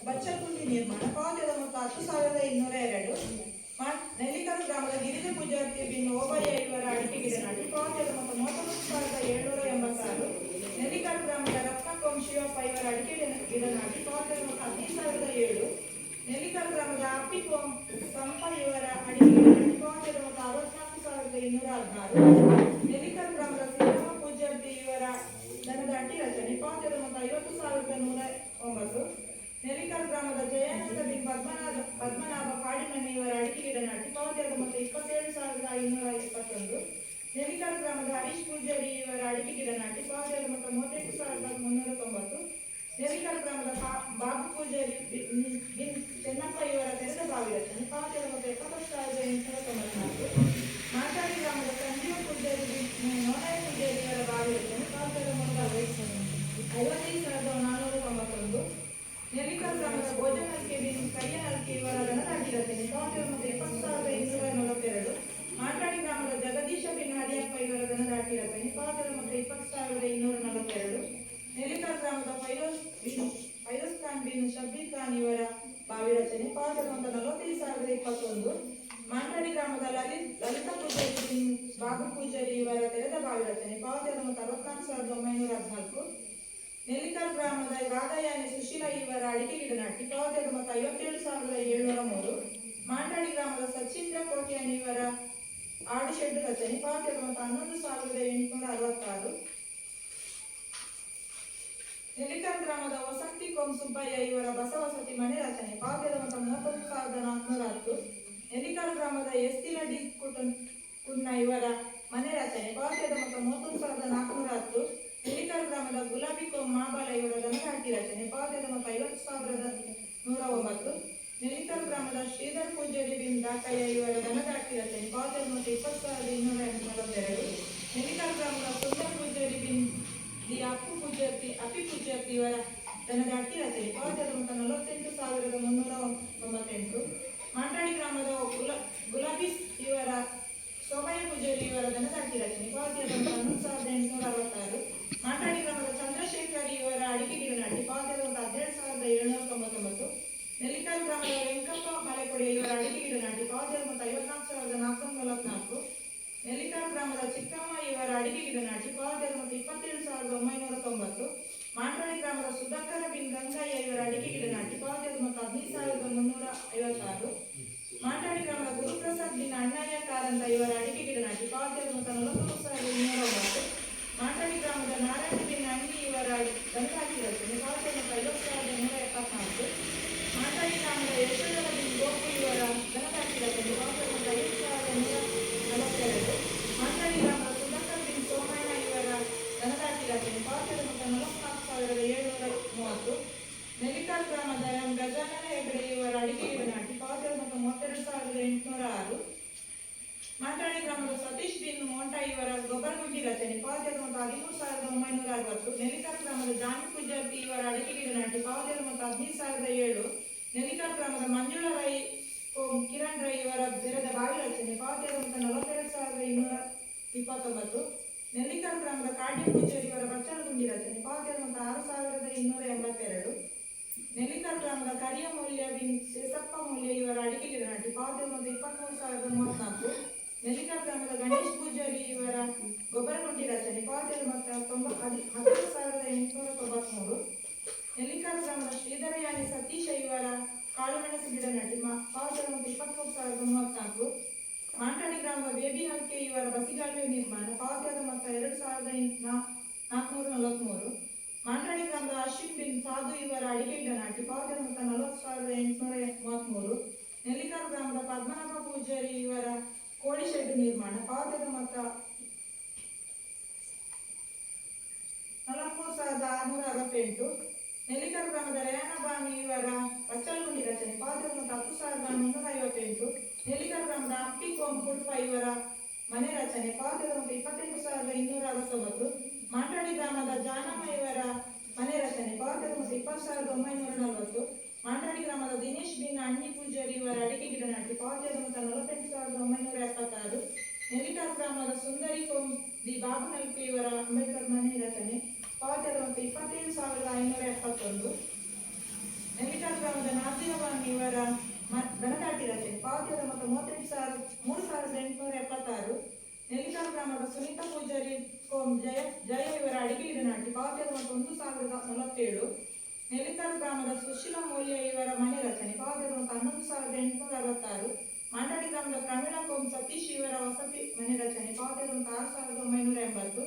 ಬಚ್ಚಲಗುಂಡಿ ನಿರ್ಮಾಣ. ಪಾವತಿಯಾದ ಮೊತ್ತ 10,202. ನೆಲ್ಲಿಕರ ಗ್ರಾಮದ ಗಿರಿಜಾ ಪೂಜಾರ್ತಿ ಬಿನ್ ಓಬಯ್ಯ ಇವರ ಅಡಿಕೆ ಗಿಡ ನಾಟಿ. ಪಾವತಿಯಾದ ಮೊತ್ತ 31,786. ನೆಲ್ಲಿಕರ ಗ್ರಾಮದ ರತ್ನಕೋಂ ಶಿವಪ್ಪ ಇವರ ಅಡಿಕೆ ಗಿಡ ನಾಟಿ. ಪಾವತಿಯಾದ ಮೊತ್ತ 15,007. ನೆಲ್ಲಿಕರ ಗ್ರಾಮದ ಅಪ್ಪಿಕೋಂ ಸಂಪ ಇವರ ಅಡಿಕೆ ಗಿಡ ನಾಟಿ. ಪಾವತಿಯಾದ ಮೊತ್ತ 64,216. ನೆಲ್ಲಿಕರ ಗ್ರಾಮದ ಶ್ರೀರಾಮ ಪೂಜಾರ್ತಿ ಇವರ ದನದಾಟಿ ರಚನೆ. ಪಾವತಿಯಾದ ಮೊತ್ತ 50,109. ನೆಲ್ಲಿಕರ ಗ್ರಾಮದ ಜಯಾನಂದ ಬಿನ್ ಪದ್ಮನಾಭ ಕಾಡಿಮಣ್ಣಿ ಇವರ ಅಡಿಕೆ ಗಿಡ ನಾಟಿ. ಪಾವತಿಯಾದ ಮೊತ್ತ 27,571. ನೆಲ್ಲಿಕರ ಗ್ರಾಮದ ಹರೀಶ್ ಪೂಜಾರಿ ಇವರ ಅಡಿಕೆ ಗಿಡ ನಾಟಿ. ಪಾವತಿಯಾದ ಮೊತ್ತ 38,390. ನೆಲ್ಲಿಕರ ಗ್ರಾಮದ ಬಾಬು ಪೂಜಾರಿ ಬಿನ್ ಚೆನ್ನಪ್ಪ ಇವರ ತೆರೆದ ಬಾವಿ ರಚನೆ. ಪಾವತಿಯಾದ ಮೊತ್ತ 70,894. ಮಾಂಡ್ರಾಡಿ ಗ್ರಾಮದ ಸಂಜೀವ ಪೂಜಾರಿ ಬಿನ್ ನೋನಾಯ ಪೂಜಾರಿ ಇವರ ಬಾವಿ ರಚನೆ. ಪಾವತಿಯಾದ ಮೊತ್ತ 55,491. ನೆಲ್ಲಿಕರ ಗ್ರಾಮದ ಭೋಜನಲ್ಕೆ ಬಿನ್ ಕಯ್ಯನಲ್ಕೆ ಇವರ ದನದಾಟಿ ರಚನೆ. ಪಾವತಿಯಾದ ಮೊತ್ತ 70,242. ಮಾಂಡ್ರಾಡಿ ಗ್ರಾಮದ ಜಗದೀಶ ಬಿನ್ ಹರಿಯಪ್ಪ ಇವರ ದನದಾಟಿ ರಚನೆ. ಪಾವತಿಯಾದ ಮೊತ್ತ 20,242. ನೆಲ್ಲಿಕರ ಗ್ರಾಮದ ಫೈರೋಜ್ ಖಾನ್ ಬಿನ್ ಶಬೀರ್ ಖಾನ್ ಇವರ ಬಾವಿ ರಚನೆ. ಪಾವತಿಯಾದ ಮೊತ್ತ 45,021. ಮಾಂಡ್ರಾಡಿ ಗ್ರಾಮದ ಲಲಿತಾ ಪೂಜಾರಿ ಬಿನ್ ಬಾಬು ಪೂಜಾರಿ ಇವರ ತೆರೆದ ಬಾವಿ ರಚನೆ. ಪಾವತಿಯಾದ ಮೊತ್ತ 64,914. ನೆಲ್ಲಿಕರ ಗ್ರಾಮದ ರಾಧಾಯಾನಿ ಸುಶೀಲ ಇವರ ಅಡಿಕೆ ಗಿಡ ನಾಟಿ ಪಾವತಿಯಾದ ಮೊತ್ತ 57,703. ಮಾಂಟಾಡಿ ಗ್ರಾಮದ ಸಚೀಂದ್ರ ಕೋಟ್ಯಾನಿ ಇವರ ಆಡು ಶೆಡ್ ರಚನೆ ಪಾವತಿಯಾದ ಮೊತ್ತ 11,866. ನೆಲ್ಲಿಕಲ್ ಗ್ರಾಮದ ವಸಂತಿ ಕೋಂ ಸುಬ್ಬಯ್ಯ ಇವರ ಬಸವಸತಿ ಮನೆ ರಚನೆ ಪಾವತಿಯಾದ ಮೊತ್ತ 31,410. ನೆಲ್ಲಿಕಲ್ ಗ್ರಾಮದ ಎಸ್ತಿಲ ಡಿ ಕುನ್ನ ಇವರ ಮನೆ ರಚನೆ ಪಾವತಿಯಾದ ಮೊತ್ತ 31,410. ನೆಲ್ಲಿಕಲ್ ಗ್ರಾಮದ ಗುಲಾಬಿ ಕೋಂ ಮಾಬಾಲ ಇವರ ದನಗಾಟಿ ರಚನೆ ಪಾವತಿಯಾದ ಮೊತ್ತ 50,109. ನೆಲ್ಲಿಕಲ್ ಗ್ರಾಮದ ಶ್ರೀಧರ್ ಪೂಜಾರಿ ಬಿನ್ ದಾಕಯ್ಯ ಇವರ ದನಗಾಟಿ ರಚನೆ ಪಾವತಿಯಾದ ಮೊತ್ತ 20,242. ನೆಲ್ಲಿಕಲ್ ಗ್ರಾಮದ ಸುಂದರ್ ಪೂಜಾರಿ ಬಿನ್ ದಿ ಅಪ್ಪಿ ಪೂಜಾರ್ತಿ ಇವರ ದನಗಾಟಿ ರಚನೆ ಪಾವತಿಯಾದ ಮೊತ್ತ 48,398. ಮಾಂಟಾಡಿ ಗ್ರಾಮದ ಗುಲಾಬಿಸ್ ಇವರ ಸೋಮಯ್ಯ ಪೂಜಾರಿ ಇವರ ದನಗಾಟಿ ರಚನೆ ಪಾವತಿಯಾದ ಮೊತ್ತ 11,866. ಮಾಂಟಾಡಿ ಗ್ರಾಮದ ಚಂದ್ರಶೇಖರ್ ಇವರ ಅಡಿಕೆ ಗಿಡ ನಾಟಿ ಪಾವತಿಯಾದ ಮೊತ್ತ 12,799. ನೆಲ್ಲಿಕಲ್ ಗ್ರಾಮದ ವೆಂಕಪ್ಪ ಮಲೆಕೊಡೆ ಇವರ ಅಡಿಕೆ ಗಿಡ ನಾಟಿ ಪಾವತಿಯಾದ ಮೊತ್ತ 54,444. ನೆಲ್ಲಿಕಲ್ ಗ್ರಾಮದ ಚಿಕ್ಕಮ್ಮ ಇವರ ಅಡಿಕೆ ಗಿಡ ನಾಟಿ ಪಾವತಿಯಾದ ಮೊತ್ತ 27,990. ಮಾಂಟಾಡಿ ಗ್ರಾಮದ ಸುಧಾಕರ ಬಿನ್ ಗಂಗಯ್ಯ ಇವರ ಅಡಿಕೆ ಗಿಡ ನಾಟಿ ಪಾವತಿಯಾದ ಮೊತ್ತ 15,356. ಮಾಂಟಾಡಿ ಗ್ರಾಮದ ಗುರುಪ್ರಸಾದ್ ಬಿನ್ ಅಣ್ಣಯ್ಯ ಕಾರಂತ ಇವರ ಅಡಿಕೆ ಗಿಡ ನಾಟಿ ಪಾವತಿಯಾದ ಮೊತ್ತ 43,209. ಮಾಂಟಾಡಿ ಗ್ರಾಮದ ನಾರಾಯಣ ಬಿನ್ ಅಂಗಿ ಇವರ ದನಗಾಟಿ ರಚನೆ ಪಾವತಿಯಾದ ಮೊತ್ತ 50,174. ಮಾಂಟಾಡಿ ಗ್ರಾಮದ ಯಶೋಧರ ಬಿನ್ ಗೋಪು ಇವರ ದನಗಾಟಿ ರಚನೆ ಪಾವತಿಯಾದ ಮೊತ್ತ 5,142. ಮಾಂಟಾಡಿ ಗ್ರಾಮದ ಸುಧಾಕರ್ ಬಿನ್ ಸೋಮಣ್ಣ ಇವರ ದನಗಾಟಿ ರಚನೆ ಪಾವತಿಯಾದ ಮೊತ್ತ 44,730. ನೆಲ್ಲಿಕಲ್ ಗ್ರಾಮದ ಎಂ ಗಜಾನನ ಹೆಗಡೆ ಇವರ ಅಡಿಕೆ ಗಿಡ ನಾಟಿ ಪಾವತಿಯಾದ ಮೊತ್ತ 32,806. ಮಾಂಟಾಡಿ ಗ್ರಾಮದ ಸತೀಶ್ ಬಿನ್ ಮೋಂಟಾ ಇವರ ಗೊಬ್ಬರಗುಡ್ಡಿ ರಚನೆ ಪಾವತಿಯಾದ ಮೊತ್ತ 13,960. ನೆಲ್ಲಿಕಲ್ ಗ್ರಾಮದ ಜಾನಿ ಪೂಜಾರ್ತಿ ಇವರ ಅಡಿಕೆ ಗಿಡ ನಾಟಿ ಪಾವತಿಯಾದ ಮೊತ್ತ 15,007. ನೆಲ್ಲಿಕಲ್ ಗ್ರಾಮದ ಮಂಜುಳಾ ರೈ ಕಿರಣ್ ರೈ ಇವರ ಬೆರೆದ ಬಾವಿ ರಚನೆ ಪಾವತಿಯಾದ ಮೊತ್ತ 42,229. ನೆಲ್ಲಿಕಲ್ ಗ್ರಾಮದ ಕಾಡ್ಯ ಪೂಜಾರಿ ಇವರ ಬಚ್ಚಲಗುಂಡಿ ರಚನೆ ಪಾವತಿಯಾದ ಮೊತ್ತ 6,282. ನೆಲ್ಲಿಕಲ್ ಗ್ರಾಮದ ಕರಿಯ ಮೌಲ್ಯ ಬಿನ್ ಶೇಷಪ್ಪ ಮೌಲ್ಯ ಇವರ ಅಡಿಕೆ ಗಿಡ ನಾಟಿ ಪಾವತಿಯಾದ ಮೊತ್ತ 23,034. ನೆಲ್ಲಿಕಲ್ ಗ್ರಾಮದ ಗಣೇಶ್ ಪೂಜಾರಿ ಇವರ ಗೊಬ್ಬರಗುಂಡಿ ರಚನೆ ಪಾವತಿಯಾದ ಮೊತ್ತ 10,893. ನೆಲ್ಲಿಕಲ್ ಗ್ರಾಮದ ಶ್ರೀಧರಯಾನಿ ಸತೀಶ ಇವರ ಕಾಳುಮೆಣಸು ಗಿಡ ನಾಟಿ ಪಾವತಿಯಾದ ಮೊತ್ತ 23,034. ಮಾಂಟಾಡಿ ಗ್ರಾಮದ ಬೇಬಿ ಹಲ್ಕೆ ಇವರ ಬಸಿಗಾಲುವೆ ನಿರ್ಮಾಣ ಪಾವತಿಯಾದ ಮೊತ್ತ 2,443. ಮಾಂಟಾಡಿ ಗ್ರಾಮದ ಅಶ್ವಿನ್ ಬಿನ್ ಸಾಧು ಇವರ ಅಡಿಕೆ ಗಿಡ ನಾಟಿ ಪಾವತಿಯಾದ ಮೊತ್ತ 40,833. ನೆಲ್ಲಿಕಲ್ ಗ್ರಾಮದ ಪದ್ಮನಾಭ ಪೂಜಾರಿ ಇವರ ಕೋಳಿ ಶೆಡ್ ನಿರ್ಮಾಣ ಪಾವತಿಯಾದ ಮೊತ್ತ 43,668. ನೆಲ್ಲಿಕಲ್ ಗ್ರಾಮದ ರೇಣಬಾನು ಇವರ ಬಚ್ಚಲಗುಂಡಿ ರಚನೆ ಪಾವತಿಯಾದ ಮೊತ್ತ 10,358. ನೆಲ್ಲಿಕಲ್ ಗ್ರಾಮದ ಅಪ್ಪಿ ಕೋಂ ಕುಡುಪ ಇವರ ಮನೆ ರಚನೆ ಪಾವತಿಯಾದ ಮೊತ್ತ 28,269. ಮಾಂಟಾಡಿ ಗ್ರಾಮದ ಜಾನಮ್ಮ ಇವರ ಮನೆ ರಚನೆ ಪಾವತಿಯಾದ ಮೊತ್ತ 20,940. ಮಾಂಟಾಡಿ ಗ್ರಾಮದ ದಿನೇಶ್ ಬಿನ್ ಅಣ್ಣಿ ಪೂಜಾರಿ ಇವರ ಅಡಿಕೆ ಗಿಡ ನಾಟಿ ಪಾವತಿಯಾದ ಮೊತ್ತ 48,976. ನೆಲ್ಲಿಕಲ್ ಗ್ರಾಮದ ಸುಂದರಿ ಕೋಂ ದಿ ಬಾಬು ನಲ್ಕು ಇವರ ಅಂಬೇಡ್ಕರ್ ಮನೆ ರಚನೆ ಪಾವತಿಯಾದ ಮೊತ್ತ 27,571. ನೆಲ್ಲಿಕಲ್ ಗ್ರಾಮದ ನಾಜಿಯಾಬಾನ್ ಇವರ ದನಗಾಟಿ ರಚನೆ ಪಾವತಿಯಾದ ಮೊತ್ತ 3,876. ನೆಲ್ಲಿಕಲ್ ಗ್ರಾಮದ ಸುನೀತಾ ಪೂಜಾರಿ ಕೋಂ ಜಯ ಇವರ ಅಡಿಕೆ ಗಿಡ ನಾಟಿ ಪಾವತಿಯಾದ ಮೊತ್ತ 1,047. ನೆಲ್ಲಿಕಲ್ ಗ್ರಾಮದ ಸುಶೀಲ ಮೌಲ್ಯ ಇವರ ಮನೆ ರಚನೆ ಪಾವತಿಯಾದ ಮೊತ್ತ 11,866. ಮಾಂಟಾಡಿ ಗ್ರಾಮದ ಪ್ರಮೀಳಾ ಕೋಂ ಸತೀಶ್ ಇವರ ವಸತಿ ಮನೆ ರಚನೆ ಪಾವತಿಯಾದ ಮೊತ್ತ 6,980.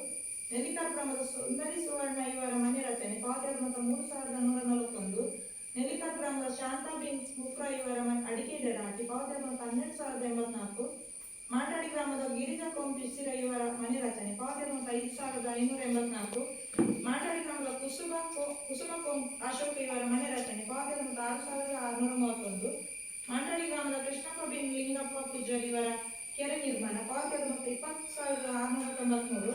ನೆಲ್ಲಿಕಲ್ ಗ್ರಾಮದ ಸುಂದರಿ ಸುವರ್ಣ ಇವರ ಮನೆ ರಚನೆ ಪಾವತಿಯಾದ ಮೊತ್ತ 3,141. ನೆಲ್ಲಿಕಲ್ ಗ್ರಾಮದ ಶಾಂತಾ ಬಿನ್ ಮುಕ್ರಾ ಇವರ ಅಡಿಕೆ ಗಿಡ ನಾಟಿ ಪಾವತಿಯಾದ ಮೊತ್ತ 12,084. ಮಾಂಟಾಡಿ ಗ್ರಾಮದ ಗಿರಿಜಾ ಕೋಂ ಪಿಸಿರ ಇವರ ಮನೆ ರಚನೆ ಪಾವತಿಯಾದ ಮೊತ್ತ 5,584. ಮಾಂಟಾಡಿ ಗ್ರಾಮದ ಕುಸುಮ ಕೋಂ ಅಶೋಕ್ ಇವರ ಮನೆ ರಚನೆ ಪಾವತಿಯಾದ ಮೊತ್ತ 6,631. ಮಾಂಟಾಡಿ ಗ್ರಾಮದ ಕೃಷ್ಣಪ್ಪ ಬಿನ್ ಲಿಂಗಪ್ಪ ಪೂಜಾರಿ ಇವರ ಕೆರೆ ನಿರ್ಮಾಣ ಪಾವತಿಯಾದ ಮೊತ್ತ 20,693.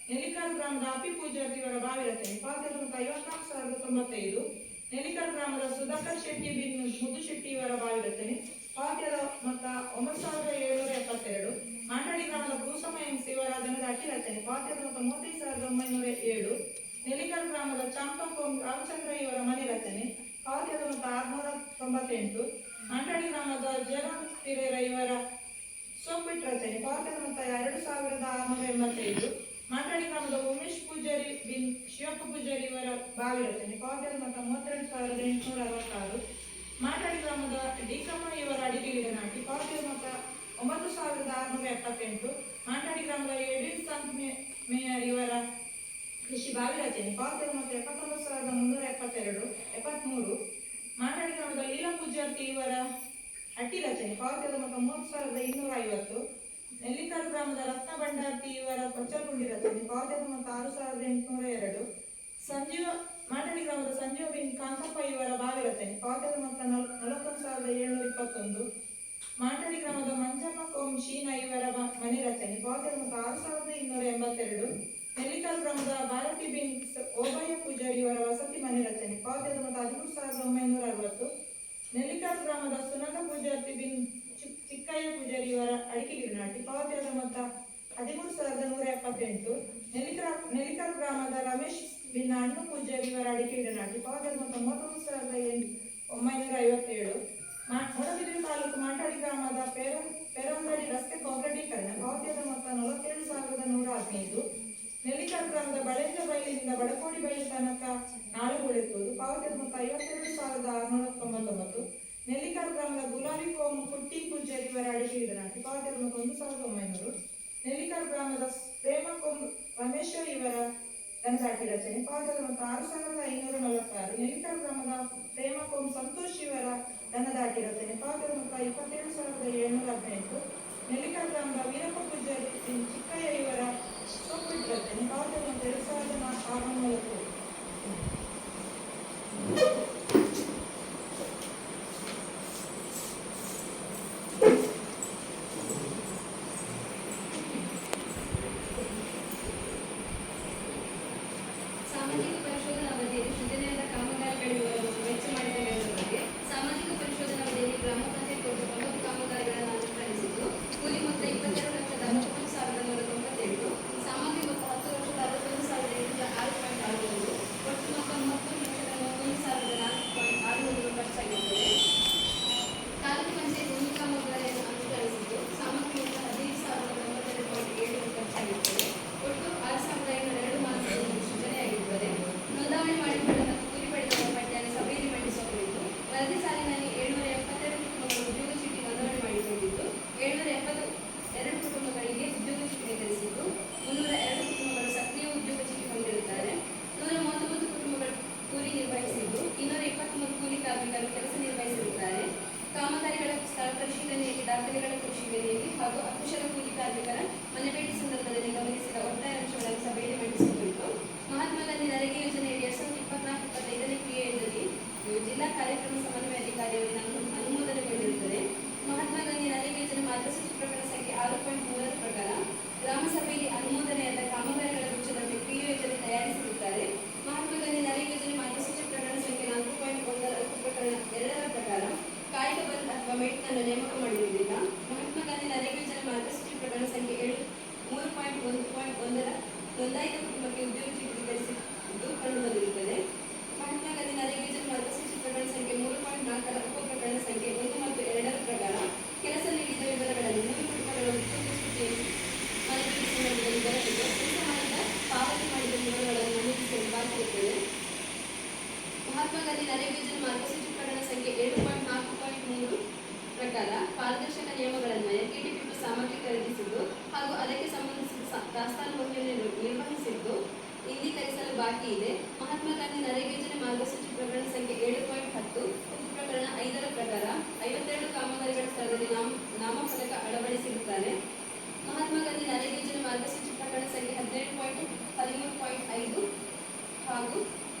ನೆಲ್ಲಿಕಲ್ ಗ್ರಾಮದ ಅಪ್ಪಿ ಪೂಜಾರಿ ಇವರ ಬಾವಿ ರಚನೆ ಪಾವತಿಯಾದ ಮೊತ್ತ 54,095. ನೆಲ್ಲಿಕಲ್ ಗ್ರಾಮದ ಸುಧಾಕರ್ ಶೆಟ್ಟಿ ಬಿನ್ ಮುದ್ದು ಶೆಟ್ಟಿ ಇವರ ಬಾವಿ ರಚನೆ ಪಾವತಿಯಾದ ಮೊತ್ತ 9,772. ಮಾಂಟಾಡಿ ಗ್ರಾಮದ ಭೂಸಮ ಎಂಸಿ ಇವರ ದನಗಾಟಿ ರಚನೆ ಪಾವತಿಯಾದ ಮೊತ್ತ 35,907. ನೆಲ್ಲಿಕಲ್ ಗ್ರಾಮದ ಚಾಂಪಕೋಂ ರಾಮಚಂದ್ರ ಇವರ ಮನೆ ರಚನೆ ಪಾವತಿಯಾದ ಮೊತ್ತ 698. ಮಾಂಟಾಡಿ ಗ್ರಾಮದ ಜಯರಾಮ್ ಪಿರೇರ ಇವರ ಸೋಪಿಟ್ ರಚನೆ ಪಾವತಿಯಾದ ಮೊತ್ತ 2,685. ಮಾಂಟಾಡಿ ಗ್ರಾಮದ ಉಮೇಶ್ ಪೂಜಾರಿ ಬಿನ್ ಶಿವಪ್ಪ ಪೂಜಾರಿ ಇವರ ಬಾವಿ ರಚನೆ ಪಾವತಿ ಮೊತ್ತ 32,866. ಮಾಂಟಾಡಿ ಗ್ರಾಮದ ಡಿಕಮ್ಮ ಇವರ ಅಡಿಕೆ ಗಿಡ ನಾಟಿ ಪಾವತಿ ಮೊತ್ತ 9,678. ಮಾಂಟಾಡಿ ಗ್ರಾಮದ ಎಡ್ವಿನ್ ಸಂತ್ ಮೇಯರ್ ಇವರ ಕೃಷಿ ಬಾವಿ ರಚನೆ ಪಾವತಿ ಮೊತ್ತ 79,373. ಮಾಂಟಾಡಿ ಗ್ರಾಮದ ಲೀಲಾ ಪೂಜಾರ್ತಿ ಇವರ ಅಟ್ಟಿ ರಚನೆ ಪಾವತಿ ಮೊತ್ತ 30,250. ನೆಲ್ಲಿಕಾರು ಗ್ರಾಮದ ರತ್ನ ಭಂಡಾರ್ತಿ ಇವರ ಕೊಚ್ಚಲ್ಗುಂಡಿ ರಚನೆ ಪಾವತಿ ಮೊತ್ತ 6,802. ಮಾಂಟಾಡಿ ಗ್ರಾಮದ ಸಂಜೀವ ಬಿನ್ ಕಾಂತಪ್ಪ ಇವರ ಬಾವಿ ರಚನೆ ಪಾವತಿ ಮೊತ್ತ 41,721. ಮಾಂಟಾಡಿ ಗ್ರಾಮದ ಮಂಜಮ್ಮ ಕೋಮ್ ಶೀನಾ ಇವರ ಮನೆ ರಚನೆ ಪಾವತಿ ಮೊತ್ತ 6,282. ನೆಲ್ಲಿಕಾರು ಗ್ರಾಮದ ಭಾರತಿ ಬಿನ್ ಓಬಯ್ಯ ಪೂಜಾರಿ ಇವರ ವಸತಿ ಮನೆ ರಚನೆ ಪಾವತಿ ಮೊತ್ತ 13,960. ನೆಲ್ಲಿಕಾರು ಗ್ರಾಮದ ಸುನಂದ ಪೂಜಾರ್ತಿ ಬಿನ್ ಚಿಕ್ಕಯ್ಯ ಪೂಜಾರಿ ಇವರ ಅಡಿಕೆ ಗಿಡ ನಾಟಿ ಪಾವತಿ ಮೊತ್ತ 13,178. ನೆಲ್ಲಿಕಾರು ಗ್ರಾಮದ ರಮೇಶ್ ಬಿನ್ ಅಣ್ಣು ಪೂಜಾರಿ ಇವರ ಅಡಿಕೆ ಗಿಡ ನಾಟಿ ಪಾವತಿ ಮೊತ್ತ 33,957. ಮೂಡಬಿದಿರೆ ತಾಲೂಕು ಮಾಂಟಾಡಿ ಗ್ರಾಮದ ಪೆರಂಬಡಿ ರಸ್ತೆ ಕಾಂಕ್ರೀಟೀಕರಣ ಪಾವತಿ ಮೊತ್ತ 47,115. ನೆಲ್ಲಿಕಾರು ಗ್ರಾಮದ ಬಳೆಂದ್ರ ಬೈಲಿನಿಂದ ಬಡಕೋಡಿ ಬೈಲು ತನಕ ನಾಳೆ ಉಳಿಯುವುದು ಪಾವತಿ ಮೊತ್ತ 52,699. ನೆಲ್ಲಿಕಾರು ಗ್ರಾಮದ ಗುಲಾಬಿ ಕೋಮ್ ಕುಟ್ಟಿ ಪೂಜಾರಿ ಇವರ ಅಡಿಕೆ ಗಿಡ ನಾಟಿ ಪಾವತಿ ಮೊತ್ತ 1,900. ನೆಲ್ಲಿಕಾರು ಗ್ರಾಮದ ಪ್ರೇಮ ಕೋಮ್ ರಮೇಶ ಇವರ ದನದಾಟಿ ರಚನೆ ಪಾವತಿ ಮೊತ್ತ 6,546. ನೆಲ್ಲಿಕಾರು ಗ್ರಾಮದ ಪ್ರೇಮ ಕೋಮ್ ಸಂತೋಷ್ ಇವರ ದನದಾಟಿ ರಚನೆ ಪಾವತಿ ಮೊತ್ತ 27,718. ನೆಲ್ಲಿಕಾರು ಗ್ರಾಮದ ವೀರಪ್ಪ ಪೂಜಾರಿ ಚಿಕ್ಕಯ್ಯ ಇವರ ಸೊಪ್ಪಿಟ್ಟು ರಚನೆ ಪಾವತಿ ಮೊತ್ತ 2,640. ಸಾಮಾಜಿಕ ಪರಿಶೋಧನಾ ಅವಧಿಯಲ್ಲಿ ಸೃಜನೆಯಾದ ಕಾಮಗಾರಿಗಳ ವಿವರವನ್ನು ವೆಚ್ಚ ಮಾಡಿದ ಬಗ್ಗೆ ಸಾಮಾಜಿಕ ಪರಿಶೋಧನಾ ಅವಧಿಯಲ್ಲಿ ಗ್ರಾಮ ಪಂಚಾಯತ್ ಕೊಟ್ಟ 9 ಕಾಮಗಾರಿಗಳನ್ನು ಅನುಷ್ಠಾನಿಸಿದ್ದು ಕೂಲಿ ಮೊತ್ತ 22,61,197. ಸಾಮಗ್ರಿ ಮೊತ್ತ 10,61,806.61. ಒಟ್ಟು ಮೊತ್ತ 30,31,406 ಖರ್ಚಾಗಿರುತ್ತದೆ. ತಾಲೂಕು ಪಂಚಾಯತ್ 1 ಕಾಮಗಾರಿಯನ್ನು ಅನುಷ್ಠಾನಿಸಿದ್ದು ಸಾಮಗ್ರಿ ಮೊತ್ತ 15,092.7 ಖರ್ಚಾಗಿರುತ್ತದೆ. ಒಟ್ಟು 6,502 ಮಾರ್ಕ್ಸ್ಗಳನ್ನು ಸೃಜನೆಯಾಗಿರುತ್ತದೆ. ನೋಂದಣಿ ಮಾಡಿಕೊಂಡ ಮತ್ತು ಕೂಲಿ ಪಡೆದವರ ಪಟ್ಟಿಯನ್ನು ಸಭೆಯಲ್ಲಿ ಮಂಡಿಸುವ ಕುರಿತು ವರದಿ ಸಾಲಿನಲ್ಲಿ 772 ಕುಟುಂಬಗಳು ಉದ್ಯೋಗ ಚೀಟಿ ನೋಂದಣಿ ಮಾಡಿಕೊಂಡಿದ್ದು 772 ಕುಟುಂಬಗಳಿಗೆ ಉದ್ಯೋಗ ಚೀಟಿ ವಿತರಿಸಿದ್ದು 302 ಕುಟುಂಬಗಳು ಸಕ್ರಿಯ ಉದ್ಯೋಗ ಚೀಟಿ ಹೊಂದಿರುತ್ತಾರೆ. 139 ಕುಟುಂಬಗಳು ಕೂಲಿ ನಿರ್ವಹಿಸಿದ್ದು 223 ಕೂಲಿ ಕಾರ್ಮಿಕರು ಕೆಲಸ ನಿರ್ವಹಿಸಿರುತ್ತಾರೆ. ಕಾಮಗಾರಿಗಳ ಸ್ಥಳ ಪರಿಶೀಲನೆಯಲ್ಲಿ, ದಾಖಲೆಗಳ ಪರಿಶೀಲನೆಯಲ್ಲಿ ಹಾಗೂ ಅಕುಶಲ ಕೂಲಿ ಕಾರ್ಮಿಕರ ಮನೆ ಭೇಟಿ ಸಂದರ್ಭದಲ್ಲಿ ಗಮನಿಸಿದ ಒಟ್ಟಾರೆ ಅಂಶಗಳನ್ನು ಸಭೆಯಲ್ಲಿ ಮಂಡಿಸುವ ಕುರಿತು ಮಹಾತ್ಮ ಗಾಂಧಿ ನರೇಗಾ ಯೋಜನೆಯಡಿ 2024-25ನೇ ಕ್ರಿಯೆಯಲ್ಲಿ ಜಿಲ್ಲಾ ಕಾರ್ಯಕ್ರಮ ಸಮನ್ವಯಾಧಿಕಾರಿಯವರಿಂದ ಅನುಮೋದನೆಗೊಂಡಿರುತ್ತದೆ. ಮಹಾತ್ಮ ಗಾಂಧಿ ನರೇಗಾ ಯೋಜನೆ ಮಾರ್ಗಸೂಚಿ ಪ್ರಕರಣ ಸಂಖ್ಯೆ 6.3 ಪ್ರಕಾರ ಗ್ರಾಮ ಸಭೆಯಲ್ಲಿ ಅನುಮೋದನೆಯಾದ ಕಾಮಗಾರಿಗಳ ವೆಚ್ಚದಂತೆ ಕ್ರಿಯೆ ಯೋಜನೆ ತಯಾರಿಸಿರುತ್ತಾರೆ. ಮಹಾತ್ಮ ಗಾಂಧಿ ನರೇಗಾ ಯೋಜನೆ ಮಾರ್ಗಸೂಚಿ ಪ್ರಕರಣ ಸಂಖ್ಯೆ 4.1 ಪ್ರಕರಣ 2 ಪ್ರಕಾರ ಕಾಯಕ ಬಂದ್ ಅಥವಾ ಮೇಟ್ನನ್ನು ನೇಮಕ ಮಾಡಿರುವುದಿಲ್ಲ. ಮಹಾತ್ಮ ಗಾಂಧಿ ನರೇಗಾ ಯೋಜನೆ ಮಾರ್ಗಸೂಚಿ ಪ್ರಕರಣ ಸಂಖ್ಯೆ 3.1.1 ನೋಂದಾಯಿತ ಕುಟುಂಬಕ್ಕೆ ಉದ್ಯೋಗ ಚೀಟಿ ವಿತರಿಸಿದ್ದು ಕಂಡುಬಂದಿರುತ್ತದೆ. ಮಹಾತ್ಮ ಗಾಂಧಿ ನರೇಗಾ ಯೋಜನೆ ಮಾರ್ಗಸೂಚಿ ಪ್ರಕರಣ ಸಂಖ್ಯೆ 3.4 ಉಪ ಪ್ರಕರಣ ಸಂಖ್ಯೆ 1 ಮತ್ತು 2 ಪ್ರಕಾರ ಕೆಲಸ ನೀಡಿದ ವಿವರಗಳನ್ನು 3 ಕುಟುಂಬಗಳ ಉದ್ಯೋಗ ಚೀಟಿಯಲ್ಲಿ ಮನೆಭೇಟಿ ಸಂದರ್ಭದಲ್ಲಿ ಬರೆದಿದ್ದು ಕೆಲಸ ಮಾಡಿದ ಪಾವತಿ ಮಾಡಿದ ವಿವರಗಳನ್ನು ನಮೂದಿಸಲು ಬಾಕಿರುತ್ತದೆ. ಮಹಾತ್ಮ ಗಾಂಧಿ ನರೇಗಾ ಯೋಜನೆ ಮಾರ್ಗಸೂಚಿ ಪ್ರಕರಣ ಸಂಖ್ಯೆ 7.4.3 ಪ್ರಕಾರ ಪಾರದರ್ಶಕ ನಿಯಮಗಳನ್ವಯ ಕೆಟಿಪಿ ಸಾಮಗ್ರಿ ಖರೀದಿಸಿದ್ದು ಹಾಗೂ ಅದಕ್ಕೆ ಸಂಬಂಧಿಸಿದ ದಾಸ್ತಾನು ಹೊಣೆಯನ್ನು ನಿರ್ವಹಿಸಿದ್ದು ಇಂಗೀಕರಿಸಲು ಬಾಕಿ ಇದೆ. ಮಹಾತ್ಮ ಗಾಂಧಿ ನರೇಗಾ ಯೋಜನೆ ಮಾರ್ಗಸೂಚಿ ಪ್ರಕರಣ ಸಂಖ್ಯೆ 7.10 ಉಪ ಪ್ರಕರಣ 5 ಪ್ರಕಾರ 52 ಕಾಮಗಾರಿಗಳ ಸ್ಥಳದಲ್ಲಿ ನಾಮಫಲಕ ಅಳವಡಿಸಿರುತ್ತಾರೆ. ಮಹಾತ್ಮ ಗಾಂಧಿ ನರೇಗಾ ಯೋಜನೆ ಮಾರ್ಗಸೂಚಿ ಪ್ರಕರಣ ಸಂಖ್ಯೆ 17.13.5 ಹಾಗೂ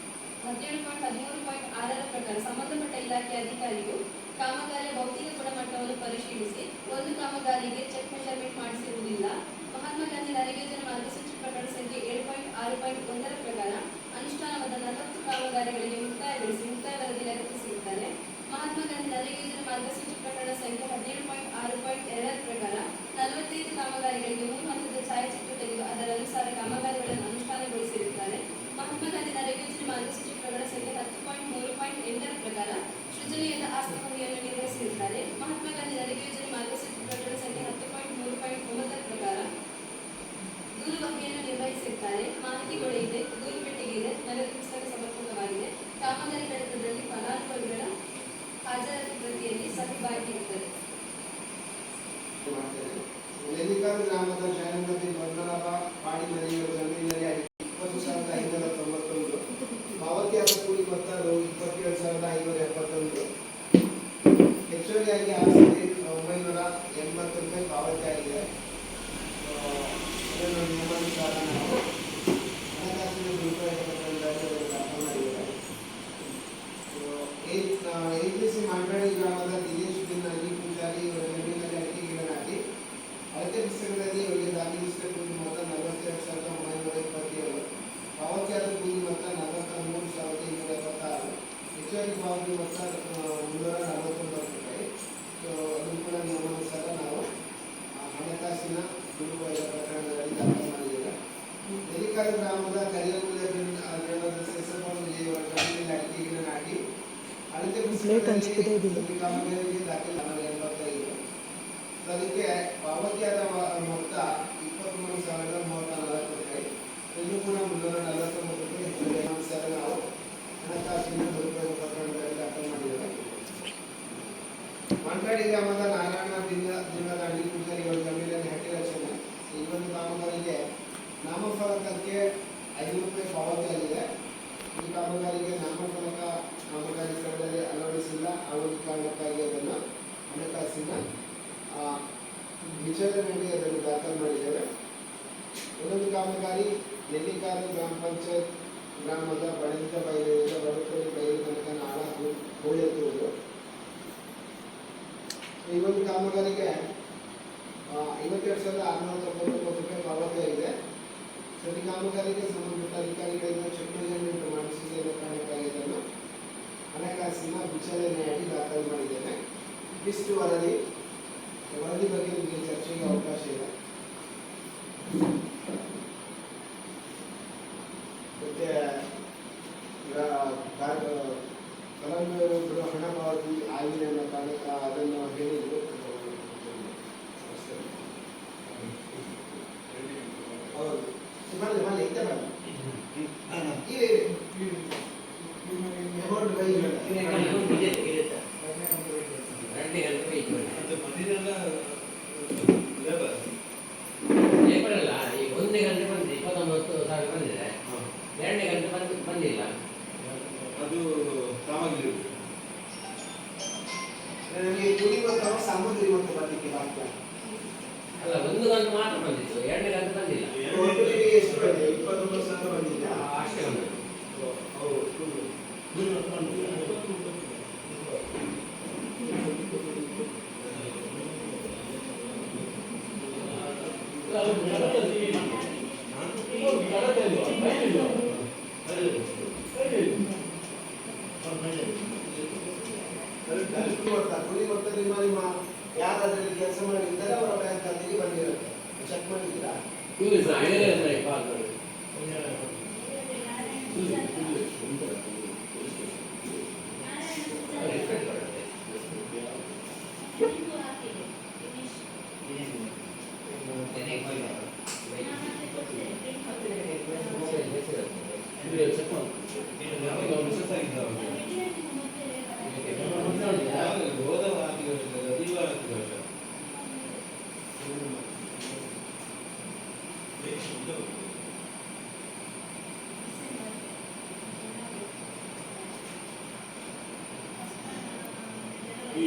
17.13.6 ಪ್ರಕಾರ ಸಂಬಂಧಪಟ್ಟ ಇಲಾಖೆಯ ಅಧಿಕಾರಿಯು ಕಾಮಗಾರಿಯ ಭೌತಿಕ ಗುಣಮಟ್ಟವನ್ನು ಪರಿಶೀಲಿಸಿ ಒಂದು ಕಾಮಗಾರಿಗೆ ಚೆಕ್ ಮೆಜರ್ಮೆಂಟ್ ಮಾಡಿಸಿರುವುದಿಲ್ಲ. ಮಹಾತ್ಮ ಗಾಂಧಿ ನರೇಗಾ ಯೋಜನೆ ಮಾರ್ಗಸೂಚಿ ಪ್ರಕರಣ ಸಂಖ್ಯೆ 7.6.1 ಪ್ರಕಾರ ಅನುಷ್ಠಾನವಾದ 40 ಕಾಮಗಾರಿಗಳಿಗೆ ಮುಕ್ತಾಯ ವರದಿ ಲಗತ್ತಿಸಿರುತ್ತಾರೆ. ಮಹಾತ್ಮ ಗಾಂಧಿ ನರೇಗಾ ಯೋಜನೆ ಮಾರ್ಗಸೂಚಿ ಪ್ರಕರಣ ಸಂಖ್ಯೆ 17.6.2 ಪ್ರಕಾರ 45 ಕಾಮಗಾರಿಗಳಿಗೆ 3 ಹಂತದ ಛಾಯಾಚಿತ್ರ ತೆಗೆದು ಅದರ ಅನುಸಾರ ಕಾಮಗಾರಿಗಳನ್ನು ಅನುಷ್ಠಾನಗೊಳಿಸಿರುತ್ತಾರೆ. ಮಹಾತ್ಮ ಗಾಂಧಿ ನರೇಗಾ ಯೋಜನೆ ಮಾರ್ಗಸೂಚಿ ಪ್ರಕರಣ ಸಂಖ್ಯೆ 10.3.8 ಪ್ರಕಾರ ಸೃಜನೆಯಾದ ಆಸ್ತಿ ಹೊಣೆಯನ್ನು ನಿರ್ವಹಿಸಿರುತ್ತಾರೆ. ಮಹಾತ್ಮ ಗಾಂಧಿ ನರೇಗಾ ಯೋಜನೆ ಮಾರ್ಗಸೂಚಿ ಪ್ರಕರಣ ಸಂಖ್ಯೆ 10.3.9 ಪ್ರಕಾರ ದೂರು ಬಗೆಯನ್ನು ನಿರ್ವಹಿಸಿ ಗ್ರಾಮದ ಜಯನದಿ ಬಂದರಬ ಪಾಡಿ ಮನೆಗಳು ಜಮೀನಿನಲ್ಲಿ 20,591 ಪಾವತಿಯಾದ ಕೂಲಿ ಮೊತ್ತ ರೂ. 27,571. ಹೆಚ್ಚುವರಿಯಾಗಿ 6,980 ರೂಪಾಯಿ ಪಾವತಿ ಆಗಿದೆ. ಇದನ್ನು ನಿಯಮಾನುಸಾರ ನಾವು ಹಣಕಾಸಿನ ದುರುಪಯೋಗದಲ್ಲಿ ದಾಖಲು ಮಾಡಿದ್ದೇವೆ. APC ಮಾಂಡಳಿ ಗ್ರಾಮದ ದಿನೇಶ್ ಬಿನ್ ಅಲಿ ಪೂಜಾರಿ ಇವರ ಜಮೀನಿನಲ್ಲಿ ಅಡಿಕೆ ಗಿಡ ನಾಟಿ ಅಳತೆ ಪುಸ್ತಕದಲ್ಲಿ ಇವರಿಗೆ ದಾಖಲಿಸಿದ ಕೂಲಿ ಮೊತ್ತ 42,927. ಪಾವತಿಯಾದ ಕೂಲಿ ಮೊತ್ತ 43,276. ಹೆಚ್ಚುವರಿ ಪಾವತಿ ಮೊತ್ತ 349 ರೂಪಾಯಿ. ಅದು ಕೂಡ ನಿಯಮಾನುಸಾರ ನಾವು ಹಣಕಾಸಿನ ದುರುಪಯೋಗ ಪ್ರಕರಣಗಳಲ್ಲಿ ದಾಖಲು ಮಾಡಿದ್ದೇವೆ. ನೆಲಿಕಾರು ಗ್ರಾಮದ ಕರಿಯಮೂಲ ಸೆಸಪೌಲ್ ಇವರ ಜಮೀನಿನಲ್ಲಿ ಅಡಿಕೆ ಗಿಡ ನಾಟಿ ಅಳತೆ ಪುಸ್ತಕದಲ್ಲಿ ಕಾಮಗಾರಿಗೆ ದಾಖಲೆ 85. ಅದಕ್ಕೆ ಪಾವತಿಯಾದ ಮೊತ್ತ 23,034 ರೂಪಾಯಿ. ಇನ್ನು ಕೂಡ 349 ರೂಪಾಯಿ ಹೆಚ್ಚುವರಿ ಅನುಸಾರ ನಾವು ಹಣಕಾಸಿನ ದುರುಪಯೋಗ ಪ್ರಕರಣಗಳಲ್ಲಿ ದಾಖಲು ಮಾಡಿದ್ದೇವೆ. ಮಂಕಾಡಿ ಗ್ರಾಮದ ನಾರಾಯಣ ದಿನದ ಅಡಿ ಪೂಜಾರಿ ಇವರ ಜಮೀನಿನಲ್ಲಿ ಹಟ್ಟಿ ರಚನೆ ಈ ಒಂದು ಕಾಮಗಾರಿಗೆ ನಾಮಫಲಕಕ್ಕೆ 5 ರೂಪಾಯಿ ಪಾವತಿ ಆಗಿದೆ. ಈ ಕಾಮಗಾರಿಗೆ ನಾಮಫಲಕ ಕಾಮಗಾರಿ ಸ್ಥಳದಲ್ಲಿ ಅಳವಡಿಸಿಲ್ಲ. ಆ ಒಂದು ಕಾರಣಕ್ಕಾಗಿ ಅದನ್ನು ಹಣಕಾಸಿನ ವಿಚಾರಣೆಗೆ ಅದನ್ನು ದಾಖಲು ಮಾಡಿದ್ದೇವೆ. ಇನ್ನೊಂದು ಕಾಮಗಾರಿ ನೆಲ್ಲಿಕಾರು ಗ್ರಾಮ ಪಂಚಾಯತ್ ಗ್ರಾಮದ ಬಡಂತ ಬೈಲಿನಿಂದ ಬಡಕೋಡಿ ಬೈಲು ತನಕ ನಾಳ ಹೂಳೆತ್ತುವುದು. ಈ ಒಂದು ಕಾಮಗಾರಿಗೆ 52,699 ರೂಪಾಯಿ ಪಾವತಿ ಆಗಿದೆ. ಈ ಕಾಮಗಾರಿಗೆ ಸಂಬಂಧಪಟ್ಟ ಅಧಿಕಾರಿಗಳಿಂದ ಚೆಕ್ ಮೆಜರ್ಮೆಂಟ್ ಮಾಡಿಸಿದ ಕಾರಣಕ್ಕಾಗಿ ಇದನ್ನು ಹಣಕಾಸಿನ ವಿಚಾರಣೆಯಾಗಿ ದಾಖಲು ಮಾಡಿದ್ದೇನೆ. ಇಷ್ಟು ವರದಿ ಬಗ್ಗೆ ನಿಮಗೆ ಚರ್ಚೆಗೆ ಅವಕಾಶ ಇದೆ. ಮತ್ತೆ ಫಲಾನುಭವಿಗಳು ಹಣ ಪಾವತಿ ಆಗಿದೆ ಅನ್ನೋ ಕಾರಣಕ್ಕೆ ಅದನ್ನು ಹೇಳಿದ್ರು. ಹೌದು ಬರಲಿ ಬರಲಿ ಇದ್ದ ಬರಲಿ ಅಮೌಂಟ್ ಬೈ ಲೇಬರ್ ಅಲ್ಲ. ಈಗ 1 ಗಂಟೆ ಬಂದಿದೆ 29,000 ಬಂದಿದೆ. 2ನೇ ಗಂಟೆ ಬಂದಿಲ್ಲ. ಅದು ಕಾಮಗಾರಿ ನನಗೆ ಕೂಲಿ ಮೊತ್ತ ಸಾಮಗ್ರಿ ಮೊತ್ತ ಬರಲಿಕ್ಕೆ ಬಾಕಿ ಅಲ್ಲ 1 ಗಂಟೆ ಮಾತ್ರ ಬಂದಿತ್ತು. 2ನೇ ಗಂಟೆ ಬಂದಿಲ್ಲ. ಒಟ್ಟಿಗೆ ಎಷ್ಟು ಬಂದಿದೆ? 29,000 ಬಂದಿಲ್ಲ. ಅಷ್ಟೇ ಬಂದಿದೆ. ಕೂಲಿ ಮೊತ್ತ ನಿಮ್ಮ ಯಾರಾದ್ರಲ್ಲಿ ಕೆಲಸ ಮಾಡಿದ್ದಾರೆ ಅವರ ಬ್ಯಾಂಕ್ ಖಾತೆಗೆ ಬಂದಿರುತ್ತೆ. ಚೆಕ್ ಮಾಡಿದ್ದೀರಾ? ಈ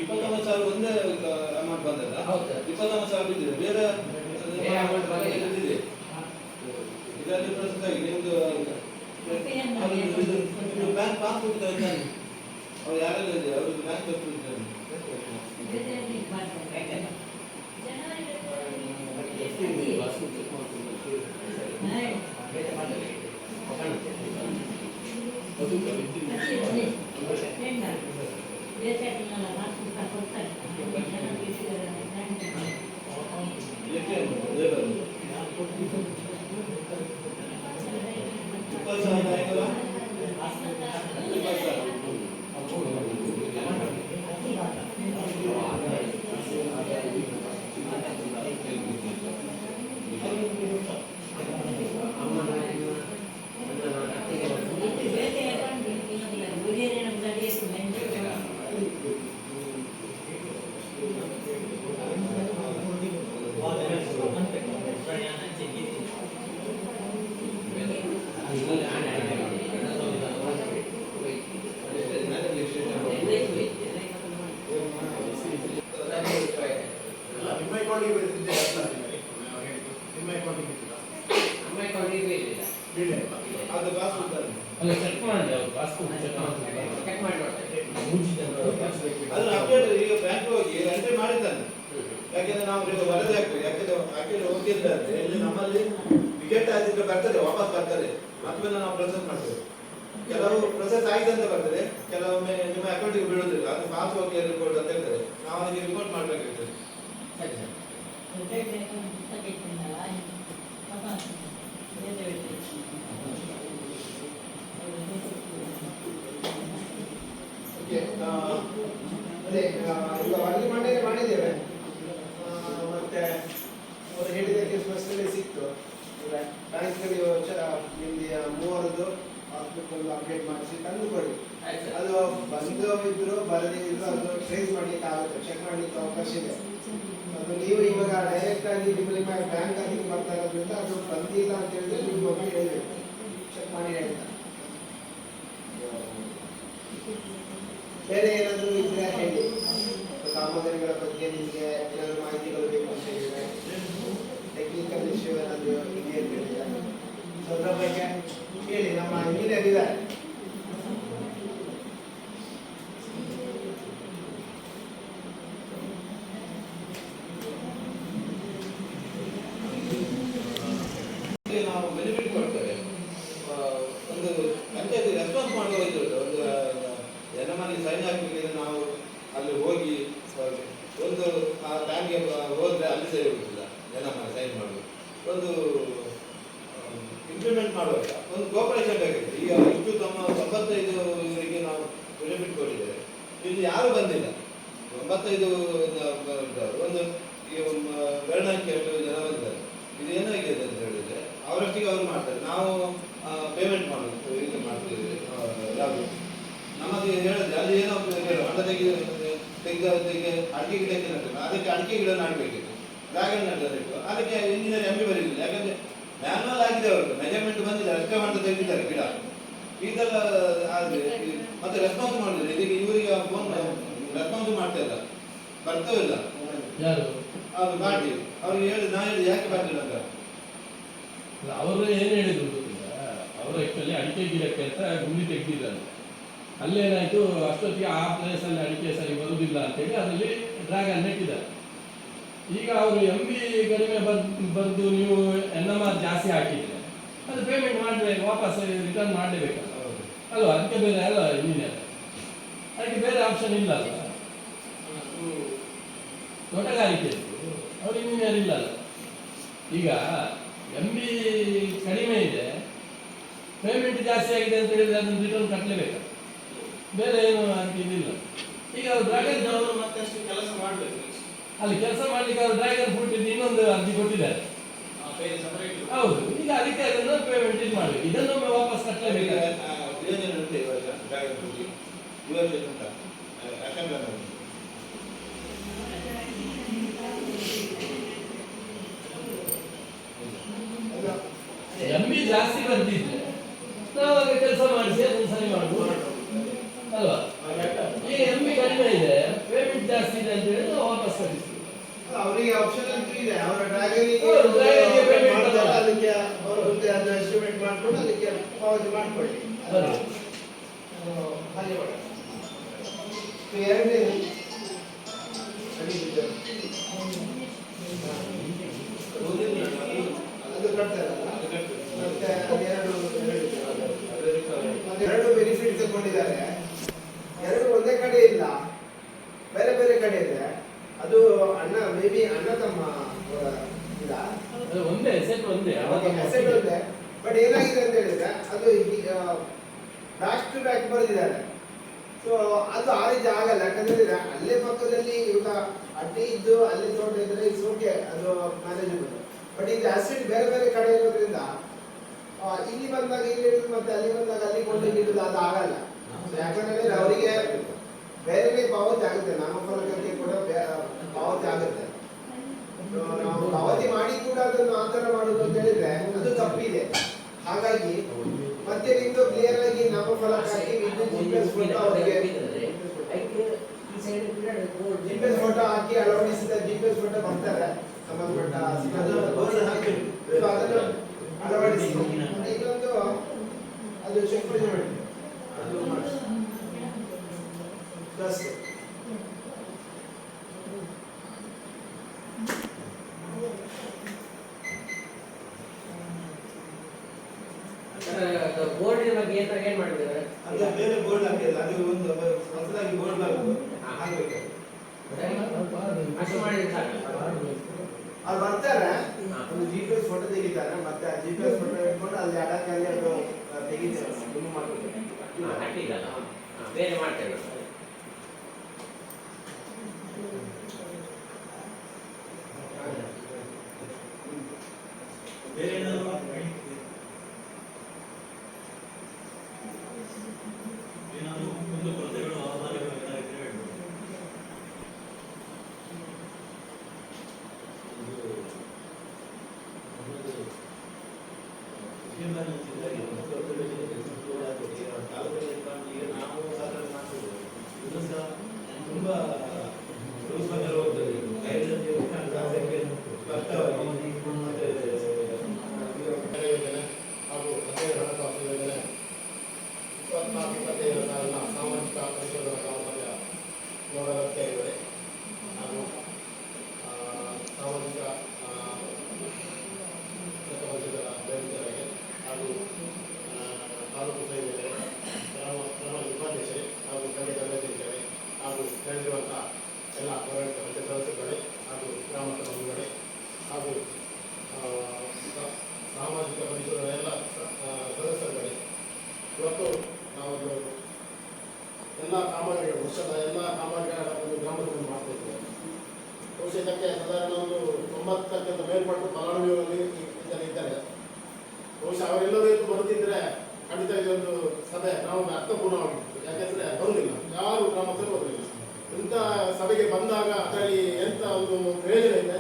29,000 ಒಂದೇ ಅಮೌಂಟ್ ಬಂದಲ್ಲ? 29,000 ಬಿದ್ದಿದೆ. ಬೇರೆ ಅಮೌಂಟ್ ಬಂದಿದೆ. ಇದರಲ್ಲಿ ಪ್ರಸ್ತುತ ನಿಮ್ದು ಬ್ಯಾಂಕ್ ಪಾಸ್ಬುಕ್ ಅವ್ರು ಯಾರೆಲ್ಲ ಇದೆ ಅವ್ರಿಗೆ ಬ್ಯಾಂಕ್ ಪಾಸ್ಬುಕ್ ಅವರಿಗೆ ವರದಿ ಹಾಕ್ಬೇಕು. ಯಾಕೆಂದ್ರೆ ಹೋಗಿಲ್ಲ ಅಂದ್ರೆ ಇಲ್ಲಿ ನಮ್ಮಲ್ಲಿ ವಿಕೆಟ್ ಆಗಿದ್ರೆ ಬರ್ತದೆ, ವಾಪಸ್ ಬರ್ತದೆ, ಮತ್ತೆ ನಾವು ಪ್ರೊಸೆಸ್ ಮಾಡ್ತೇವೆ. ಕೆಲವು ಪ್ರೊಸೆಸ್ ಆಗಿದೆ ಅಂತ ಬರ್ತದೆ, ಕೆಲವೊಮ್ಮೆ ನಿಮ್ಮ ಅಕೌಂಟಿಗೆ ಬೀಳುವುದಿಲ್ಲ, ಅದು ಪಾಸ್ ಹೋಗಿ ರಿಪೋರ್ಟ್ ಅಂತ ಹೇಳ್ತಾರೆ, ನಾವು ಅದಕ್ಕೆ ರಿಪೋರ್ಟ್ ಮಾಡಬೇಕಾಗ್ತದೆ. ಸರಿ ಸರ್. ಅದೇ ಈಗ ವರದಿ ಮಾಡಿದ್ದೇವೆ. ಮತ್ತೆ ಅವರು ಹೇಳಿದ್ದಕ್ಕೆ ಸ್ಪಷ್ಟನೆ ಸಿಕ್ತು. ಬ್ಯಾಂಕ್ನಲ್ಲಿ ನಿಮಗೆ ಮೂವರದ್ದು ಪಾಸ್ಬುಕ್ ಒಂದು ಅಪ್ಡೇಟ್ ಮಾಡಿಸಿ ತಂದು ಕೊಡಿ. ಅದು ಬಂದು ಇದ್ರು ಬರದೇ ಇದ್ರು ಅದು ಟ್ರೇಸ್ ಮಾಡ್ಲಿಕ್ಕೆ ಆಗುತ್ತೆ, ಚೆಕ್ ಮಾಡ್ಲಿಕ್ಕೆ ಅವಕಾಶ ಇದೆ. ಅದು ನೀವು ಇವಾಗ ಡೈರೆಕ್ಟ್ ಆಗಿ ನಿಮ್ಮ ಬ್ಯಾಂಕ್ ಅಲ್ಲಿ ಬರ್ತಾ ಇರೋದ್ರಿಂದ ಅದು ಬಂದಿಲ್ಲ ಅಂತ ಹೇಳಿದ್ರೆ ನೀವು ಒಮ್ಮೆ ಹೇಳಬೇಕು, ಚೆಕ್ ಮಾಡಿ ಹೇಳ್ತಾರೆ. ಬೇರೆ ಏನಾದರೂ ಇದ್ರೆ ಹೇಳಿ, ಕಾಮಗಾರಿಗಳ ಬಗ್ಗೆ ನಿಮಗೆ ಏನಾದರೂ ಮಾಹಿತಿಗಳು ಬೇಕು ಅಂತ ಹೇಳಿದ್ರೆ, ಟೆಕ್ನಿಕಲ್ ಇಶ್ಯೂ ಏನಾದರೂ ಇದೆ ಅಂತ ಹೇಳಿದ್ರೆ ಅದರ ಬಗ್ಗೆ ಹೇಳಿ, ನಮ್ಮ ಇಂಜಿನಿಯರ್ ಇದ್ದಾರೆ. ನಾವು ಬೆನಿಫಿಟ್ ಕೊಡ್ತೇವೆ. ಒಂದು ಪಂಚಾಯತ್ ರೆಸ್ಪಾನ್ಸ್ ಮಾಡುವ ಇದು ಒಂದು ಜನಮನೆಗೆ ಸೈನ್ ಹಾಕಲಿಕ್ಕೆ ನಾವು ಅಲ್ಲಿ ಹೋಗಿ ಒಂದು ಆ ಬ್ಯಾಂಕ್ಗೆ ಹೋದ್ರೆ ಅಲ್ಲಿ ಸರಿ ಹೋಗುದಿಲ್ಲ, ಜನಮನೆ ಸೈನ್ ಮಾಡುದು, ಒಂದು ಇಂಪ್ಲಿಮೆಂಟ್ ಮಾಡುವಾಗ ಒಂದು ಕೋಪರೇಷನ್ ಬೇಕಾಗಿದೆ. ಈಗ ಇಷ್ಟು 95 ಇವರಿಗೆ ನಾವು ಬೆನಿಫಿಟ್ ಕೊಟ್ಟಿದ್ದೇವೆ, ಇಲ್ಲಿ ಯಾರು ಬಂದಿಲ್ಲ. 95 ಒಂದು ಈಗ ಬೆರಳಿಕೆ ಎಷ್ಟು ಜನ ಬಂದಿದ್ದಾರೆ. ಇದು ಏನಾಗಿದೆ ಅಂತ ಹೇಳಿದ್ರೆ ಅವರಷ್ಟಿಗೆ ಅವರು ಮಾಡ್ತಾರೆ, ನಾವು ಪೇಮೆಂಟ್ ಮಾಡೋದು ಇದು ಮಾಡ್ತೀವಿ. ಯಾವುದು ನಮ್ಮದು ಹೇಳಿದ್ರೆ ಅಲ್ಲಿ ಏನೋ ಹಣ ತೆಗೆದ ಅಡಿಕೆ ಗಿಡಕ್ಕೆ ನಟ್ಟಿಲ್ಲ, ಅದಕ್ಕೆ ಅಡಿಕೆ ಗಿಡ ನಾಡಬೇಕಿತ್ತು, ಡ್ರ್ಯಾಗನ್ ನಡಬೇಕು, ಅದಕ್ಕೆ ಇಂಜಿನಿಯರ್ MB ಬರೀಲಿಲ್ಲ. ಯಾಕಂದ್ರೆ ಮ್ಯಾನ್ಯಲ್ ಆಗಿದೆ, ಅವ್ರಿಗೆ ಮೆಜರ್ಮೆಂಟ್ ಬಂದಿದೆ, ಅಷ್ಟೇ ಮಾಡ್ತಾ ತೆಗೆದಿದ್ದಾರೆ ಗಿಡ. ಇದೆಲ್ಲ ಆದ್ರೆ ಮತ್ತೆ ರೆಸ್ಪಾನ್ಸ್ ಮಾಡಿದ್ರೆ ಇದಕ್ಕೆ ಇವರಿಗೆ ಫೋನ್ ರೆಸ್ಪಾನ್ಸ್ ಮಾಡ್ತಾ ಇಲ್ಲ, ಬರ್ತವೂ ಇಲ್ಲ. ಯಾರು ಅದು ಪಾರ್ಟಿ ಅವ್ರಿಗೆ ಹೇಳಿ ನಾ ಹೇಳಿ ಯಾಕೆ ಬರ್ತಿಲ್ಲ ಅಂತ. ಅವರು ಏನು ಹೇಳಿದ್ರು ಗೊತ್ತಿಲ್ಲ, ಅವರು ಆಕ್ಚುಲಿ ಅಡಿಕೆ ಗಿಡಕ್ಕೆ ಅಂತ ಗುಂಡಿ ತೆಗೆದಿದ್ದಾರೆ. ಅಲ್ಲೇನಾಯ್ತು, ಅಷ್ಟೊತ್ತಿಗೆ ಆ ಪ್ಲೇಸಲ್ಲಿ ಅಡಿಕೆ ಸರಿ ಬರುವುದಿಲ್ಲ ಅಂತೇಳಿ ಅದರಲ್ಲಿ ಡ್ರ್ಯಾಗನ್ ನೆಟ್ಟಿದ್ದಾರೆ. ಈಗ ಅವರು MB ಕಡಿಮೆ ಬಂದು ನೀವು NMR ಜಾಸ್ತಿ ಹಾಕಿದ್ರೆ ಅದು ಪೇಮೆಂಟ್ ಮಾಡಬೇಕು, ವಾಪಸ್ ರಿಟರ್ನ್ ಮಾಡಲೇಬೇಕಲ್ಲ ಅಲ್ವಾ? ಅದಕ್ಕೆ ಬೇರೆ ಅಲ್ಲ ಇಂಜಿನಿಯರ್, ಅದಕ್ಕೆ ಬೇರೆ ಆಪ್ಷನ್ ಇಲ್ಲ ಅಲ್ಲ. ತೋಟಗಾರಿಕೆ ಅವ್ರು ಇಂಜಿನಿಯರ್ ಇಲ್ಲ ಅಲ್ಲ. ಈಗ MB ಕಡಿಮೆ ಇದೆ, ಪೇಮೆಂಟ್ ಜಾಸ್ತಿ ಆಗಿದೆ ಅಂತ ಹೇಳಿದ್ರೆ ಅದನ್ನು ರಿಟರ್ನ್ ಕಟ್ಟಲೇಬೇಕು, ಬೇರೆ ಏನು ಅದಕ್ಕೆ ಇದಿಲ್ಲ. ಈಗ ಅವ್ರು ಡ್ರ್ಯಾಗನ್ ಅವರು ಮತ್ತಷ್ಟು ಕೆಲಸ ಮಾಡಬೇಕು, ಅಲ್ಲಿ ಕೆಲಸ ಮಾಡ್ಲಿಕ್ಕೆ ಅವ್ರು ಡ್ರ್ಯಾಗನ್ ಫ್ರೂಟ್ ಇನ್ನೊಂದು ಅರ್ಜಿ ಕೊಟ್ಟಿದ್ದಾರೆ. ಹೌದು, ಈಗ ಅದಕ್ಕೆ ಅದನ್ನು ಪೇಮೆಂಟ್ ಇದು ಮಾಡಬೇಕು, ಇದನ್ನೊಮ್ಮೆ ವಾಪಸ್ ಕಟ್ಟಲೇಬೇಕು. ಯೋಜನೆ ಉಂಟು ಈ ವರ್ಷ ಡ್ರ್ಯಾಗನ್ ಫ್ರೂಟ್ ಯೋಜನೆ ಉಂಟಾ? MB ಜಾಸ್ತಿ ಬರ್ತಿದ್ರೆ ನಾವು ಆಗ ಕೆಲಸ ಮಾಡಿಸಿ ಅದನ್ನು ಸರಿ ಮಾಡ್ಬೋದು ಅಲ್ವಾ? ಈಗ MB ಕಡಿಮೆ ಇದೆ, ಪೇಮೆಂಟ್ ಜಾಸ್ತಿ ಇದೆ ಅಂತ ಹೇಳಿದ್ರೆ ನಾವು ವಾಪಸ್ ಕಳಿಸ್ತೀವಿ. ಅವರಿಗೆ ಆಪ್ಷನ್ ಅಂತೂ ಇದೆ, ಅವರ ಡ್ರ್ಯಾಗನ್ಗೆ ಅದಕ್ಕೆ ಅವರು ಅದನ್ನ ಎಸ್ಟಿಮೇಟ್ ಮಾಡ್ಕೊಂಡು ಅದಕ್ಕೆ ಪಾವತಿ ಮಾಡ್ಕೊಳ್ಳಿ. ಹಾಗೆ ಮಾಡಿ. ಎರಡನೇ ಅದು ಕಟ್ತಾರಲ್ಲ, ಮತ್ತೆ ಎರಡು ಬೆನಿಫಿಟ್ ತಗೊಂಡಿದ್ದಾರೆ. ಎರಡು ಒಂದೇ ಕಡೆ ಇಲ್ಲ, ಬೇರೆ ಬೇರೆ ಕಡೆ ಇದೆ. ಅದು ಅಣ್ಣ ಮೇ ಬಿ ಅಣ್ಣ ತಮ್ಮ ಇಲ್ಲ, ಒಂದೇ ಸೆಟ್ ಒಂದೇ ಅಸೆಟ್ ಒಂದೇ. ಬಟ್ ಏನಾಗಿದೆ ಅಂತ ಹೇಳಿದ್ರೆ ಅದು ಬ್ಯಾಕ್ ಟು ಬ್ಯಾಕ್ ಬರೆದಿದ್ದಾರೆ. ಸೊ ಅದು ಆ ರೀತಿ ಆಗಲ್ಲ, ಯಾಕಂದ್ರೆ ಅಲ್ಲೇ ಪಕ್ಕದಲ್ಲಿ ಇವಾಗ ಅಡ್ಡಿ ಇದ್ದು ಅಲ್ಲಿ ತೋಟ ಇದ್ರೆ ಇಟ್ಸ್ ಓಕೆ, ಅದು ಮ್ಯಾನೇಜಬಲ್. ಬಟ್ ಇದು ಅಸೆಟ್ ಬೇರೆ ಬೇರೆ ಕಡೆ ಇರೋದ್ರಿಂದ ಇಲ್ಲಿ ಬಂದಾಗ ಇಲ್ಲಿ ಇಡುದು ಮತ್ತೆ ಅಲ್ಲಿ ಬಂದಾಗ ಅಲ್ಲಿ ಕೊಂಡು ಇಡುದು ಅದು ಆಗಲ್ಲ. ಯಾಕಂದ್ರೆ ಅವರಿಗೆ ಬೇರೆ ಪಾವತಿ ಆಗುತ್ತೆ, ನಾಮಫಲಕಕ್ಕೆ ಕೂಡ ಪಾವತಿ ಆಗುತ್ತೆ. ನಾವು ಪಾವತಿ ಮಾಡಿ ಕೂಡ ಅದನ್ನು ಆತರ ಮಾಡುದು ಅಂತ ಹೇಳಿದ್ರೆ ಅದು ತಪ್ಪಿದೆ. ಹಾಗಾಗಿ ಮತ್ತೆ ನಿಮ್ದು ಕ್ಲಿಯರ್ ಆಗಿ ನಾಮಫಲಕ ಹಾಕಿ ವಿದ್ಯುತ್ GPS ಫೋಟೋ ಅವರಿಗೆ GPS ಫೋಟೋ ಹಾಕಿ ಅಳವಡಿಸಿದ GPS ಫೋಟೋ ಬರ್ತಾರೆ ಸಂಬಂಧಪಟ್ಟ ಅದನ್ನು ಅಳವಡಿಸಿ ಇನ್ನೊಂದು ಅದು ಚೆಕ್ ಮಾಡಿ ಅದು ಮಾಡಿ ಪ್ಲಸ್ ಅಷ್ಟು ಮಾಡಿದ್ರೆ ಸಾಕಲ್ಲ? ಅವ್ರು ಬರ್ತಾರೆ, ಒಂದು GPS ಫೋಟೋ ತೆಗಿತಾರೆ, ಮತ್ತೆ ಆ GPS ಫೋಟೋ ಇಟ್ಕೊಂಡು ಅಲ್ಲಿ ಅಡಕಲ್ಲಿ ಅದು ತೆಗಿತಾರೆ, ರಿಮೂವ್ ಮಾಡ್ತಾರೆ. ಅಡ್ಡಿಲ್ಲ, ಬೇರೆ ಮಾಡ್ತೇವೆ ನಾವು. ಬೇರೆ ಏನಾದ್ರು ಒಂದು ಕೊರತೆಗಳು ಆಧಾರಗಳು ಏನಾಗಿದ್ರೆ ಹೇಳ್ಬೋದು. ನಾವು ಸಾಧಾರಣ ಮಾಡ್ತೀವಿ, ಇದು ಸಹ ತುಂಬಾ ರೂಲ್ಸ್ನಲ್ಲಿ ಹೋಗ್ತದೆ. ಯೋಜನೆ ಹಾಗೂ ಹದಿನೈದು ಹಣಕಾಸು ಯೋಜನೆ 24-25 ಸಾಲಿನ ಸಾಮಾಜಿಕ ಪರಿಶೋಧನಾ ಕಾಮಗಾರಿಯ 165 ಹಾಗೂ ಸಾಮಾಜಿಕ ಪರಿಶೋಧನಾ ಬೆಂಬಲಿಗರಿಗೆ ಹಾಗೂ ತಾಲೂಕು ಸೈನಿಕರಿಗೆ, ಗ್ರಾಮ ಉಪಾಧ್ಯಕ್ಷರೇ ಹಾಗೂ ತಂದೆ ತರಬೇತಿಗಳಿಗೆ ಹಾಗೂ ಬೆಳೆದಿರುವಂಥ ಎಲ್ಲ ಪೌರಾಣಿಕ ಪಂಚಾಯತ್ ಸದಸ್ಯರುಗಳೇ ಹಾಗೂ ಗ್ರಾಮದ ಬಂಧುಗಳೇ ಹಾಗೂ ಸಾಮಾಜಿಕ ಪರಿಸರದ ಎಲ್ಲ ಸದಸ್ಯರುಗಳೇ, ಇವತ್ತು ನಾವು ಎಲ್ಲ ಕಾಮಗಾರಿಗಳು ವರ್ಷದ ಎಲ್ಲ ಕಾಮಗಾರಿಗಳ ಒಂದು ಗ್ರಾಮದಲ್ಲಿ ಮಾಡ್ತಾ ಇದ್ದೇವೆ. ಬಹುಶಃ ಇದಕ್ಕೆ ಸಾಧಾರಣ ಒಂದು 90ಕ್ಕಿಂತ ಮೇಲ್ಪಟ್ಟು ಫಲಾನುಭವಿಗಳಲ್ಲಿ ಇದ್ದಾರೆ. ಬಹುಶಃ ಅವರೆಲ್ಲರೂ ಇವತ್ತು ಬರುತ್ತಿದ್ದರೆ ಖಂಡಿತ ಇದೊಂದು ಸಭೆ ನಾವು ಅರ್ಥಪೂರ್ಣವಾಗಿತ್ತು. ಯಾಕೆಂದರೆ ಬರುವುದಿಲ್ಲ, ಯಾರು ಗ್ರಾಮಸ್ಥರು ಬರುವುದಿಲ್ಲ. ಇಂಥ ಸಭೆಗೆ ಬಂದಾಗ ಅದರಲ್ಲಿ ಎಂಥ ಒಂದು ಪ್ರಯೋಜನ ಇದೆ,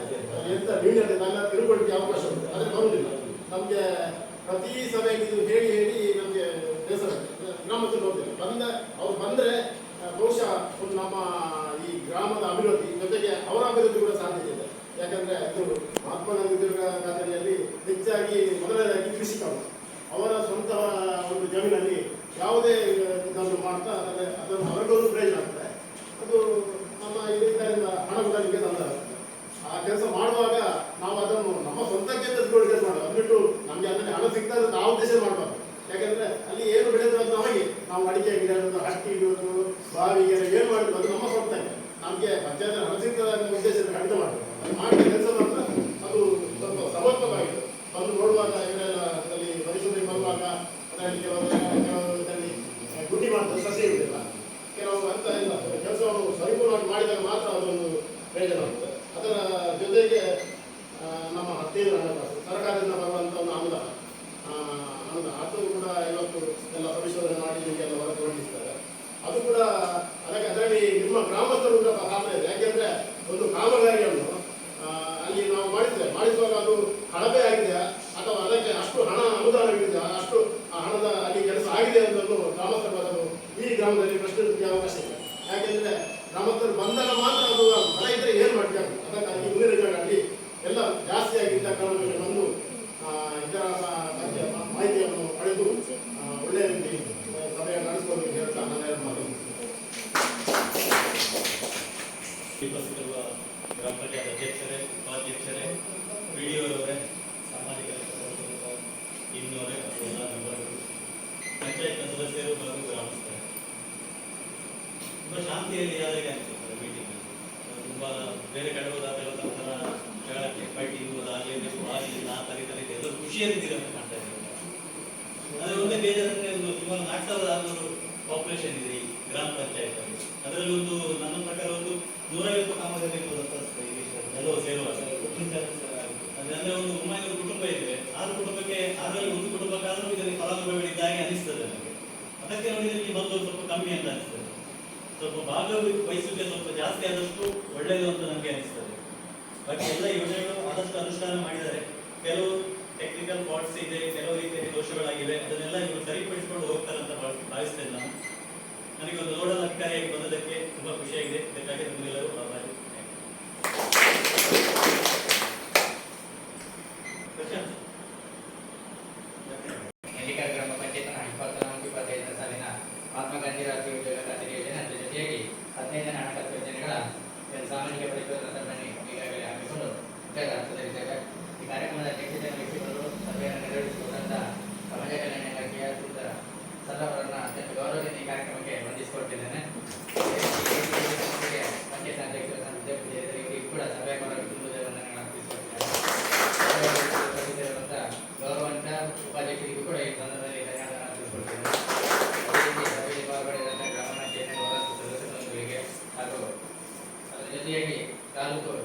ಎಂಥ ನ್ಯೂನ್ಯತೆ ನನ್ನ ತಿಳ್ಕೊಳ್ಳಿಕ್ಕೆ ಅವಕಾಶ ಉಂಟು, ಆದರೆ ಬರುವುದಿಲ್ಲ. ನಮಗೆ ಪ್ರತಿ ಸಭೆಗೆ ಇದು ಹೇಳಿ ಹೇಳಿ ನಮಗೆ ಬೇಸರ ಗ್ರಾಮದಲ್ಲಿ ಹೋಗ್ತಿಲ್ಲ. ಅವ್ರು ಬಂದರೆ ಬಹುಶಃ ಒಂದು ನಮ್ಮ ಈ ಗ್ರಾಮದ ಅಭಿವೃದ್ಧಿ ಜೊತೆಗೆ ಅವರ ಅಭಿವೃದ್ಧಿ ಕೂಡ ಸಾಧ್ಯತೆ ಇದೆ. ಯಾಕಂದರೆ ಇದು ಮಹಾತ್ಮ ಗಾಂಧಿ ಖಾತೆಯಲ್ಲಿ ಹೆಚ್ಚಾಗಿ ಮೊದಲನೇದಾಗಿ ಕೃಷಿ ಕಾಲ, ಅವರ ಸ್ವಂತ ಒಂದು ಜಮೀನಲ್ಲಿ ಯಾವುದೇ ಇದನ್ನು ಮಾಡ್ತಾ ಅದನ್ನು ಅವರಿಗೊಂದು ಪ್ರಯೋಜನ ಆಗ್ತದೆ. ಅದು ನಮ್ಮ ಇದರಿಂದ ಹಣ ಕೂಡ ನಿಮಗೆ ತಂದ ಆ ಕೆಲಸ ಮಾಡುವಾಗ ನಾವು ಅದನ್ನು ನಮ್ಮ ಸ್ವಂತಕ್ಕೆ ತೆಗೆದುಕೊಂಡು ಕೆಲಸ ಮಾಡೋದು, ಅದ್ಬಿಟ್ಟು ನಮಗೆ ಅದರಲ್ಲಿ ಹಣ ಸಿಗ್ತದೆ ಆ ಉದ್ದೇಶ ಮಾಡಬಾರ್ದು. ಯಾಕೆಂದರೆ ಅಲ್ಲಿ ಏನು ಬೆಳೆದ್ರು ಅದು ನಮಗೆ, ನಾವು ಅಡಿಕೆ ಗಿಡ ಇಡೋದು, ಹಟ್ಟಿ ಇಡೋದು, ಬಾವಿಗೆ ಏನು ಮಾಡಿದ್ರು ಅದು ನಮ್ಮ ಸ್ವಂತಕ್ಕೆ. ನಮಗೆ ಪಂಚಾಯತ್ ಹಣ ಸಿಗ್ತದೆ ಅನ್ನೋ ಉದ್ದೇಶದಿಂದ ಖಂಡಿತ ಮಾಡಬೇಕು. ಅದು ಮಾಡಿದ ಕೆಲಸ ಮಾತ್ರ ಅದು ಸ್ವಲ್ಪ ಸಮರ್ಪಕವಾಗಿದೆ. ಬಂದು ನೋಡುವಾಗ ಇವರೆಲ್ಲ ಅದರಲ್ಲಿ ಪರಿಶೋಧನೆ ಬರುವಾಗ ಅದರಲ್ಲಿ ಕೆಲವರಲ್ಲಿ ಗುಡ್ಡಿ ಮಾಡ್ತಾರೆ, ಸಸ್ಯ ಇರುವುದಿಲ್ಲ, ಕೆಲವು ಅಂತ ಇಲ್ಲ. ಕೆಲಸವನ್ನು ಪರಿಪೂರ್ಣವಾಗಿ ಮಾಡಿದಾಗ ಮಾತ್ರ ಅದೊಂದು ಪ್ರಯೋಜನ ಆಗ್ತದೆ. ಅದರ ಜೊತೆಗೆ ನಮ್ಮ 15 ಹಣಕಾಸು ಸರ್ಕಾರದಿಂದ ಬರುವಂಥ ಒಂದು ಅನುದಾನ ಅದು ಕೂಡ ಇವತ್ತು ಎಲ್ಲ ಪರಿಶೋಧನೆ ಮಾಡಿ ನಿಮಗೆಲ್ಲ ಹೊರಗೆ ಹೊರಡಿಸ್ತಾರೆ. ಅದು ಕೂಡ ಅದರಲ್ಲಿ ನಿಮ್ಮ ಗ್ರಾಮಸ್ಥರು ಕೂಡ ಪಾತ್ರ ಇದೆ. ಯಾಕೆಂದರೆ ಒಂದು ಕಾಮಗಾರಿಯನ್ನು ಅಲ್ಲಿ ನಾವು ಮಾಡಿಸುವಾಗ ಅದು ಕಳಪೆ ಆಗಿದೆಯಾ ಅಥವಾ ಅದಕ್ಕೆ ಅಷ್ಟು ಹಣ ಅನುದಾನವಿದೆಯಾ, ಅಷ್ಟು ಹಣದ ಅಲ್ಲಿ ಕೆಲಸ ಆಗಿದೆ ಅನ್ನೋದು ಗ್ರಾಮಸ್ಥರು ಅದನ್ನು ಈ ಗ್ರಾಮದಲ್ಲಿ ಪ್ರಶ್ನಿಸಲಿಕ್ಕೆ ಅವಕಾಶ ಇದೆ. ಯಾಕೆಂದರೆ ಗ್ರಾಮಸ್ಥರು ಬಂದಾಗ ಮಾತ್ರ ಅದು ಹಣ ಇದ್ದರೆ ಏನು ಮಾಡಬೇಕು. ಅದಕ್ಕಾಗಿ ಮುಂದಿನ ದಿನಗಳಲ್ಲಿ ಎಲ್ಲ ಜಾಸ್ತಿಯಾಗಿದ್ದ ಗ್ರಾಮಗಳಿಗೆ ಬಂದು ಇದರ ಬಗ್ಗೆ ಮಾಹಿತಿಯನ್ನು ಪಡೆದು ಒಳ್ಳೆಯ ರೀತಿ ಸಭೆ ನಡೆಸಿಕೊಂಡು ಹೇಳ್ತಾ ನನ್ನ ಮಾತು ಉಪಸ್ಥಿತರುವ ಗ್ರಾಮ ಪಂಚಾಯತ್ ಅಧ್ಯಕ್ಷರೇ, ಉಪಾಧ್ಯಕ್ಷರೇ, PDO-ರವರೇ, ಸಾಮಾಜಿಕ ಇನ್ನೂರೇ ಎಲ್ಲ ಮೆಂಬರ್ಗಳು, ಪಂಚಾಯತ್ ಸದಸ್ಯರು ಹಾಗೂ ಗ್ರಾಮಸ್ಥರೇ, ತುಂಬ ಶಾಂತಿಯಲ್ಲಿ ಆದಾಗ ಅನಿಸುತ್ತದೆ ಮೀಟಿಂಗ್. ತುಂಬ ಬೇರೆ ಕಡೆ ಹೋದಾಗೆಲ್ಲ ಒಂಥರ ಜಗಳಕ್ಕೆ ಫೈಟಿಂಗ್ ಆಗಲೇಬೇಕು, ಆಗಲಿಲ್ಲ, ಆ ತರೀತರಿಗೆ ಎಲ್ಲರೂ ಖುಷಿಯಲ್ಲಿದ್ದೀರ ಅಂತ ಕಾಣ್ತಾ ಇದ್ದೀವಿ. ಆದರೆ ಒಂದೇ ಬೇಜಾರಂದರೆ ಒಂದು ಸುಮಾರು 4,600 ಪಾಪ್ಯುಲೇಷನ್ ಇದೆ ಈ ಗ್ರಾಮ ಪಂಚಾಯತಲ್ಲಿ. ಅದರಲ್ಲಿ ಒಂದು ನನ್ನ ಪ್ರಕಾರ ಒಂದು 150 ಕಾಮಗಾರಿ ಇರ್ಬೋದಂತ ಎಲ್ಲವೂ ಸೇರುವಾಗ. ಅಂದರೆ ಒಂದು 900 ಕುಟುಂಬ ಇದ್ದರೆ 6 ಕುಟುಂಬಕ್ಕೆ 6ರಲ್ಲಿ ಒಂದು ಕುಟುಂಬಕ್ಕಾದರೂ ಇದರಲ್ಲಿ ಫಲಾನುಭವಿಗಳಿದ್ದಾಗೆ ಅನಿಸ್ತದೆ ನನಗೆ. ಅದಕ್ಕೆ ನೋಡಿದರೆ ಬಂದು ಸ್ವಲ್ಪ ಕಮ್ಮಿ ಅಂತ ಅನಿಸ್ತದೆ. ಸ್ವಲ್ಪ ಭಾಗವಹಿಸುವಿಕೆ ಸ್ವಲ್ಪ ಜಾಸ್ತಿ ಆದಷ್ಟು ಒಳ್ಳೆಯದು ಅಂತ ನನಗೆ ಅನಿಸ್ತದೆ. ಬಾಕಿ ಎಲ್ಲ ಯೋಜನೆಗಳು ಆದಷ್ಟು ಅನುಷ್ಠಾನ ಮಾಡಿದ್ದಾರೆ. ಕೆಲವು ಟೆಕ್ನಿಕಲ್ ಫಾಲ್ಟ್ಸ್ ಇದೆ, ಕೆಲವು ರೀತಿಯಲ್ಲಿ ದೋಷಗಳಾಗಿವೆ, ಅದನ್ನೆಲ್ಲ ಇವರು ಸರಿಪಡಿಸಿಕೊಂಡು ಹೋಗ್ತಾರಂತ ಭಾವಿಸ್ತೇನೆ ನಾನು. ನನಗೆ ಒಂದು ನೋಡಲ್ ಅಧಿಕಾರಿಯಾಗಿ ಬಂದದಕ್ಕೆ ತುಂಬ ಖುಷಿಯಾಗಿದೆ. ಇದಕ್ಕಾಗಿ ನಿಮಗೆಲ್ಲರೂ ಆಭಾರಿ. ನೆಲ್ಲಿಕಲ್ ಗ್ರಾಮ ಪಂಚಾಯತ್ನ 24-25 ಸಾಲಿನ ಮಹಾತ್ಮ ಗಾಂಧಿ ರಾಷ್ಟ್ರೀಯ ಉದ್ಯೋಗ ಖಾತರಿ ಯೋಜನೆ, ಅದರ ಜೊತೆಯಾಗಿ 15ನೇ ಹಣಕಾಸು ಯೋಜನೆಗಳ ಸಾಮಾಜಿಕ ಪರಿಶೋಧನಾ ಸಭೆಯನ್ನು ಈಗಾಗಲೇ ಹಮ್ಮಿಕೊಂಡು ಮುಖ್ಯ ಅರ್ಥದಲ್ಲಿದ್ದೇವೆ. ಈ ಕಾರ್ಯಕ್ರಮದ ಅಧ್ಯಕ್ಷತೆಯನ್ನು ವಹಿಸಿಕೊಂಡು ಸಭೆಯನ್ನು ನಿರ್ವಹಿಸಿಕೊಂಡಂತ ಸಮಾಜ ಕಲ್ಯಾಣ ಇಲಾಖೆಯ ಸರ್ ಅವರನ್ನು ಅತ್ಯಂತ ಗೌರವದಿಂದ ಈ ಕಾರ್ಯಕ್ರಮಕ್ಕೆ ವಂದಿಸಿಕೊಳ್ತಿದ್ದೇನೆ. ಪಂಚಾಯತ್ ಅಧ್ಯಕ್ಷರು ತಾಲೂಕು